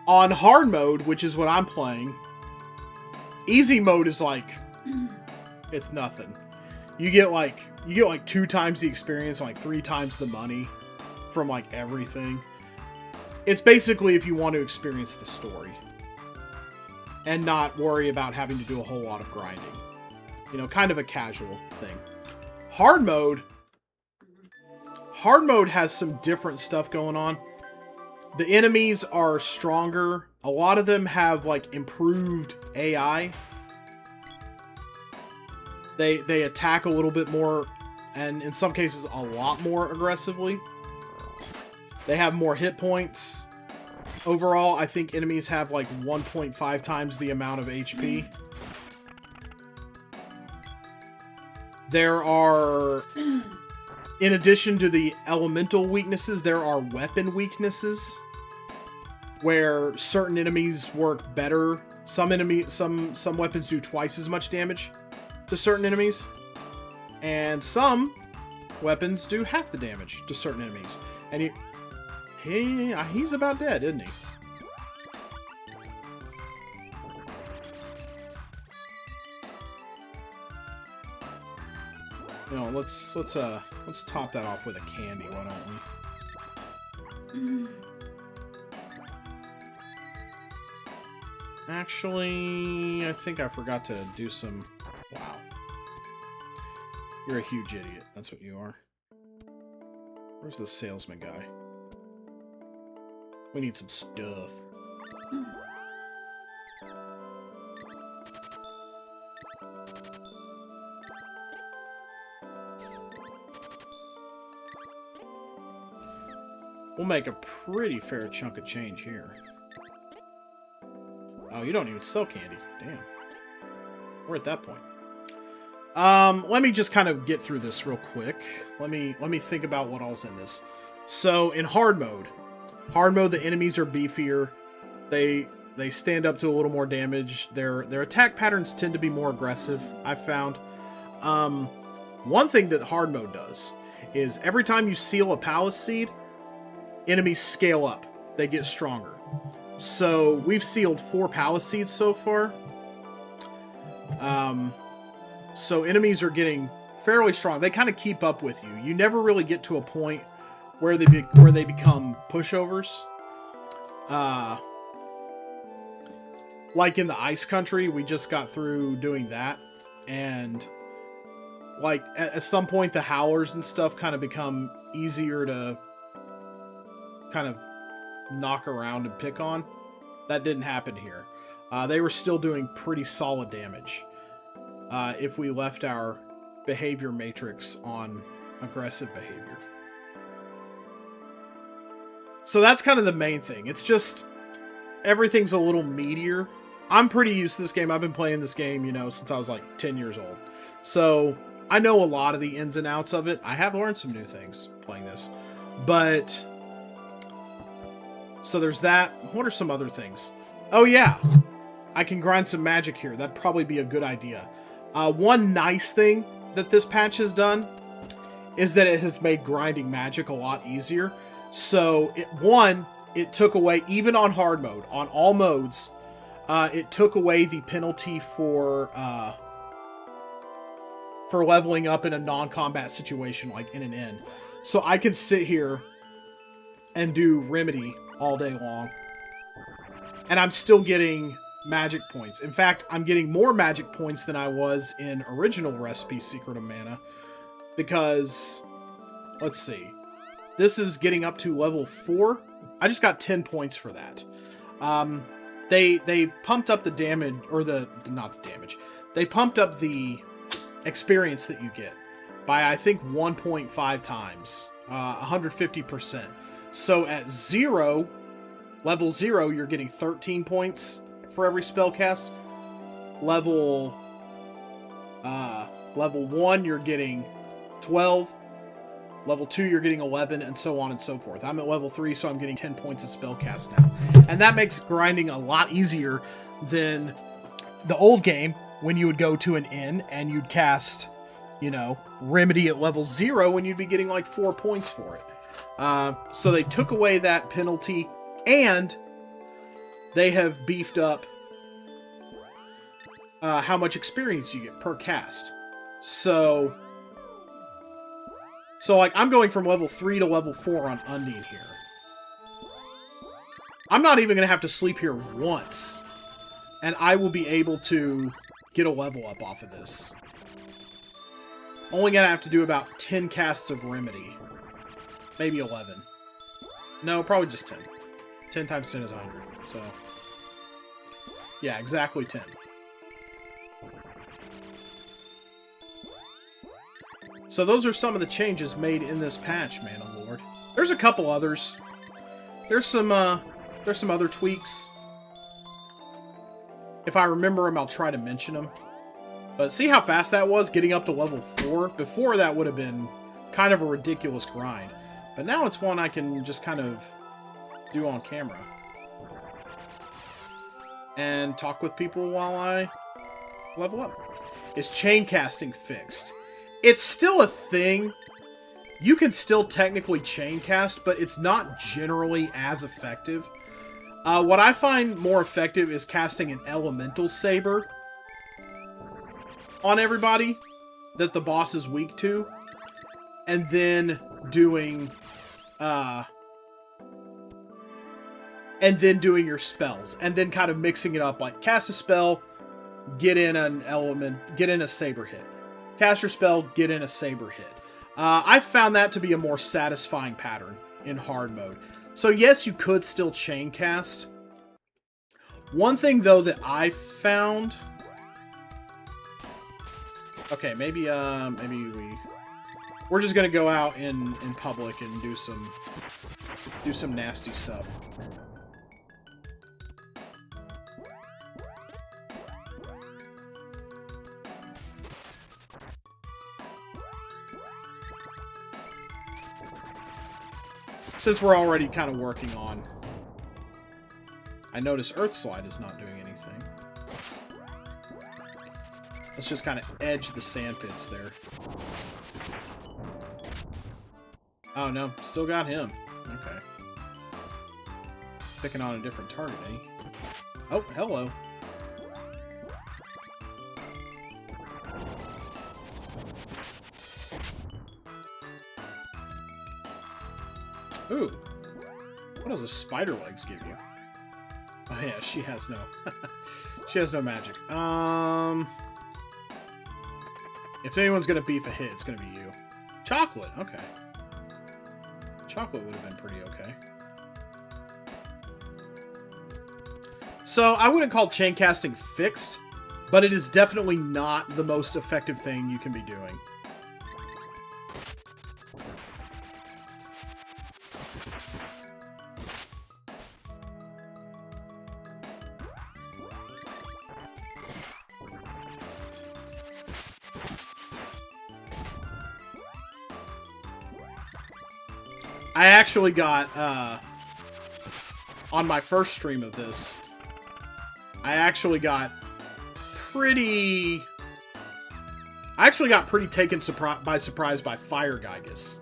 On hard mode, which is what I'm playing, easy mode is like, it's nothing. You get like 2 times the experience, like 3 times the money from like everything. It's basically if you want to experience the story. and not worry about having to do a whole lot of grinding. You know, kind of a casual thing. Hard mode has some different stuff going on. The enemies are stronger. A lot of them have like improved AI. They attack a little bit more, and in some cases a lot more aggressively. They have more hit points. Overall, I think enemies have like 1.5 times the amount of HP. There are, in addition to the elemental weaknesses, there are weapon weaknesses where certain enemies work better. Some weapons do twice as much damage to certain enemies, and some weapons do half the damage to certain enemies. And he's about dead, isn't he? You know, let's top that off with a candy, why don't we? Actually, I think I forgot to do some... Wow. You're a huge idiot. That's what you are. Where's the salesman guy? We need some stuff. We'll make a pretty fair chunk of change here. Oh, you don't even sell candy. Damn. We're at that point. Let me just kind of get through this real quick. Let me think about what all's in this. So, in hard mode, the enemies are beefier. They stand up to a little more damage. Their attack patterns tend to be more aggressive, I've found. One thing that hard mode does is every time you seal a palace seed, enemies scale up. They get stronger. So we've sealed 4 palace seeds so far. So enemies are getting fairly strong. They kind of keep up with you. You never really get to a point where they become pushovers. Like in the ice country, we just got through doing that, and like at some point the howlers and stuff kind of become easier to kind of knock around and pick on. That didn't happen here. They were still doing pretty solid damage if we left our behavior matrix on aggressive behavior. So that's kind of the main thing. It's just everything's a little meatier. I'm pretty used to this game. I've been playing this game, you know, since I was like 10 years old. So I know a lot of the ins and outs of it. I have learned some new things playing this. But so there's that. What are some other things? Oh yeah, I can grind some magic here. That'd probably be a good idea. One nice thing that this patch has done is that it has made grinding magic a lot easier. So it took away, even on hard mode, on all modes, it took away the penalty for leveling up in a non-combat situation, like in an inn. So I can sit here and do Remedy all day long, and I'm still getting magic points. In fact, I'm getting more magic points than I was in original Recipe Secret of Mana, because, let's see, this is getting up to level 4. I just got 10 points for that. They pumped up the damage, or not the damage, they pumped up the experience that you get by, I think, 1.5 times, 150%. So at level 0, you're getting 13 points for every spell cast. Level 1, you're getting 12. Level 2, you're getting 11, and so on and so forth. I'm at level 3, so I'm getting 10 points of spell cast now. And that makes grinding a lot easier than the old game, when you would go to an inn and you'd cast, you know, Remedy at level 0, and you'd be getting like 4 points for it. So they took away that penalty, and they have beefed up how much experience you get per cast. So like, I'm going from level 3 to level 4 on Undine here. I'm not even going to have to sleep here once and I will be able to get a level up off of this. Only gonna have to do about 10 casts of Remedy. Maybe 11. No, probably just 10. 10 times 10 is 100, so... Yeah, exactly 10. So those are some of the changes made in this patch, man oh lord. There's a couple others. There's some other tweaks. If I remember them, I'll try to mention them. But see how fast that was, getting up to level 4? Before, that would have been kind of a ridiculous grind. But now it's one I can just kind of do on camera. And talk with people while I level up. Is chain casting fixed? It's still a thing. You can still technically chain cast, but it's not generally as effective. What I find more effective is casting an elemental saber on everybody that the boss is weak to, and then doing your spells, and then kind of mixing it up, like cast a spell, get in an element, get in a saber hit. Cast your spell, get in a saber hit. I found that to be a more satisfying pattern in hard mode. So yes, you could still chain cast. One thing though that I found... Okay, maybe we're just gonna go out in public and do some nasty stuff. Since we're already kind of working on... I notice Earth Slide is not doing anything. Let's just kind of edge the sand pits there. Oh no, still got him. Okay. Picking on a different target, eh? Oh, hello. Ooh. What does a spider legs give you? Oh yeah, she has no... she has no magic. If anyone's gonna beef a hit, it's gonna be you. Chocolate, okay. Chocolate would have been pretty okay. So, I wouldn't call chain casting fixed, but it is definitely not the most effective thing you can be doing. I actually got, on my first stream of this, I actually got pretty taken by surprise by Fire Gigas,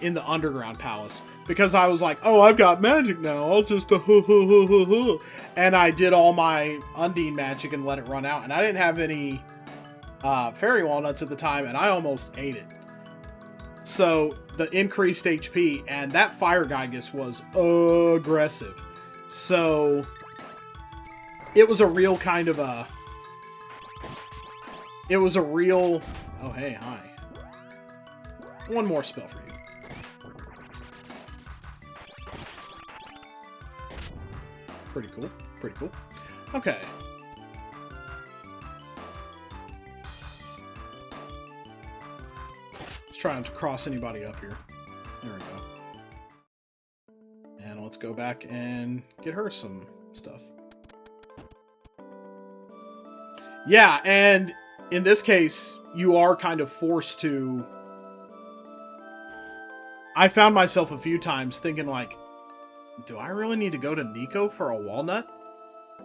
in the Underground Palace. Because I was like, oh, I've got magic now, I'll just, and I did all my Undine magic and let it run out. And I didn't have any, fairy walnuts at the time, and I almost ate it. So, the increased HP, and that Fire Gigas was aggressive. So, it was a real kind of a... It was a real... Oh, hey, hi. One more spell for you. Pretty cool. Pretty cool. Okay. Trying to cross anybody up here. There we go. And let's go back and get her some stuff. Yeah, and in this case, you are kind of forced to... I found myself a few times thinking like, do I really need to go to Nico for a walnut?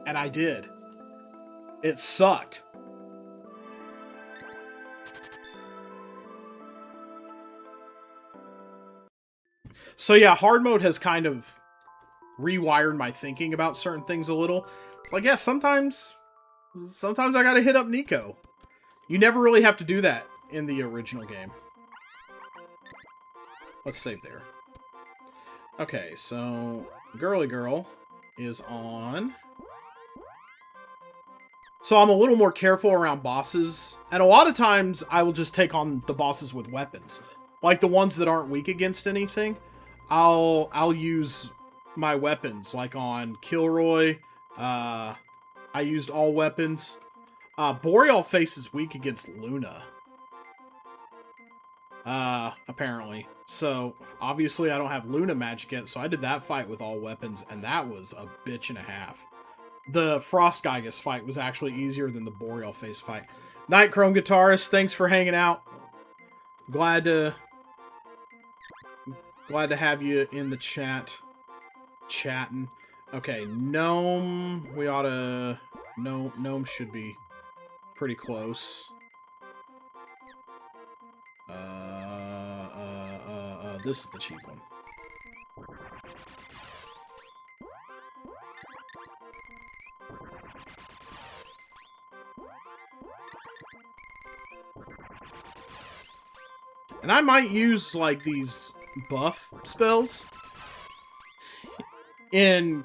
And I did. It sucked. So yeah, hard mode has kind of rewired my thinking about certain things a little. It's like, yeah, sometimes I gotta hit up Nico. You never really have to do that in the original game. Let's save there. Okay, so Girly Girl is on So I'm a little more careful around bosses. And a lot of times I will just take on the bosses with weapons. Like the ones that aren't weak against anything. I'll use my weapons. Like on Kilroy, I used all weapons. Boreal Face is weak against Luna. Apparently. So, obviously I don't have Luna magic yet, so I did that fight with all weapons, and that was a bitch and a half. The Frost Gigas fight was actually easier than the Boreal Face fight. Night Chrome Guitarist, thanks for hanging out. Glad to have you in the chat. Chatting. Okay, Gnome, we ought to... Gnome should be pretty close. This is the cheap one. And I might use, like, these buff spells in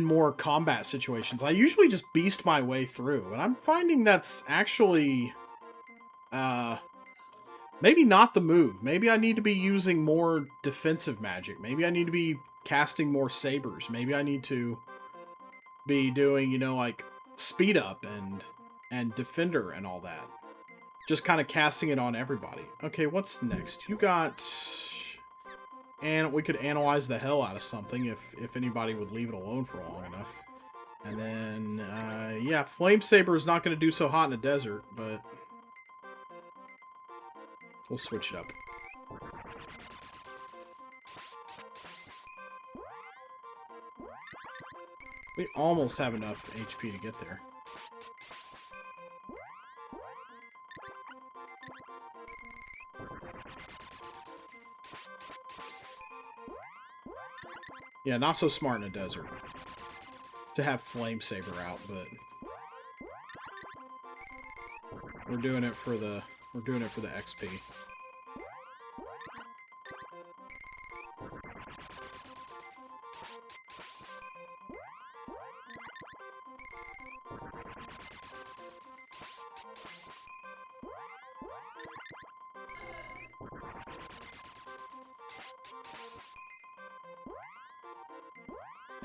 more combat situations. I usually just beast my way through, and I'm finding that's actually, maybe not the move. Maybe I need to be using more defensive magic. Maybe I need to be casting more sabers. Maybe I need to be doing, you know, like, speed up and defender and all that. Just kind of casting it on everybody. Okay, what's next? You got... And we could analyze the hell out of something if anybody would leave it alone for long enough. And then, yeah, Flame Saber is not going to do so hot in the desert, but... We'll switch it up. We almost have enough HP to get there. Yeah, not so smart in a desert to have Flame Saber out, but we're doing it for the XP.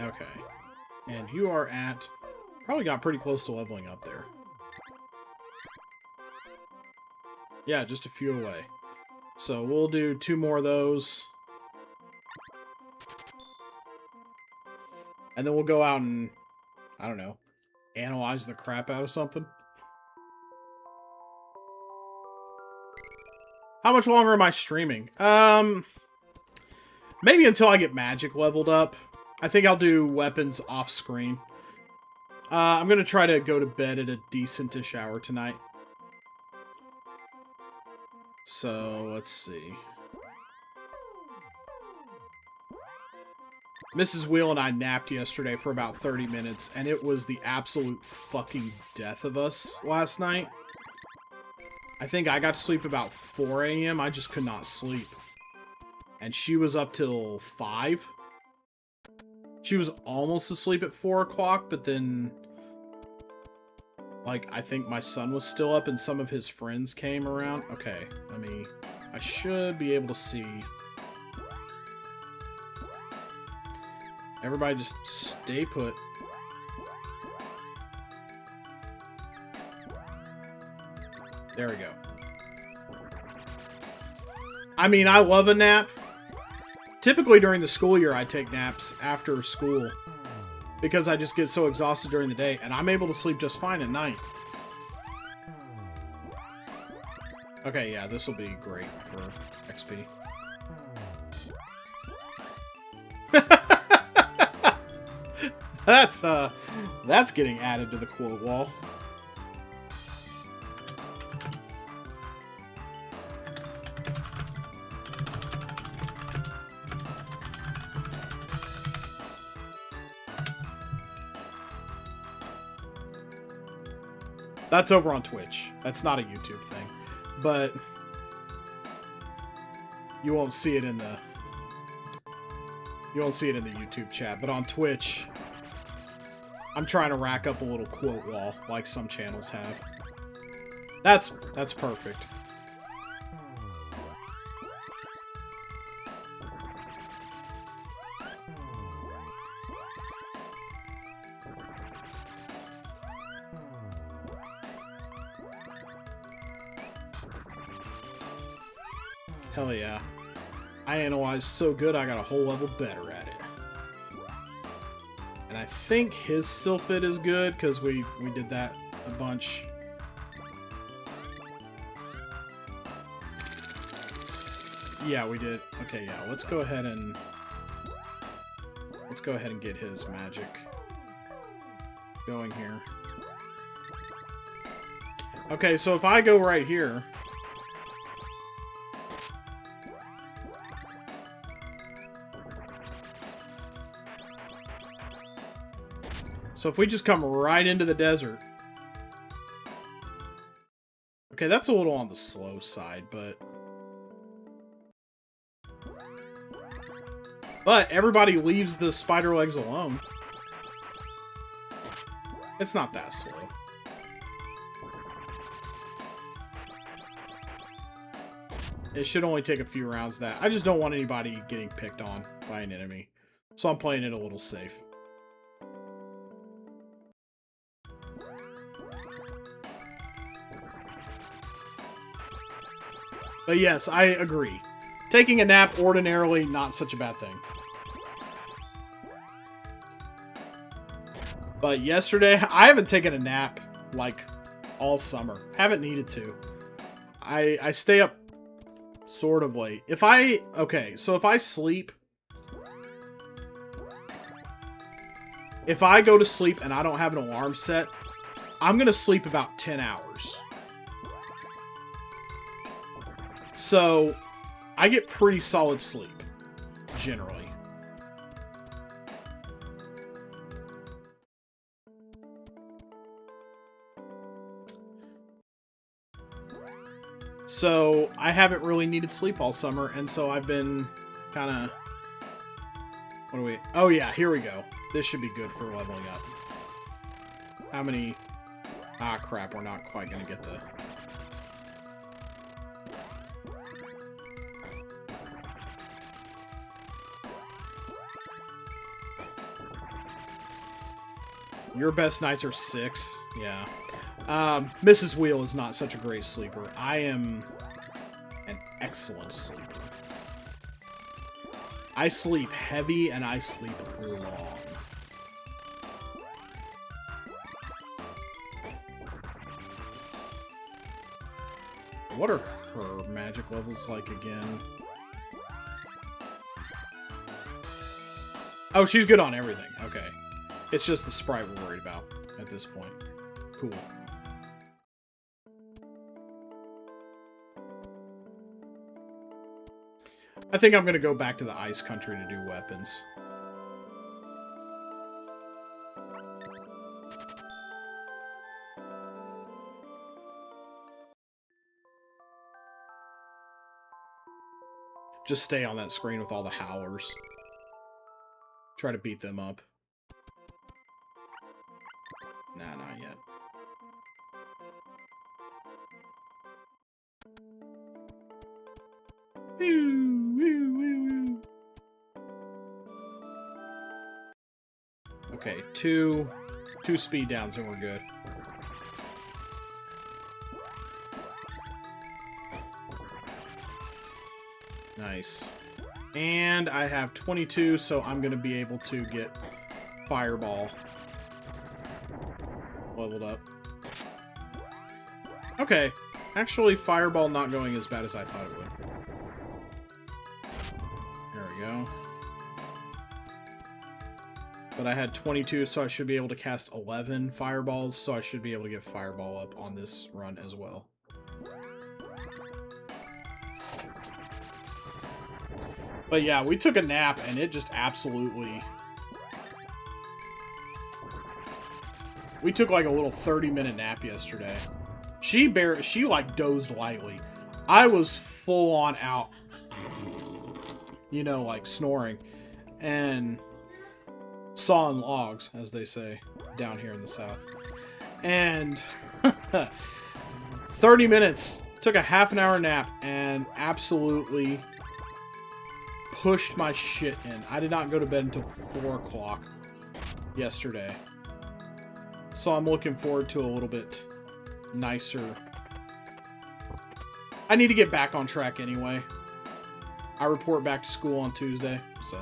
Okay. And you are at... Probably got pretty close to leveling up there. Yeah, just a few away. So we'll do 2 more of those. And then we'll go out and, I don't know, analyze the crap out of something. How much longer am I streaming? Maybe until I get magic leveled up. I think I'll do weapons off screen. I'm going to try to go to bed at a decentish hour tonight. So, let's see. Mrs. Wheel and I napped yesterday for about 30 minutes, and it was the absolute fucking death of us last night. I think I got to sleep about 4 a.m. I just could not sleep. And she was up till 5. She was almost asleep at 4 o'clock, but then, like, I think my son was still up and some of his friends came around. Okay, I should be able to see. Everybody just stay put. There we go. I mean, I love a nap. Typically during the school year, I take naps after school because I just get so exhausted during the day, and I'm able to sleep just fine at night. Okay, yeah, this will be great for XP. That's getting added to the quote wall. That's over on Twitch. That's not a YouTube thing. But you won't see it in the YouTube chat. But on Twitch, I'm trying to rack up a little quote wall, like some channels have. That's perfect. Hell yeah. I analyzed so good I got a whole level better at it. And I think his Sylphid is good because we did that a bunch. Yeah, we did. Okay, yeah, let's go ahead and get his magic going here. Okay, so if I go right here, so if we just come right into the desert. Okay, that's a little on the slow side, but everybody leaves the spider legs alone. It's not that slow. It should only take a few rounds that. I just don't want anybody getting picked on by an enemy. So I'm playing it a little safe. But yes, I agree. Taking a nap ordinarily, not such a bad thing. But yesterday, I haven't taken a nap, like, all summer. Haven't needed to. I stay up sort of late. Okay, so if I sleep... If I go to sleep and I don't have an alarm set, I'm going to sleep about 10 hours. So, I get pretty solid sleep, generally. So, I haven't really needed sleep all summer, and so I've been kind of... What do we... Oh yeah, here we go. This should be good for leveling up. How many... Ah, crap, we're not quite going to get the... Your best nights are 6. Yeah. Mrs. Wheel is not such a great sleeper. I am an excellent sleeper. I sleep heavy and I sleep long. What are her magic levels like again? Oh, she's good on everything. Okay. It's just the sprite we're worried about at this point. Cool. I think I'm going to go back to the ice country to do weapons. Just stay on that screen with all the howlers. Try to beat them up. Nah, not yet. Okay, two speed downs and we're good. Nice. And I have 22, so I'm going to be able to get Fireball leveled up. Okay. Actually, Fireball not going as bad as I thought it would. There we go. But I had 22, so I should be able to cast 11 Fireballs, so I should be able to get Fireball up on this run as well. But yeah, we took a nap, and it just absolutely... We took like a little 30-minute nap yesterday. She like dozed lightly. I was full on out, you know, like snoring. And sawing logs, as they say. down here in the South. And 30 minutes. Took a half an hour nap and absolutely pushed my shit in. I did not go to bed until 4 o'clock yesterday. So I'm looking forward to a little bit nicer. I need to get back on track anyway. I report back to school on Tuesday, so...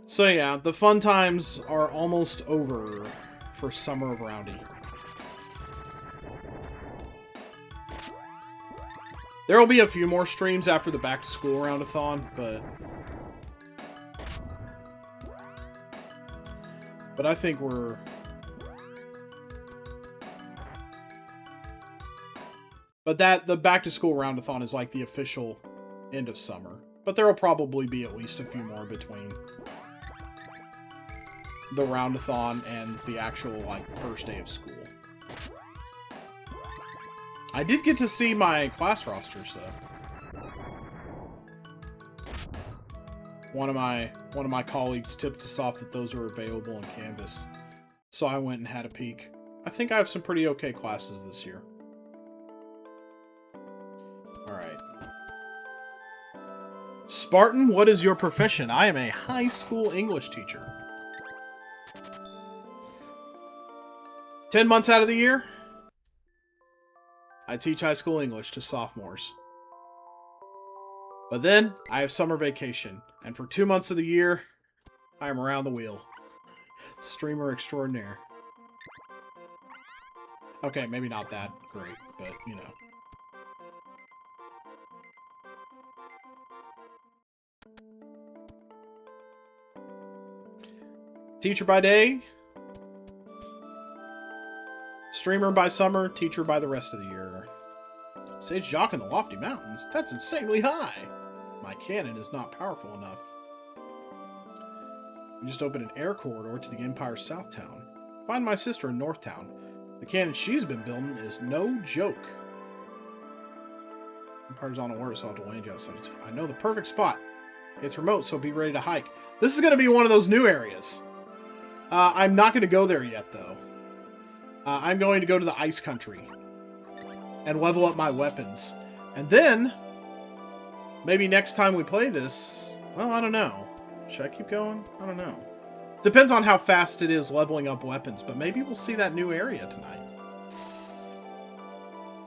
So yeah, the fun times are almost over for Summer of Roundy. There will be a few more streams after the back-to-school roundathon, but I think we're... But the back-to-school roundathon is like the official end of summer. But there will probably be at least a few more between the roundathon and the actual, like, first day of school. I did get to see my class rosters, though. One of my colleagues tipped us off that those are available in Canvas. So I went and had a peek. I think I have some pretty okay classes this year. Alright. Spartan, what is your profession? I am a high school English teacher. 10 months out of the year, I teach high school English to sophomores. But then, I have summer vacation. And for 2 months of the year, I am around the wheel. Streamer extraordinaire. Okay, maybe not that great, but, you know. Teacher by day. Streamer by summer, teacher by the rest of the year. Sage Jock in the Lofty Mountains? That's insanely high! My cannon is not powerful enough. We just opened an air corridor to the Empire's South Town. Find my sister in North Town. The cannon she's been building is no joke. Empire's on alert, so I'll have to land you outside. I know the perfect spot. It's remote, so be ready to hike. This is going to be one of those new areas. I'm not going to go there yet, though. I'm going to go to the Ice Country and level up my weapons. And then, maybe next time we play this, well, I don't know. Should I keep going? I don't know. Depends on how fast it is leveling up weapons, but maybe we'll see that new area tonight.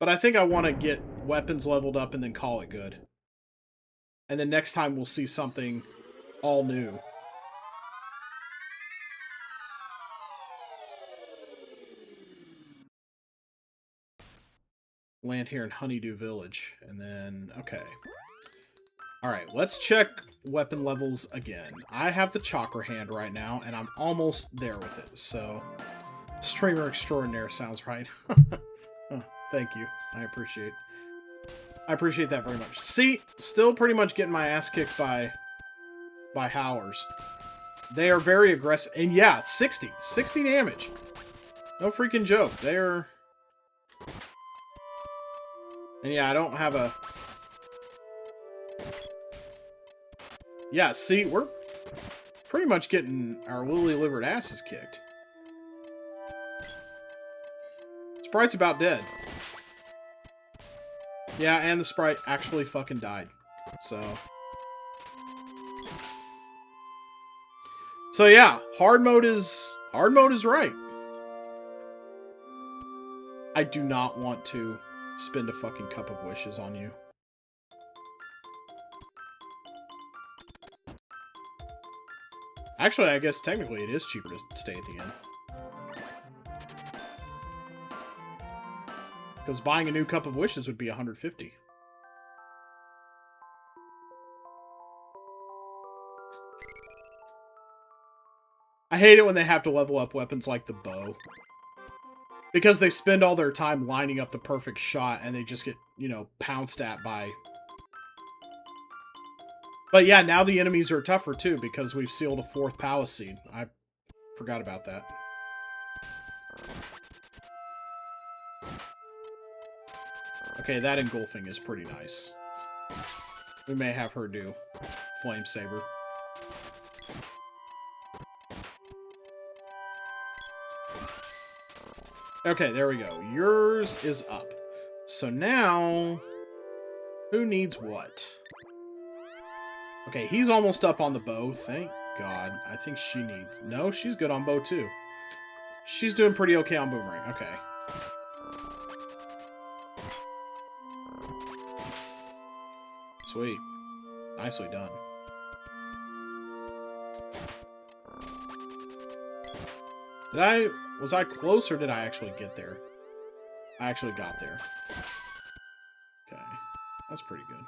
But I think I want to get weapons leveled up and then call it good. And then next time we'll see something all new. Land here in Honeydew Village. And then, okay. Alright, let's check weapon levels again. I have the chakra hand right now, and I'm almost there with it. So, streamer extraordinaire sounds right. Oh, thank you. I appreciate that very much. See, still pretty much getting my ass kicked by Howlers. They are very aggressive. And yeah, 60 damage. No freaking joke. They're... And yeah, I don't have a... Yeah, see, we're pretty much getting our lily-livered asses kicked. Sprite's about dead. Yeah, and the Sprite actually fucking died. So yeah, hard mode is right. I do not want to spend a fucking cup of wishes on you. Actually, I guess technically it is cheaper to stay at the end. Because buying a new cup of wishes would be $150. I hate it when they have to level up weapons like the bow. Because they spend all their time lining up the perfect shot and they just get, you know, pounced at by... But yeah, now the enemies are tougher too because we've sealed a 4th palace seed. I forgot about that. Okay, that engulfing is pretty nice. We may have her do Flame Saber. Okay, there we go. Yours is up. So now, who needs what? Okay, he's almost up on the bow. Thank God. I think she needs... No, she's good on bow too. She's doing pretty okay on boomerang. Okay. Sweet. Nicely done. Was I close or did I actually get there? I actually got there. Okay. That's pretty good.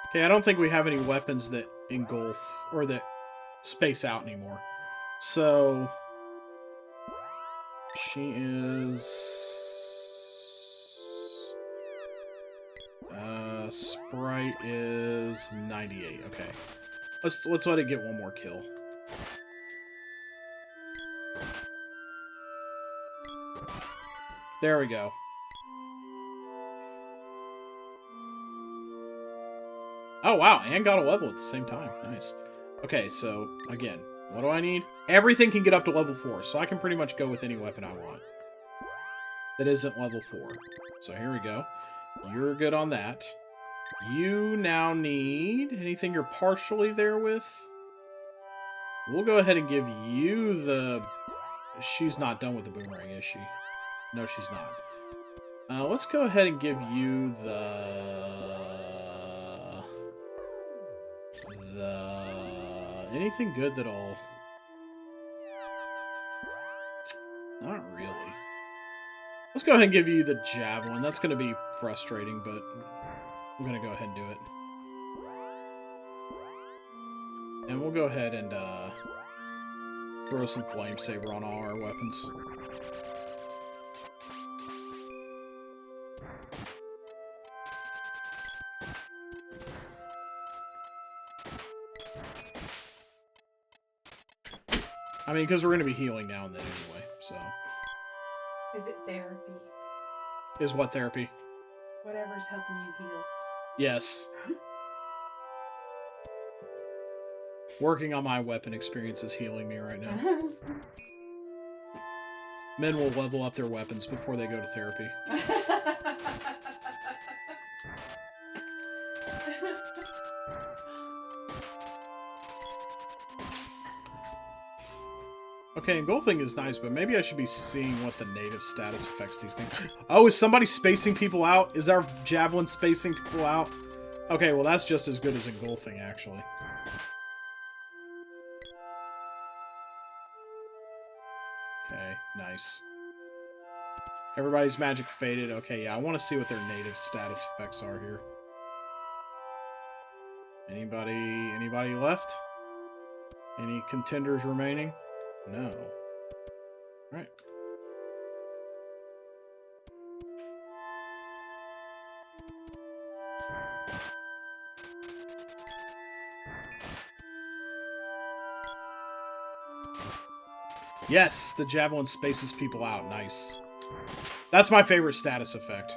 Okay, I don't think we have any weapons that engulf or that space out anymore. So she is Sprite is 98. Okay. Let's let it get one more kill. There we go. Oh, wow. And got a level at the same time. Nice. Okay, so, again, what do I need? Everything can get up to level 4, so I can pretty much go with any weapon I want that isn't level 4. So here we go. You're good on that. You now need anything you're partially there with? We'll go ahead and give you the... She's not done with the boomerang, is she? No, she's not. Let's go ahead and give you anything good that'll... Not really. Let's go ahead and give you the javelin. That's going to be frustrating, but I'm going to go ahead and do it. And we'll go ahead and throw some flame saber on all our weapons. I mean, because we're going to be healing now and then anyway, so... Is it therapy? Is what therapy? Whatever's helping you heal. Yes. Working on my weapon experience is healing me right now. Men will level up their weapons before they go to therapy. Okay, engulfing is nice, but maybe I should be seeing what the native status affects these things. Oh, is somebody spacing people out? Is our javelin spacing people out? Okay, well that's just as good as engulfing, actually. Okay, nice. Everybody's magic faded. Okay, yeah, I want to see what their native status effects are here. Anybody left? Any contenders remaining? No. Right. Yes, the javelin spaces people out. Nice. That's my favorite status effect.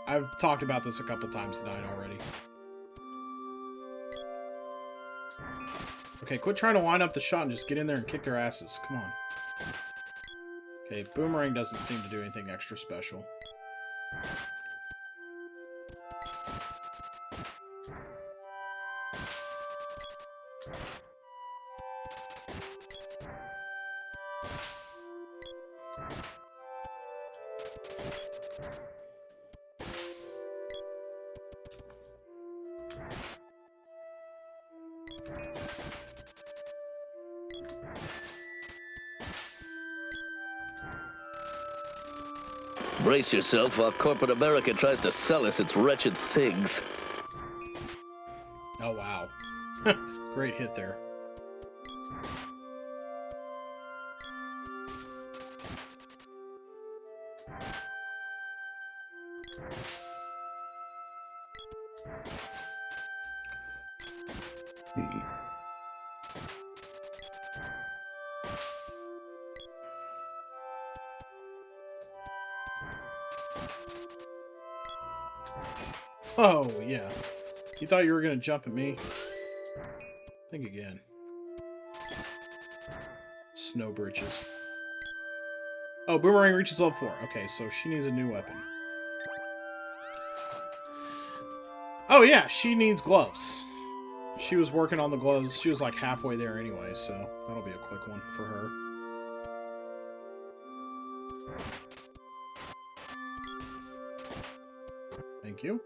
I've talked about this a couple times tonight already. Okay, quit trying to line up the shot and just get in there and kick their asses. Come on. Okay, boomerang doesn't seem to do anything extra special. Brace yourself while corporate America tries to sell us its wretched things. Oh, wow. Great hit there. Oh, yeah. You thought you were going to jump at me? Think again. Snow britches. Oh, Boomerang reaches level 4. Okay, so she needs a new weapon. Oh, yeah, she needs gloves. She was working on the gloves. She was like halfway there anyway, so that'll be a quick one for her. Thank you.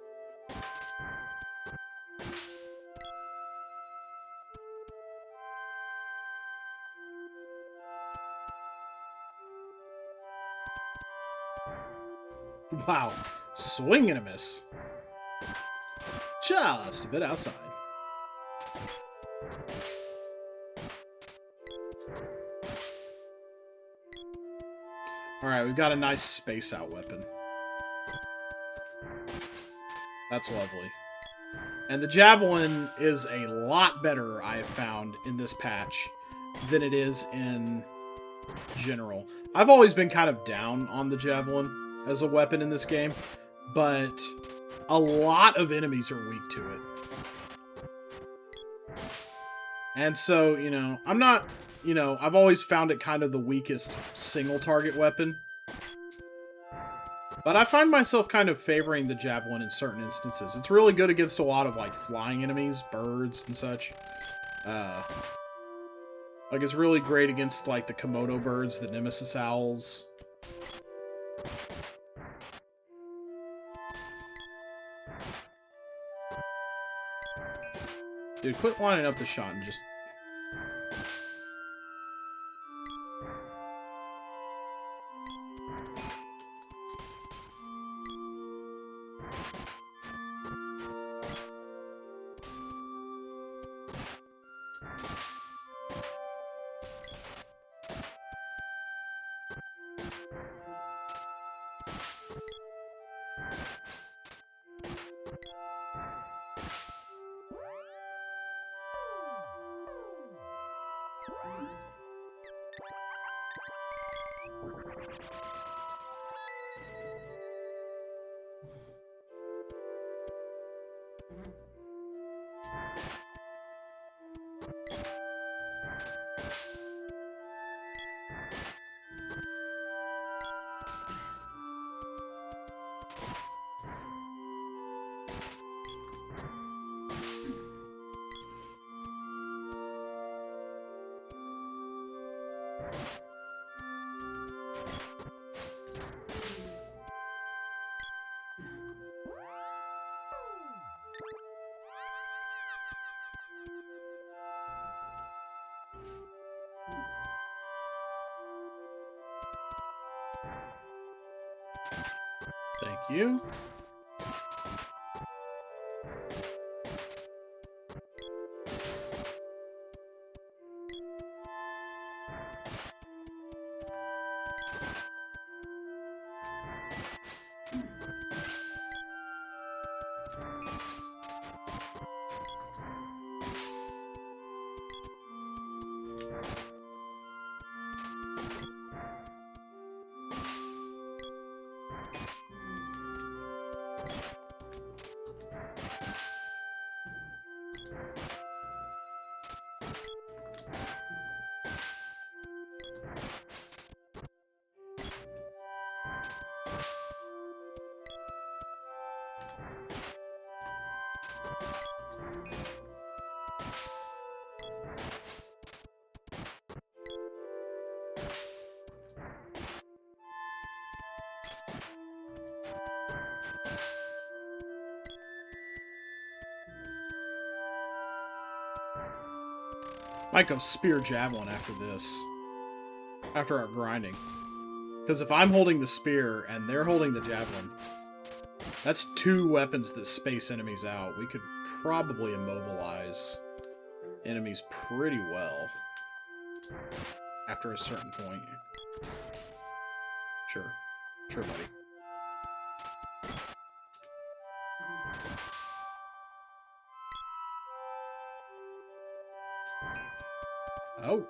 Wow. Swing and a miss. Just a bit outside. Alright, we've got a nice space out weapon. That's lovely. And the javelin is a lot better, I have found, in this patch than it is in general. I've always been kind of down on the javelin as a weapon in this game, but a lot of enemies are weak to it. And so, you know, I'm not, you know, I've always found it kind of the weakest single target weapon. But I find myself kind of favoring the javelin in certain instances. It's really good against a lot of, like, flying enemies, birds and such. Like, it's really great against, like, the Komodo birds, the Nemesis owls. Dude, quit lining up the shot and just... Thank you. Might go spear javelin after this. After our grinding. Because if I'm holding the spear and they're holding the javelin, that's two weapons that space enemies out. We could probably immobilize enemies pretty well. After a certain point. Sure. Sure, buddy. Oh.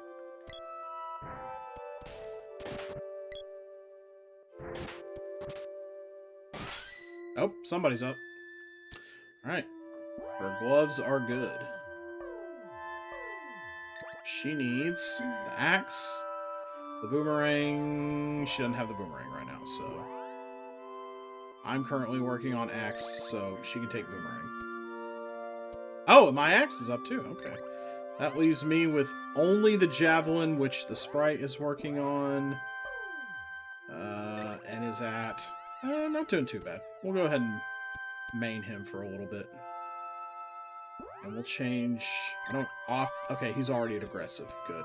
Oh, somebody's up. Alright. Her gloves are good. She needs the axe, the boomerang. She doesn't have the boomerang right now, so... I'm currently working on axe, so she can take boomerang. Oh, my axe is up too. Okay. That leaves me with only the javelin, which the sprite is working on. And is at... not doing too bad. We'll go ahead and main him for a little bit. And we'll change... I don't... off... Okay, he's already at aggressive. Good.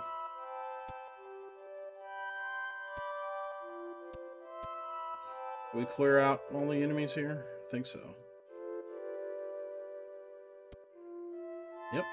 We clear out all the enemies here? I think so. Yep.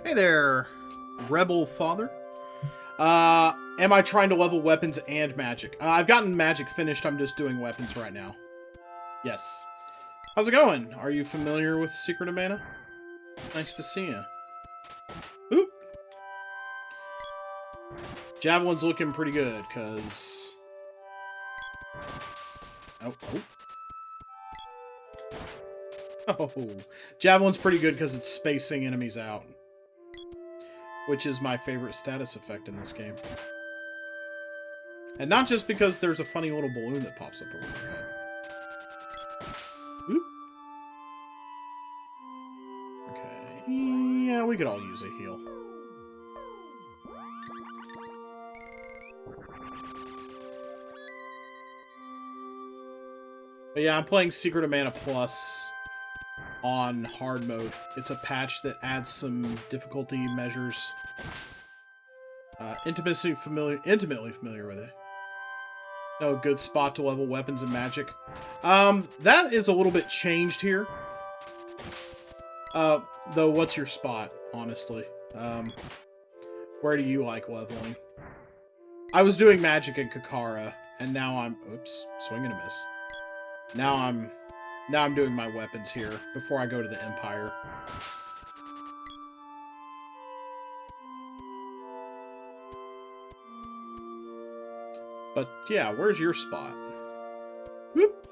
Hey there, Rebel Father. Am I trying to level weapons and magic? I've gotten magic finished. I'm just doing weapons right now. Yes. How's it going? Are you familiar with Secret of Mana? Nice to see you. Oop. Javelin's looking pretty good, because... Oh. Oh. Javelin's pretty good because it's spacing enemies out. Which is my favorite status effect in this game. And not just because there's a funny little balloon that pops up over your head. Oop. Okay. Yeah, we could all use a heal. But yeah, I'm playing Secret of Mana Plus on hard mode. It's a patch that adds some difficulty measures. Intimately familiar with it. No, a good spot to level weapons and magic. That is a little bit changed here. Though, what's your spot, honestly? Where do you like leveling? I was doing magic in Kakara, and now I'm... Oops, swing and a miss. Now I'm doing my weapons here, before I go to the Empire. But, yeah, where's your spot? Whoop.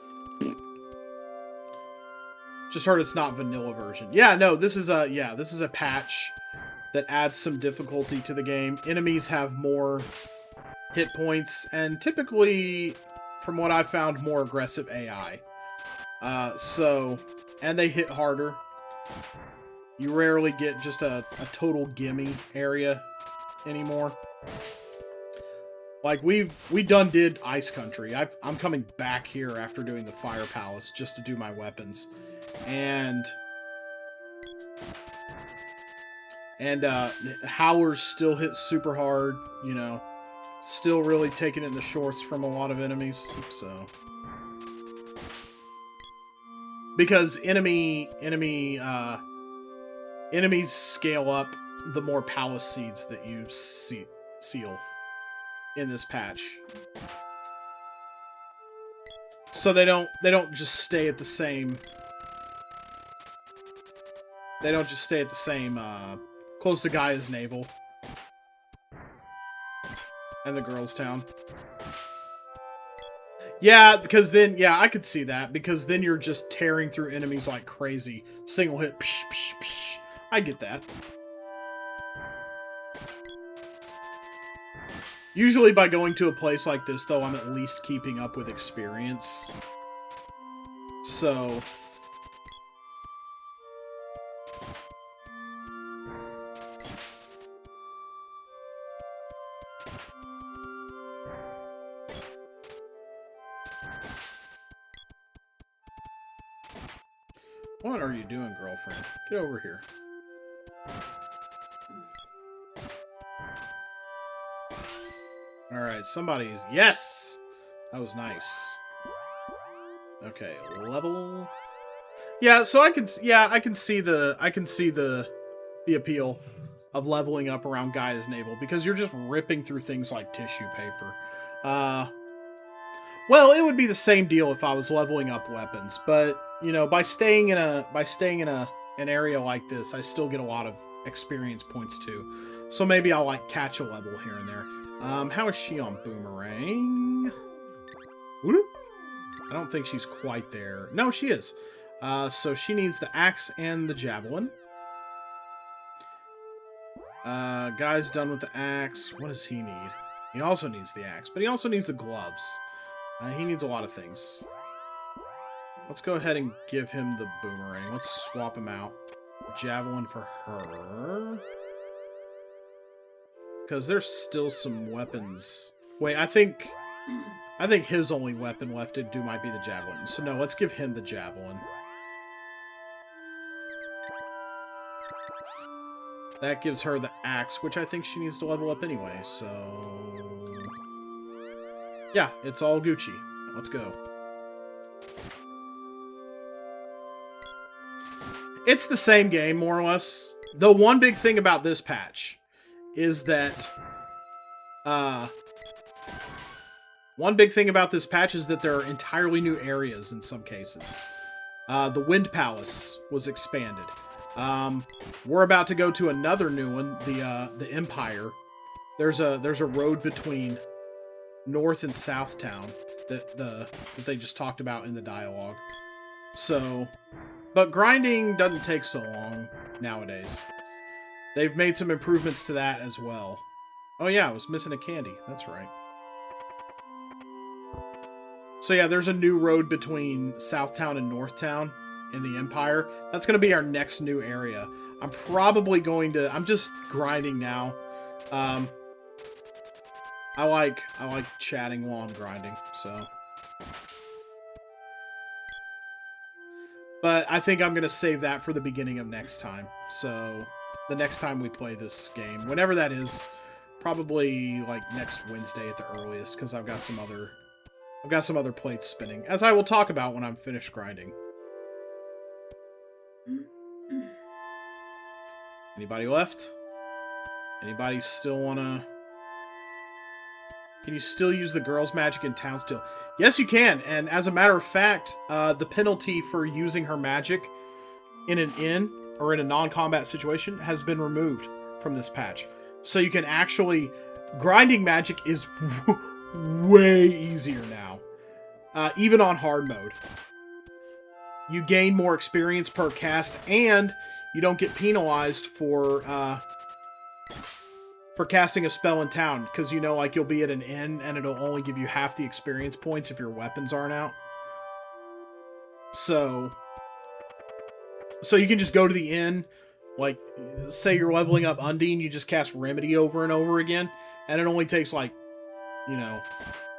Just heard it's not vanilla version. Yeah, no, this is a patch that adds some difficulty to the game. Enemies have more hit points, and typically, from what I've found, more aggressive AI. And they hit harder. You rarely get just a total gimme area anymore. Like, we done did Ice Country. I'm coming back here after doing the Fire Palace just to do my weapons. And Howlers still hit super hard, you know. Still really taking it in the shorts from a lot of enemies, so... Because enemies scale up the more palace seeds that you seal in this patch. So they don't just stay at the same. They don't just stay at the same close to Gaia's navel and the girls' town. Yeah, because then, yeah, I could see that. Because then you're just tearing through enemies like crazy. Single hit, psh, psh, psh. I get that. Usually by going to a place like this, though, I'm at least keeping up with experience. So... What are you doing, girlfriend? Get over here. Alright, somebody's... Yes! That was nice. Okay, level... Yeah, so I can see the appeal of leveling up around Gaia's navel, because you're just ripping through things like tissue paper. Well, it would be the same deal if I was leveling up weapons, but you know, by staying in an area like this, I still get a lot of experience points too. So maybe I'll like catch a level here and there. How is she on boomerang? Whoop. I don't think she's quite there. No, she is. So she needs the axe and the javelin. Guy's done with the axe. What does he need? He also needs the axe, but he also needs the gloves. He needs a lot of things. Let's go ahead and give him the boomerang. Let's swap him out. Javelin for her. Because there's still some weapons. Wait, I think his only weapon left to do might be the javelin. So no, let's give him the javelin. That gives her the axe, which I think she needs to level up anyway, so... Yeah, it's all Gucci. Let's go. It's the same game, more or less. The one big thing about this patch is that... one big thing about this patch is that there are entirely new areas in some cases. The Wind Palace was expanded. We're about to go to another new one, the Empire. There's a road between North and South Town that they just talked about in the dialogue. So, but grinding doesn't take so long nowadays. They've made some improvements to that as well. Oh yeah, I was missing a candy. That's right. So yeah, there's a new road between Southtown and Northtown in the Empire. That's going to be our next new area. I'm probably going to... I'm just grinding now. I like chatting while I'm grinding, so... But I think I'm going to save that for the beginning of next time. So, the next time we play this game, whenever that is, probably like next Wednesday at the earliest, because I've got some other plates spinning, as I will talk about when I'm finished grinding. Anybody left? Anybody still wanna... Can you still use the girl's magic in town still? Yes, you can. And as a matter of fact, the penalty for using her magic in an inn or in a non-combat situation has been removed from this patch. So you can actually... Grinding magic is way easier now. Even on hard mode. You gain more experience per cast, and you don't get penalized for casting a spell in town, because you know, like, you'll be at an inn and it'll only give you half the experience points if your weapons aren't out. So you can just go to the inn, like, say you're leveling up Undine, you just cast Remedy over and over again, and it only takes, like, you know,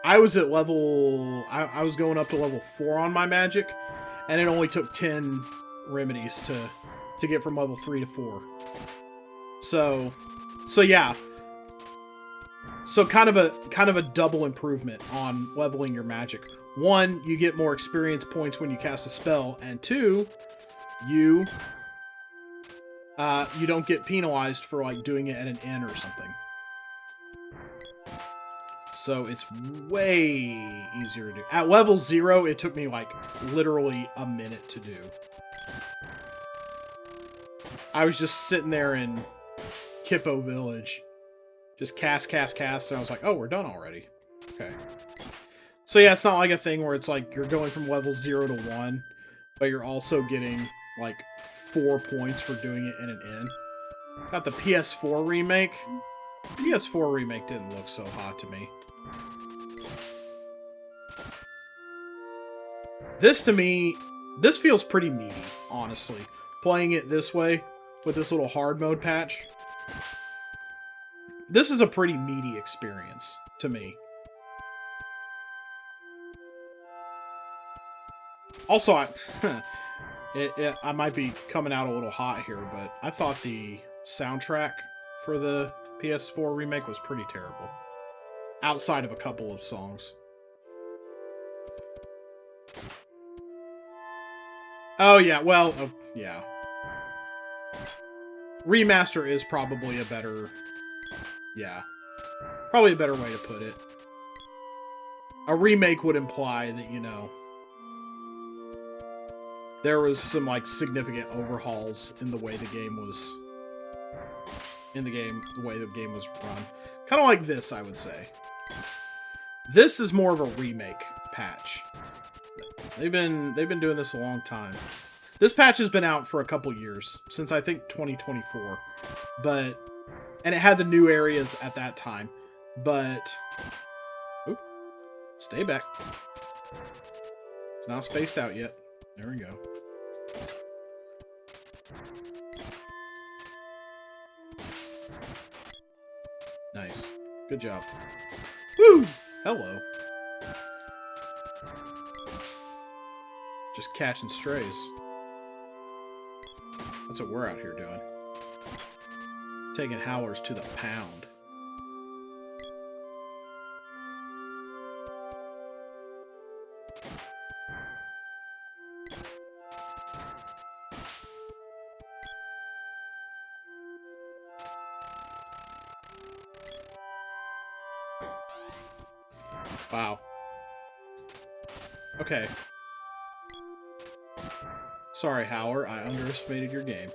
I was at level, I was going up to level 4 on my magic, and it only took 10 remedies to get from level 3 to 4. So yeah. So kind of a double improvement on leveling your magic. 1, you get more experience points when you cast a spell, and 2, you don't get penalized for like doing it at an inn or something. So it's way easier to do. At level 0, it took me like literally a minute to do. I was just sitting there in Kippo Village. Just cast, and I was like, oh, we're done already. Okay. So yeah, it's not like a thing where it's like you're going from level 0 to 1, but you're also getting like 4 points for doing it in an inn. Got the PS4 remake. PS4 remake didn't look so hot to me. This, to me, this feels pretty meaty, honestly. Playing it this way, with this little hard mode patch. This is a pretty meaty experience, to me. Also, I might be coming out a little hot here, but I thought the soundtrack for the PS4 remake was pretty terrible. Outside of a couple of songs. Oh, yeah, well, yeah. Remaster is probably a better... Yeah. Probably a better way to put it. A remake would imply that, you know... There was some, like, significant overhauls in the way the game was... the way the game was run. Kind of like this, I would say. This is more of a remake patch. They've been doing this a long time. This patch has been out for a couple years, since I think 2024. And it had the new areas at that time. But... Oop. Stay back. It's not spaced out yet. There we go. Nice. Good job. Woo! Hello. Just catching strays. That's what we're out here doing. Taking howlers to the pound. Wow. Okay. Sorry, Howler. I underestimated your game.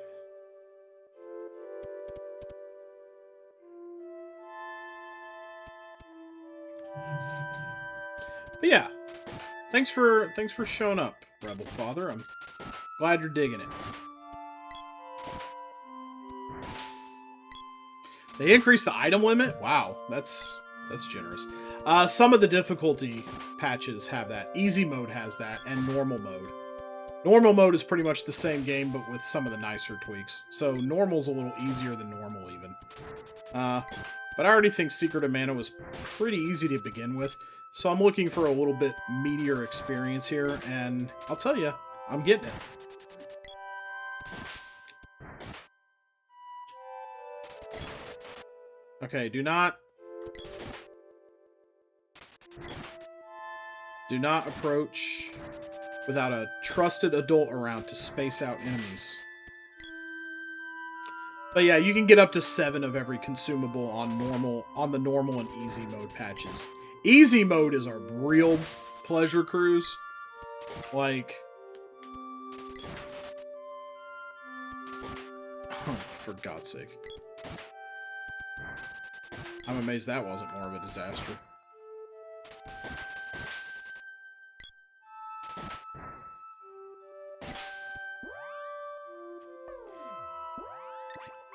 But yeah. Thanks for showing up, Rebel Father. I'm glad you're digging it. They increased the item limit? Wow, that's generous. Some of the difficulty patches have that. Easy mode has that, and normal mode. Normal mode is pretty much the same game, but with some of the nicer tweaks. So normal's a little easier than normal, even. But I already think Secret of Mana was pretty easy to begin with. So I'm looking for a little bit meatier experience here, and I'll tell you, I'm getting it. Okay, do not approach without a trusted adult around to space out enemies. But yeah, you can get up to 7 of every consumable on the normal and easy mode patches. Easy mode is our real pleasure cruise. Like, oh, for God's sake. I'm amazed that wasn't more of a disaster.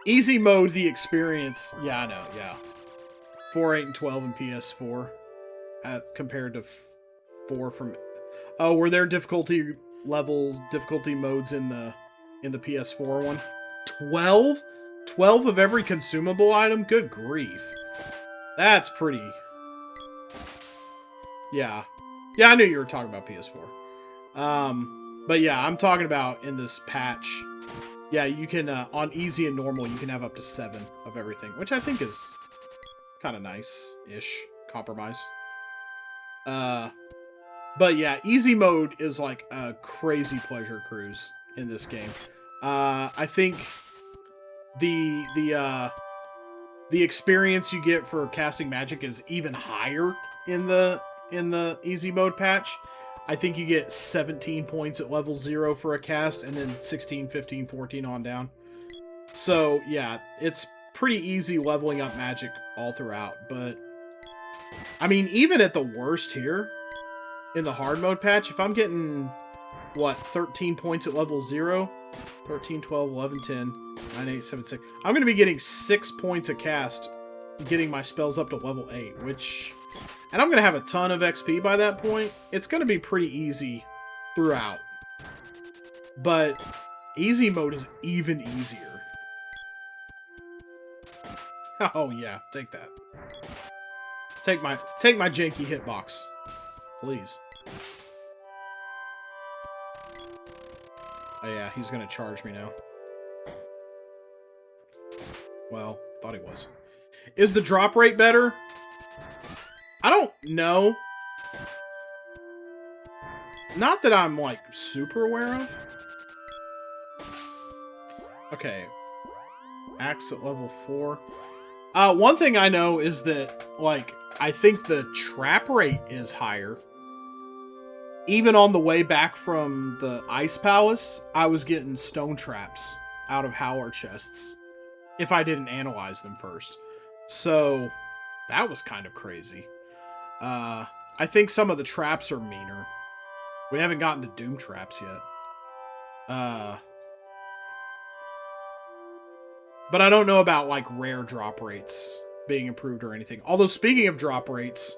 Easy mode, the experience. Yeah, I know, yeah. 4, 8, and 12 in PS4. Compared to 4 from... Oh, were there difficulty modes in the PS4 one? 12? 12 of every consumable item? Good grief. That's pretty... Yeah. Yeah, I knew you were talking about PS4. But yeah, I'm talking about in this patch... Yeah, you can, on easy and normal, you can have up to 7 of everything, which I think is kind of nice-ish compromise. But yeah, easy mode is like a crazy pleasure cruise in this game. I think the experience you get for casting magic is even higher in the easy mode patch. I think you get 17 points at level 0 for a cast, and then 16, 15, 14 on down. So, yeah, it's pretty easy leveling up magic all throughout, but... I mean, even at the worst here, in the hard mode patch, if I'm getting, what, 13 points at level 0? 13, 12, 11, 10, 9, 8, 7, 6. I'm going to be getting 6 points a cast, getting my spells up to level 8, which... And I'm going to have a ton of XP by that point. It's going to be pretty easy throughout. But easy mode is even easier. Oh yeah, take that. Take my janky hitbox. Please. Oh yeah, he's gonna charge me now. Well, thought he was. Is the drop rate better? I don't know. Not that I'm, like, super aware of. Okay. Axe at level 4. One thing I know is that, like, I think the trap rate is higher. Even on the way back from the Ice Palace, I was getting stone traps out of Howler chests. If I didn't analyze them first. So, that was kind of crazy. I think some of the traps are meaner. We haven't gotten to Doom traps yet. But I don't know about, like, rare drop rates being improved or anything. Although, speaking of drop rates,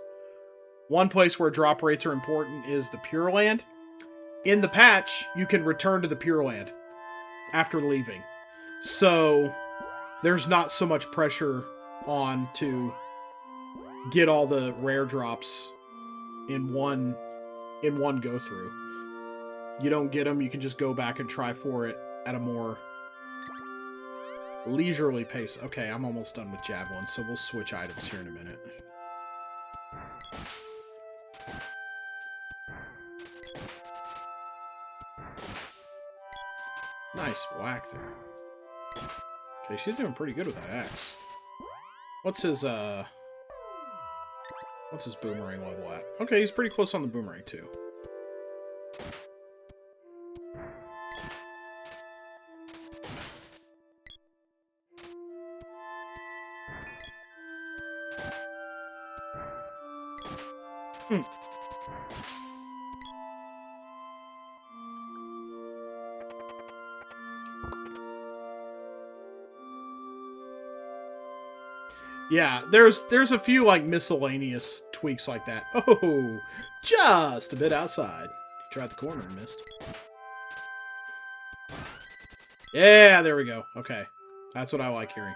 one place where drop rates are important is the Pure Land. In the patch, you can return to the Pure Land after leaving. So, there's not so much pressure on to get all the rare drops in one go through. You don't get them, you can just go back and try for it at a more leisurely pace. Okay, I'm almost done with Javelin, so we'll switch items here in a minute. Nice whack there. Okay, she's doing pretty good with that axe. What's his boomerang level at? Okay, he's pretty close on the boomerang too. Yeah, there's a few, like, miscellaneous tweaks like that. Oh, just a bit outside. Tried the corner and missed. Yeah, there we go. Okay. That's what I like hearing.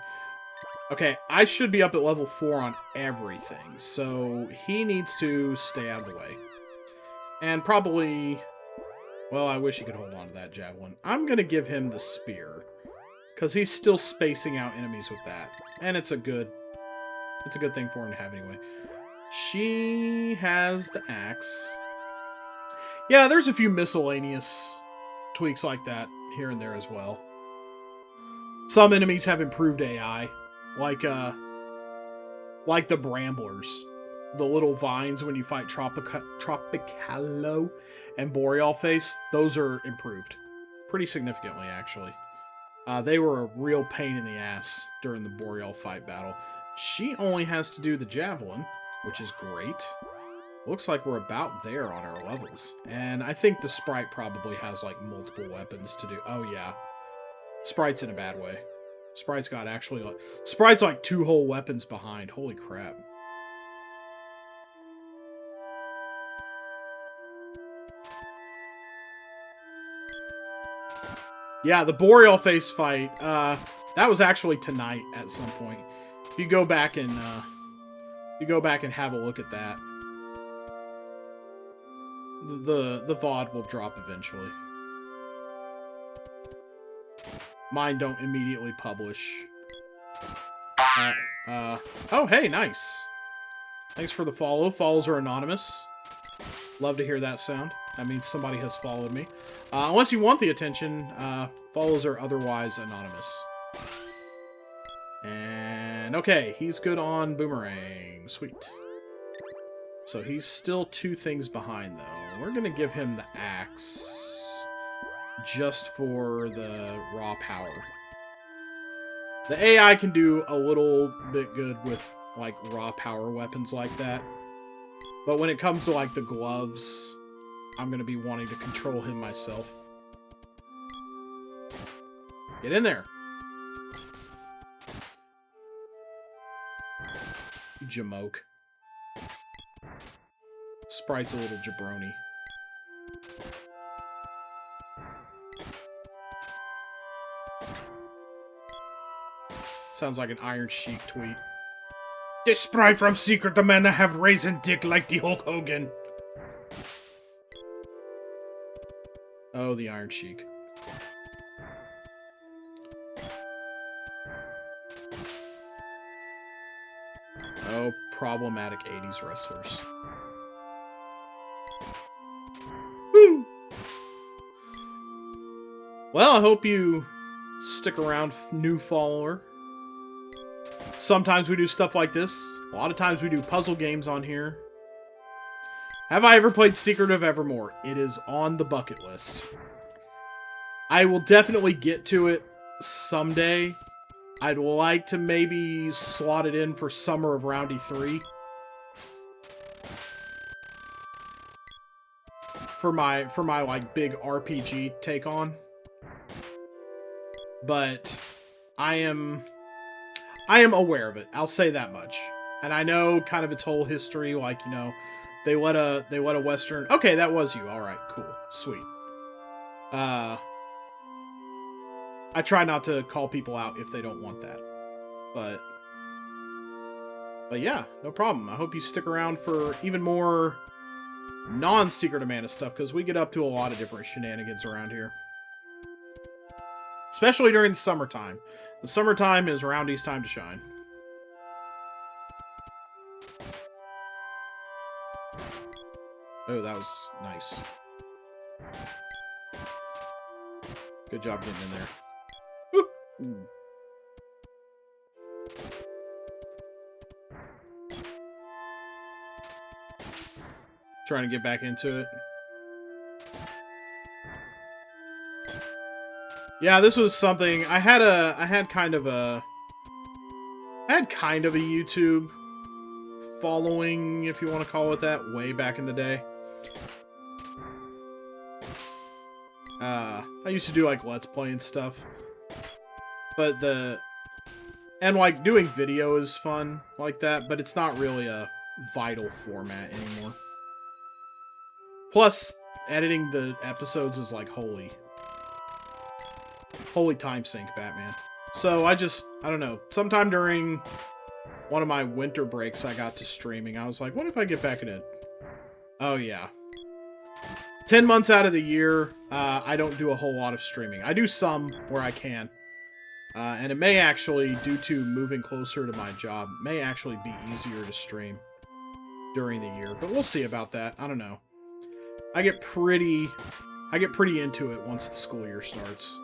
Okay, I should be up at level 4 on everything, so he needs to stay out of the way. And probably... Well, I wish he could hold on to that javelin. I'm gonna give him the spear, because he's still spacing out enemies with that. And it's a good thing for him to have anyway. She has the axe. Yeah, there's a few miscellaneous tweaks like that here and there as well. Some enemies have improved AI, like the bramblers, the little vines when you fight Tropicalo and Boreal Face. Those are improved pretty significantly, actually. They were a real pain in the ass during the Boreal fight battle. She only has to do the javelin, which is great. Looks like we're about there on our levels. And I think the Sprite probably has, like, multiple weapons to do. Oh, yeah. Sprite's in a bad way. Sprite's got actually, like... Sprite's, like, 2 whole weapons behind. Holy crap. Yeah, the Boreal Face fight, that was actually tonight at some point. If you go back and have a look at that, the VOD will drop eventually. Mine don't immediately publish. Oh, hey, nice. Thanks for the follow. Follows are anonymous. Love to hear that sound. That means somebody has followed me. Unless you want the attention, follows are otherwise anonymous. And okay, he's good on Boomerang. Sweet. So he's still 2 things behind, though. We're going to give him the axe just for the raw power. The AI can do a little bit good with, like, raw power weapons like that. But when it comes to, like, the gloves, I'm going to be wanting to control him myself. Get in there. You jamoke. Sprite's a little jabroni. Sounds like an Iron Sheik tweet. This Sprite from Secret the man that have raisin dick like the Hulk Hogan. Oh, the Iron Sheik. Oh, problematic 80s wrestlers. Woo! Well, I hope you stick around, new follower. Sometimes we do stuff like this. A lot of times we do puzzle games on here. Have I ever played Secret of Evermore? It is on the bucket list. I will definitely get to it someday. I'd like to maybe slot it in for summer of Roundy 3. For my like big RPG take on. But I am aware of it. I'll say that much. And I know kind of its whole history, like, you know, they let a Western. Okay, that was you. All right, cool. Sweet. I try not to call people out if they don't want that. But yeah, no problem. I hope you stick around for even more non-Secret Amanda stuff, because we get up to a lot of different shenanigans around here. Especially during the summertime. The summertime is Roundy's time to shine. Oh, that was nice. Good job getting in there. Ooh. Trying to get back into it. Yeah, this was something I had kind of a YouTube following, if you want to call it that, way back in the day. I used to do like Let's Play and stuff. But like doing video is fun like that, but it's not really a vital format anymore. Plus, editing the episodes is like holy time sink, Batman. So I don't know, sometime during one of my winter breaks I got to streaming, I was like, what if I get back in it? Oh yeah. 10 months out of the year, I don't do a whole lot of streaming. I do some where I can. And it may actually, due to moving closer to my job, may actually be easier to stream during the year. But we'll see about that. I don't know. I get pretty into it once the school year starts.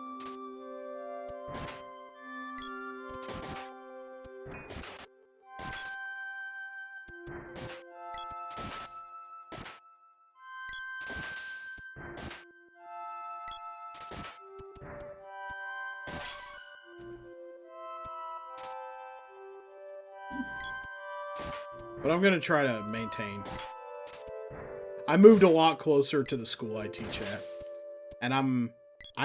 But I'm going to try to maintain. I moved a lot closer to the school I teach at. And I'm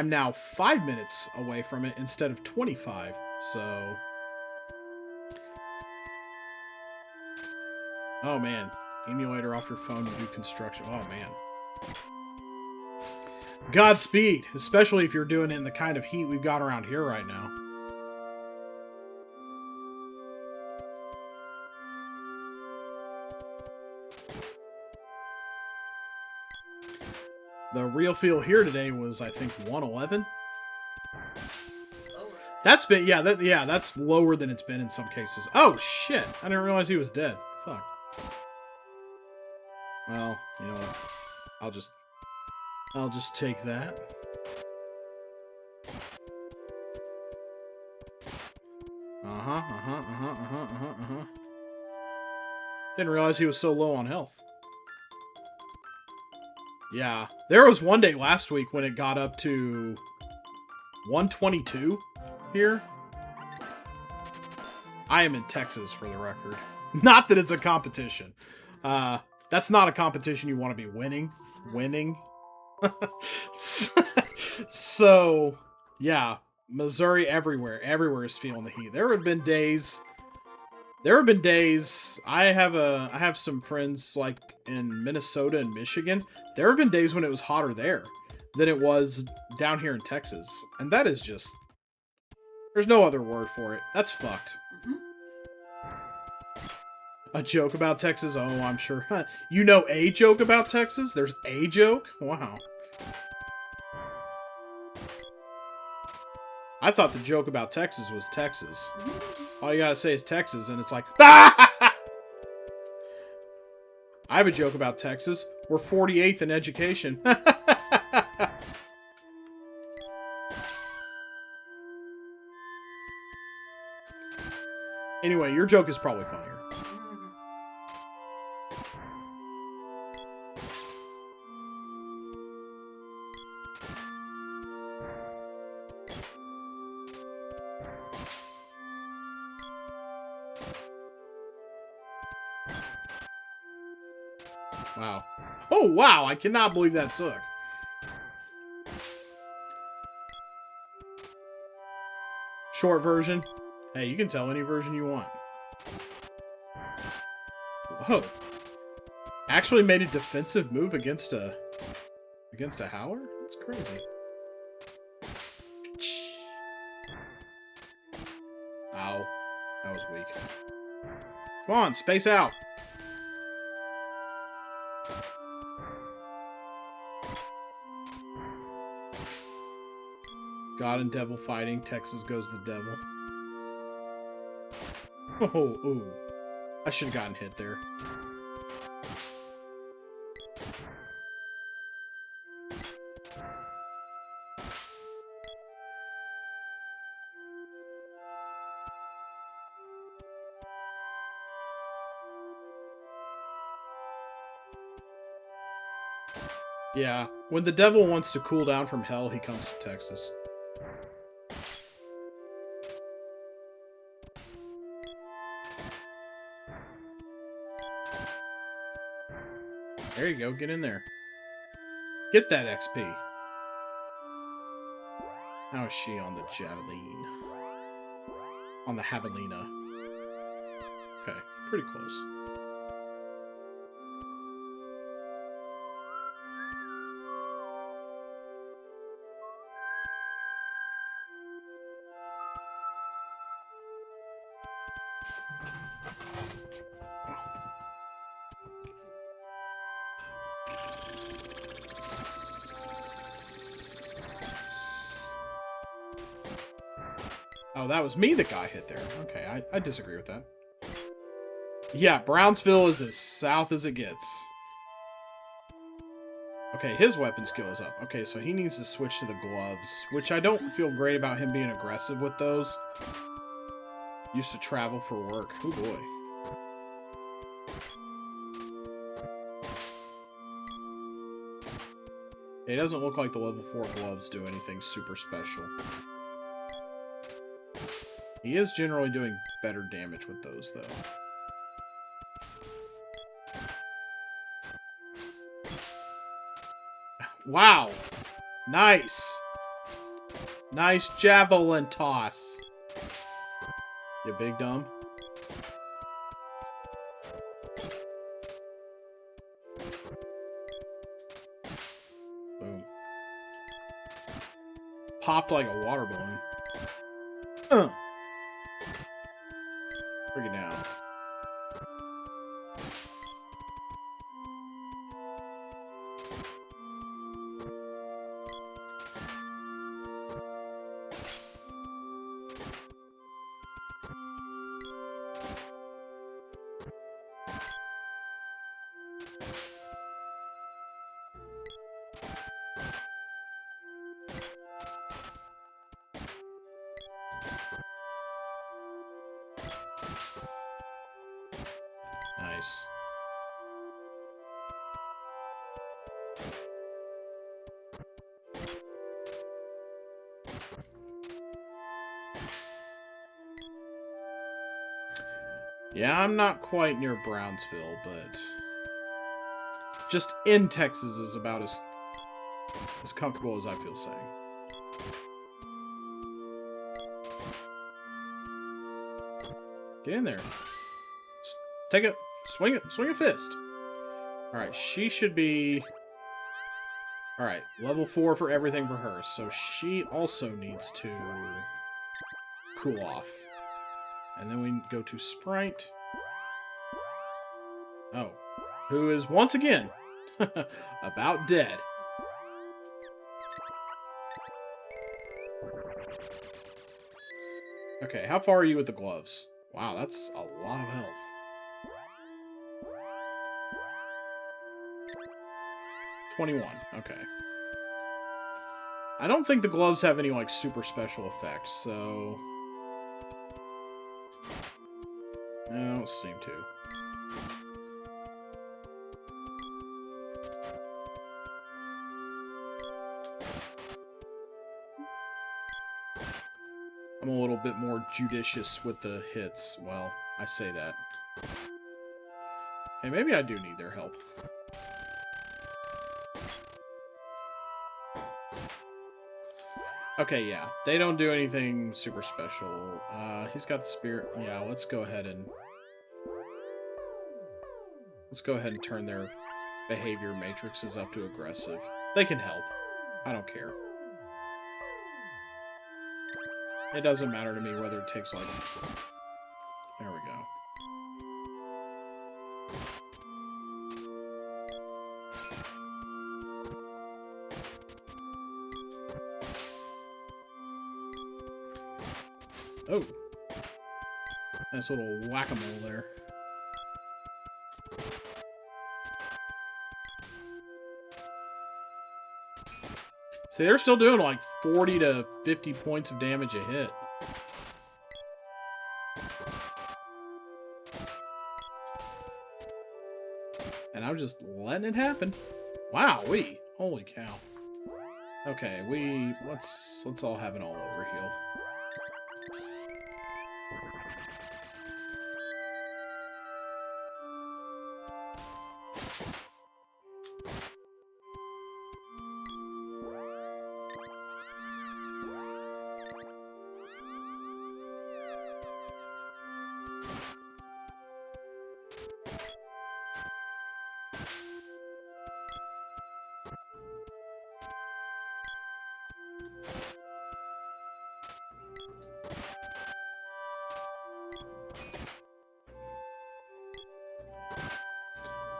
now 5 minutes away from it instead of 25. So... Oh man. Emulator off your phone to do construction. Oh man. Godspeed. Especially if you're doing it in the kind of heat we've got around here right now. The real feel here today was, I think, 111. That's been, yeah, that's lower than it's been in some cases. Oh, shit. I didn't realize he was dead. Fuck. Well, you know what? I'll just take that. Didn't realize he was so low on health. Yeah, there was one day last week when it got up to 122 here. I am in Texas, for the record. Not that it's a competition. That's not a competition you want to be winning. So, yeah, Missouri everywhere. Everywhere is feeling the heat. There have been days. I have some friends like in Minnesota and Michigan. There have been days when it was hotter there than it was down here in Texas. And that is just... There's no other word for it. That's fucked. A joke about Texas? Oh, I'm sure. You know a joke about Texas? There's a joke? Wow. I thought the joke about Texas was Texas. All you gotta say is Texas, and it's like, I have a joke about Texas. We're 48th in education. Anyway, your joke is probably funnier. Wow. Oh, wow. I cannot believe that took. Short version. Hey, you can tell any version you want. Whoa. Actually made a defensive move against a howler? That's crazy. Ow. That was weak. Come on, space out. God and devil fighting. Texas goes the devil. Oh, ooh. I should have gotten hit there. Yeah, when the devil wants to cool down from hell, he comes to Texas. There you go, get in there. Get that XP. How is she on the javelin? On the javelina. Okay, pretty close. Oh, that was me that got hit there. Okay, I disagree with that. Yeah, Brownsville is as south as it gets. Okay, his weapon skill is up. Okay, so he needs to switch to the gloves, which I don't feel great about him being aggressive with those. Used to travel for work. Oh boy. It doesn't look like the level 4 gloves do anything super special. He is generally doing better damage with those, though. Wow! Nice! Nice javelin toss! You big dumb. Boom. Popped like a water balloon. Bring it down. Nice. Yeah, I'm not quite near Brownsville, but just in Texas is about as comfortable as I feel saying. Get in there. Take it. Swing a fist. Alright, she should be... Alright, level 4 for everything for her. So she also needs to cool off. And then we go to Sprite. Oh. Who is once again about dead. Okay, how far are you with the gloves? Wow, that's a lot of health. $21. Okay. I don't think the gloves have any, like, super special effects, so... I don't seem to. I'm a little bit more judicious with the hits. Well, I say that. Hey, maybe I do need their help. Okay, yeah. They don't do anything super special. He's got the spirit. Yeah, let's go ahead and... Let's go ahead and turn their behavior matrices up to aggressive. They can help. I don't care. It doesn't matter to me whether it takes, like... There we go. Oh. Nice little whack-a-mole there. See, they're still doing like 40 to 50 points of damage a hit. And I'm just letting it happen. Wow, holy cow. Okay, let's all have an all-over heal.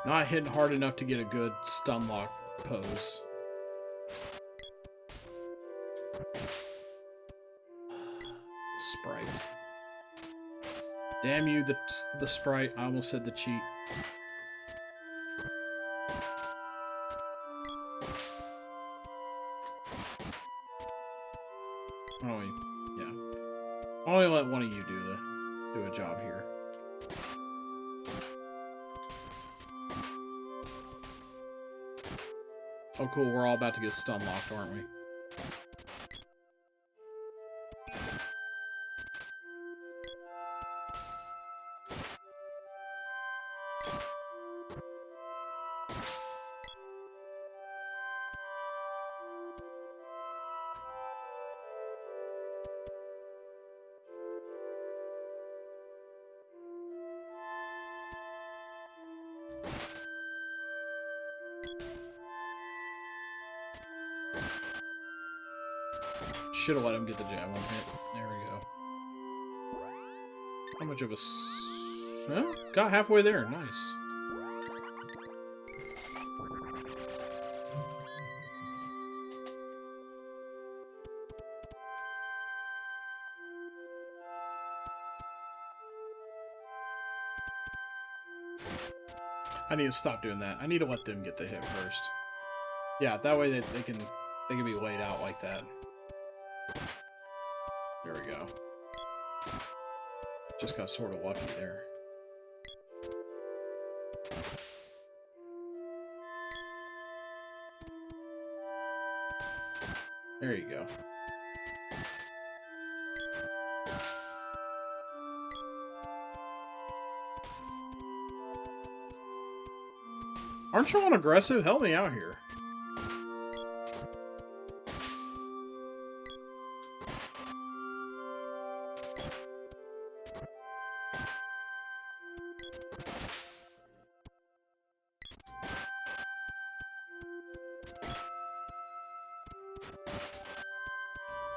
Not hitting hard enough to get a good stun lock pose. Sprite. Damn you, the sprite. I almost said the cheat. Oh, yeah. I'll only let one of you do a job here. Oh, cool. We're all about to get stun locked, aren't we? Should have let him get the javelin hit. There we go. How much of a... Well, got halfway there. Nice. I need to stop doing that. I need to let them get the hit first. Yeah, that way they can be laid out like that. There we go. Just got sort of lucky there. There you go. Aren't you on aggressive? Help me out here.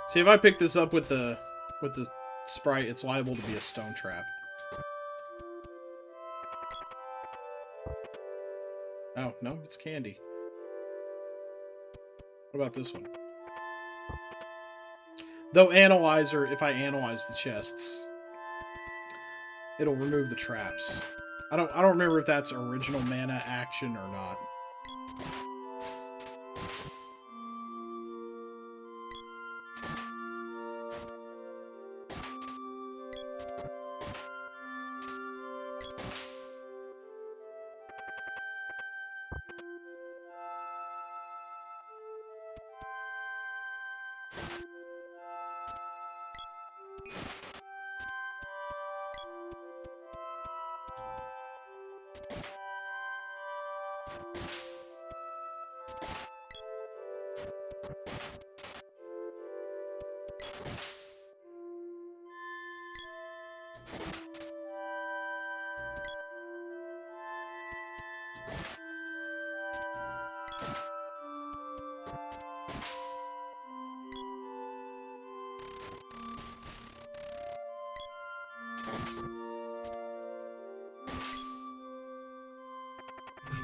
See, if I pick this up with the sprite, it's liable to be a stone trap. Oh, no, it's candy. What about this one? Though Analyzer, if I analyze the chests, it'll remove the traps. I don't remember if that's original mana action or not.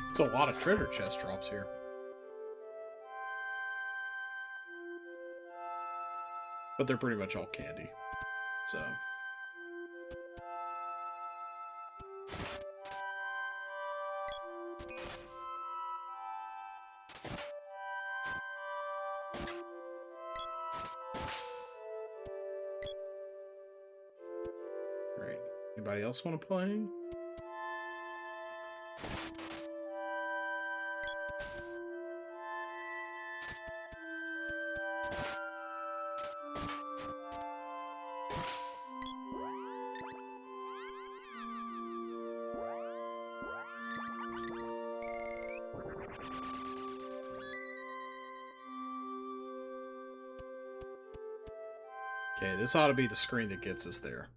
It's a lot of treasure chest drops here. But they're pretty much all candy. So. Great. Anybody else want to play? Okay, this ought to be the screen that gets us there.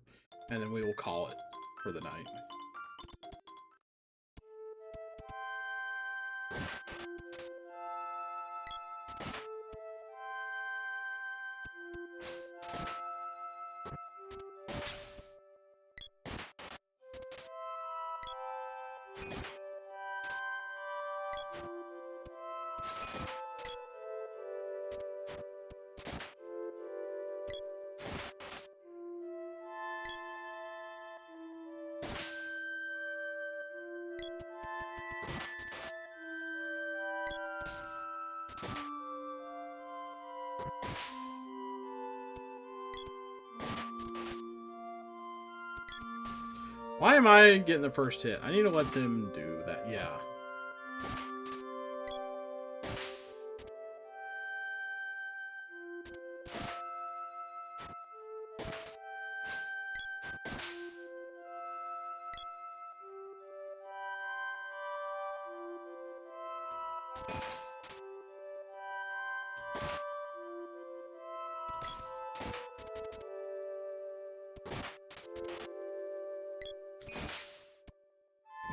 And then we will call it for the night. Why am I getting the first hit? I need to let them do that. Yeah.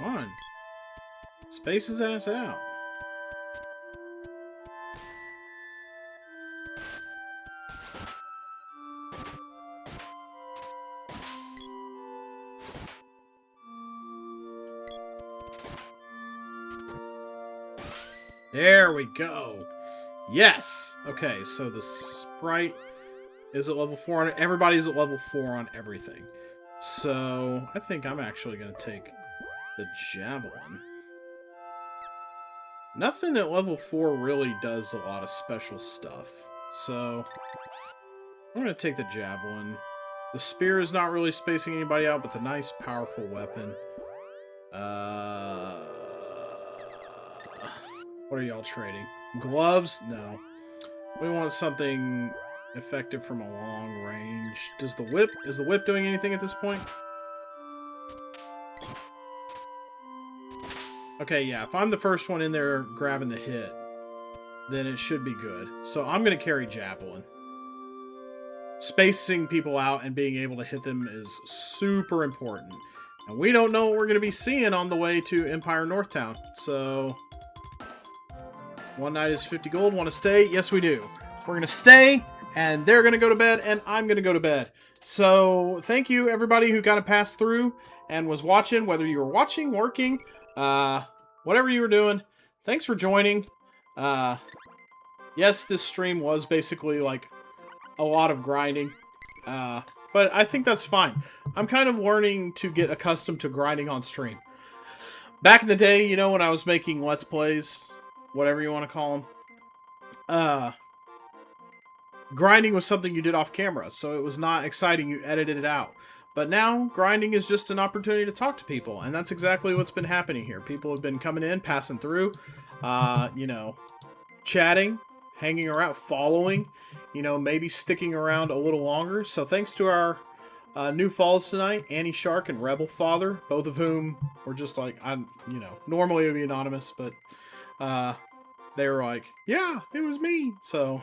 Come on. Space his ass out. There we go. Yes. Okay, so the sprite is at level 4 on everybody's at level 4 on everything. So I think I'm actually going to take the javelin. Nothing at level 4 really does a lot of special stuff. So I'm going to take the javelin. The spear is not really spacing anybody out, but it's a nice, powerful weapon. What are y'all trading? Gloves? No. We want something effective from a long range. Is the whip doing anything at this point? Okay, yeah, if I'm the first one in there grabbing the hit, then it should be good. So I'm going to carry javelin. Spacing people out and being able to hit them is super important. And we don't know what we're going to be seeing on the way to Empire Northtown. So one night is 50 gold. Want to stay? Yes, we do. We're going to stay, and they're going to go to bed, and I'm going to go to bed. So thank you, everybody who kind of passed through and was watching, whether you were watching, working, whatever you were doing. Thanks for joining. Yes, this stream was basically like a lot of grinding. But I think that's fine. I'm kind of learning to get accustomed to grinding on stream. Back in the day, you know, when I was making Let's Plays, whatever you want to call them, grinding was something you did off camera, so it was not exciting. You edited it out. But now, grinding is just an opportunity to talk to people, and that's exactly what's been happening here. People have been coming in, passing through, you know, chatting, hanging around, following, you know, maybe sticking around a little longer. So thanks to our new follows tonight, Annie Shark and Rebel Father, both of whom were just like, you know, normally it would be anonymous, but they were like, yeah, it was me. So,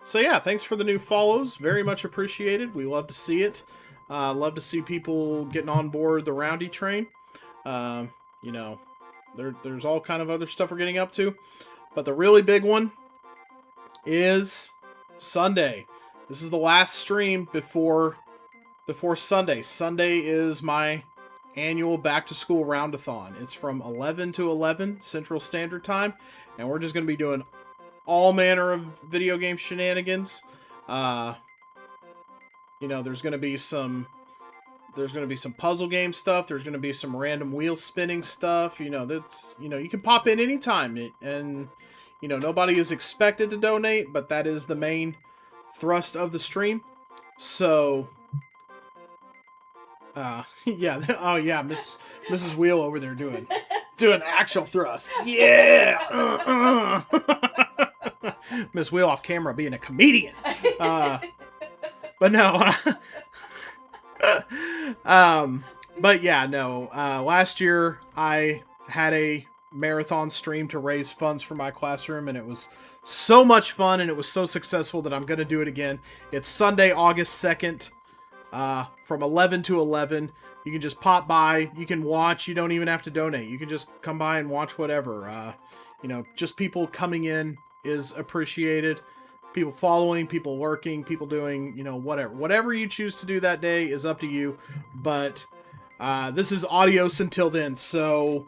so yeah, thanks for the new follows. Very much appreciated. We love to see it. Love to see people getting on board the Roundy train. You know, there's all kind of other stuff we're getting up to. But the really big one is Sunday. This is the last stream before Sunday. Sunday is my annual back-to-school roundathon. It's from 11 to 11 Central Standard Time. And we're just going to be doing all manner of video game shenanigans. You know, there's going to be some puzzle game stuff. There's going to be some random wheel spinning stuff. You know, that's, you know, you can pop in anytime, and you know, nobody is expected to donate, but that is the main thrust of the stream. So, yeah, oh yeah, Mrs. Wheel over there doing actual thrusts. Yeah, Miss Wheel off camera being a comedian. But no, but yeah, no, last year I had a marathon stream to raise funds for my classroom, and it was so much fun, and it was so successful that I'm going to do it again. It's Sunday, August 2nd, from 11 to 11. You can just pop by, you can watch, you don't even have to donate. You can just come by and watch whatever. You know, just people coming in is appreciated. People following, people lurking, people doing, you know, whatever you choose to do that day is up to you. But this is adios until then, so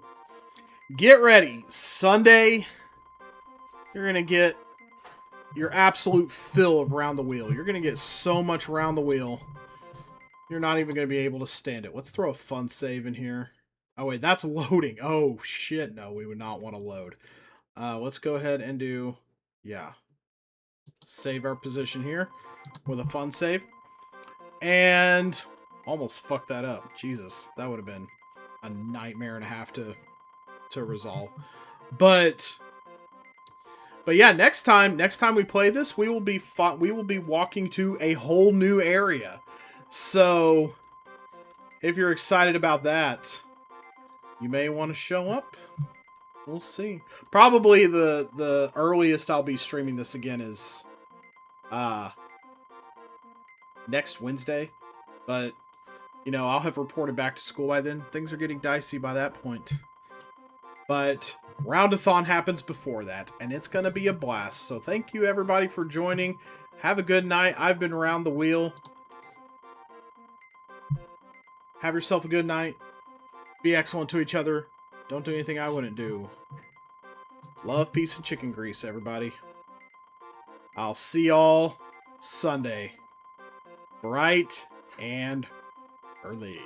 get ready. Sunday, you're gonna get your absolute fill of Round the Wheel. You're gonna get so much Round the Wheel, you're not even gonna be able to stand it. Let's throw a fun save in here. Oh wait, that's loading. Oh shit, no, we would not want to load. Let's go ahead and do, yeah, save our position here with a fun save. And almost fucked that up. Jesus, that would have been a nightmare and a half to resolve. But yeah, next time we play this, we will be walking to a whole new area. So if you're excited about that, you may want to show up. We'll see. Probably the earliest I'll be streaming this again is next Wednesday, but you know, I'll have reported back to school by then. Things are getting dicey by that point. But Roundathon happens before that, and it's going to be a blast. So thank you everybody for joining. Have a good night. I've been Round the Wheel. Have yourself a good night. Be excellent to each other. Don't do anything I wouldn't do. Love, peace, and chicken grease, everybody. I'll see y'all Sunday. Bright and early.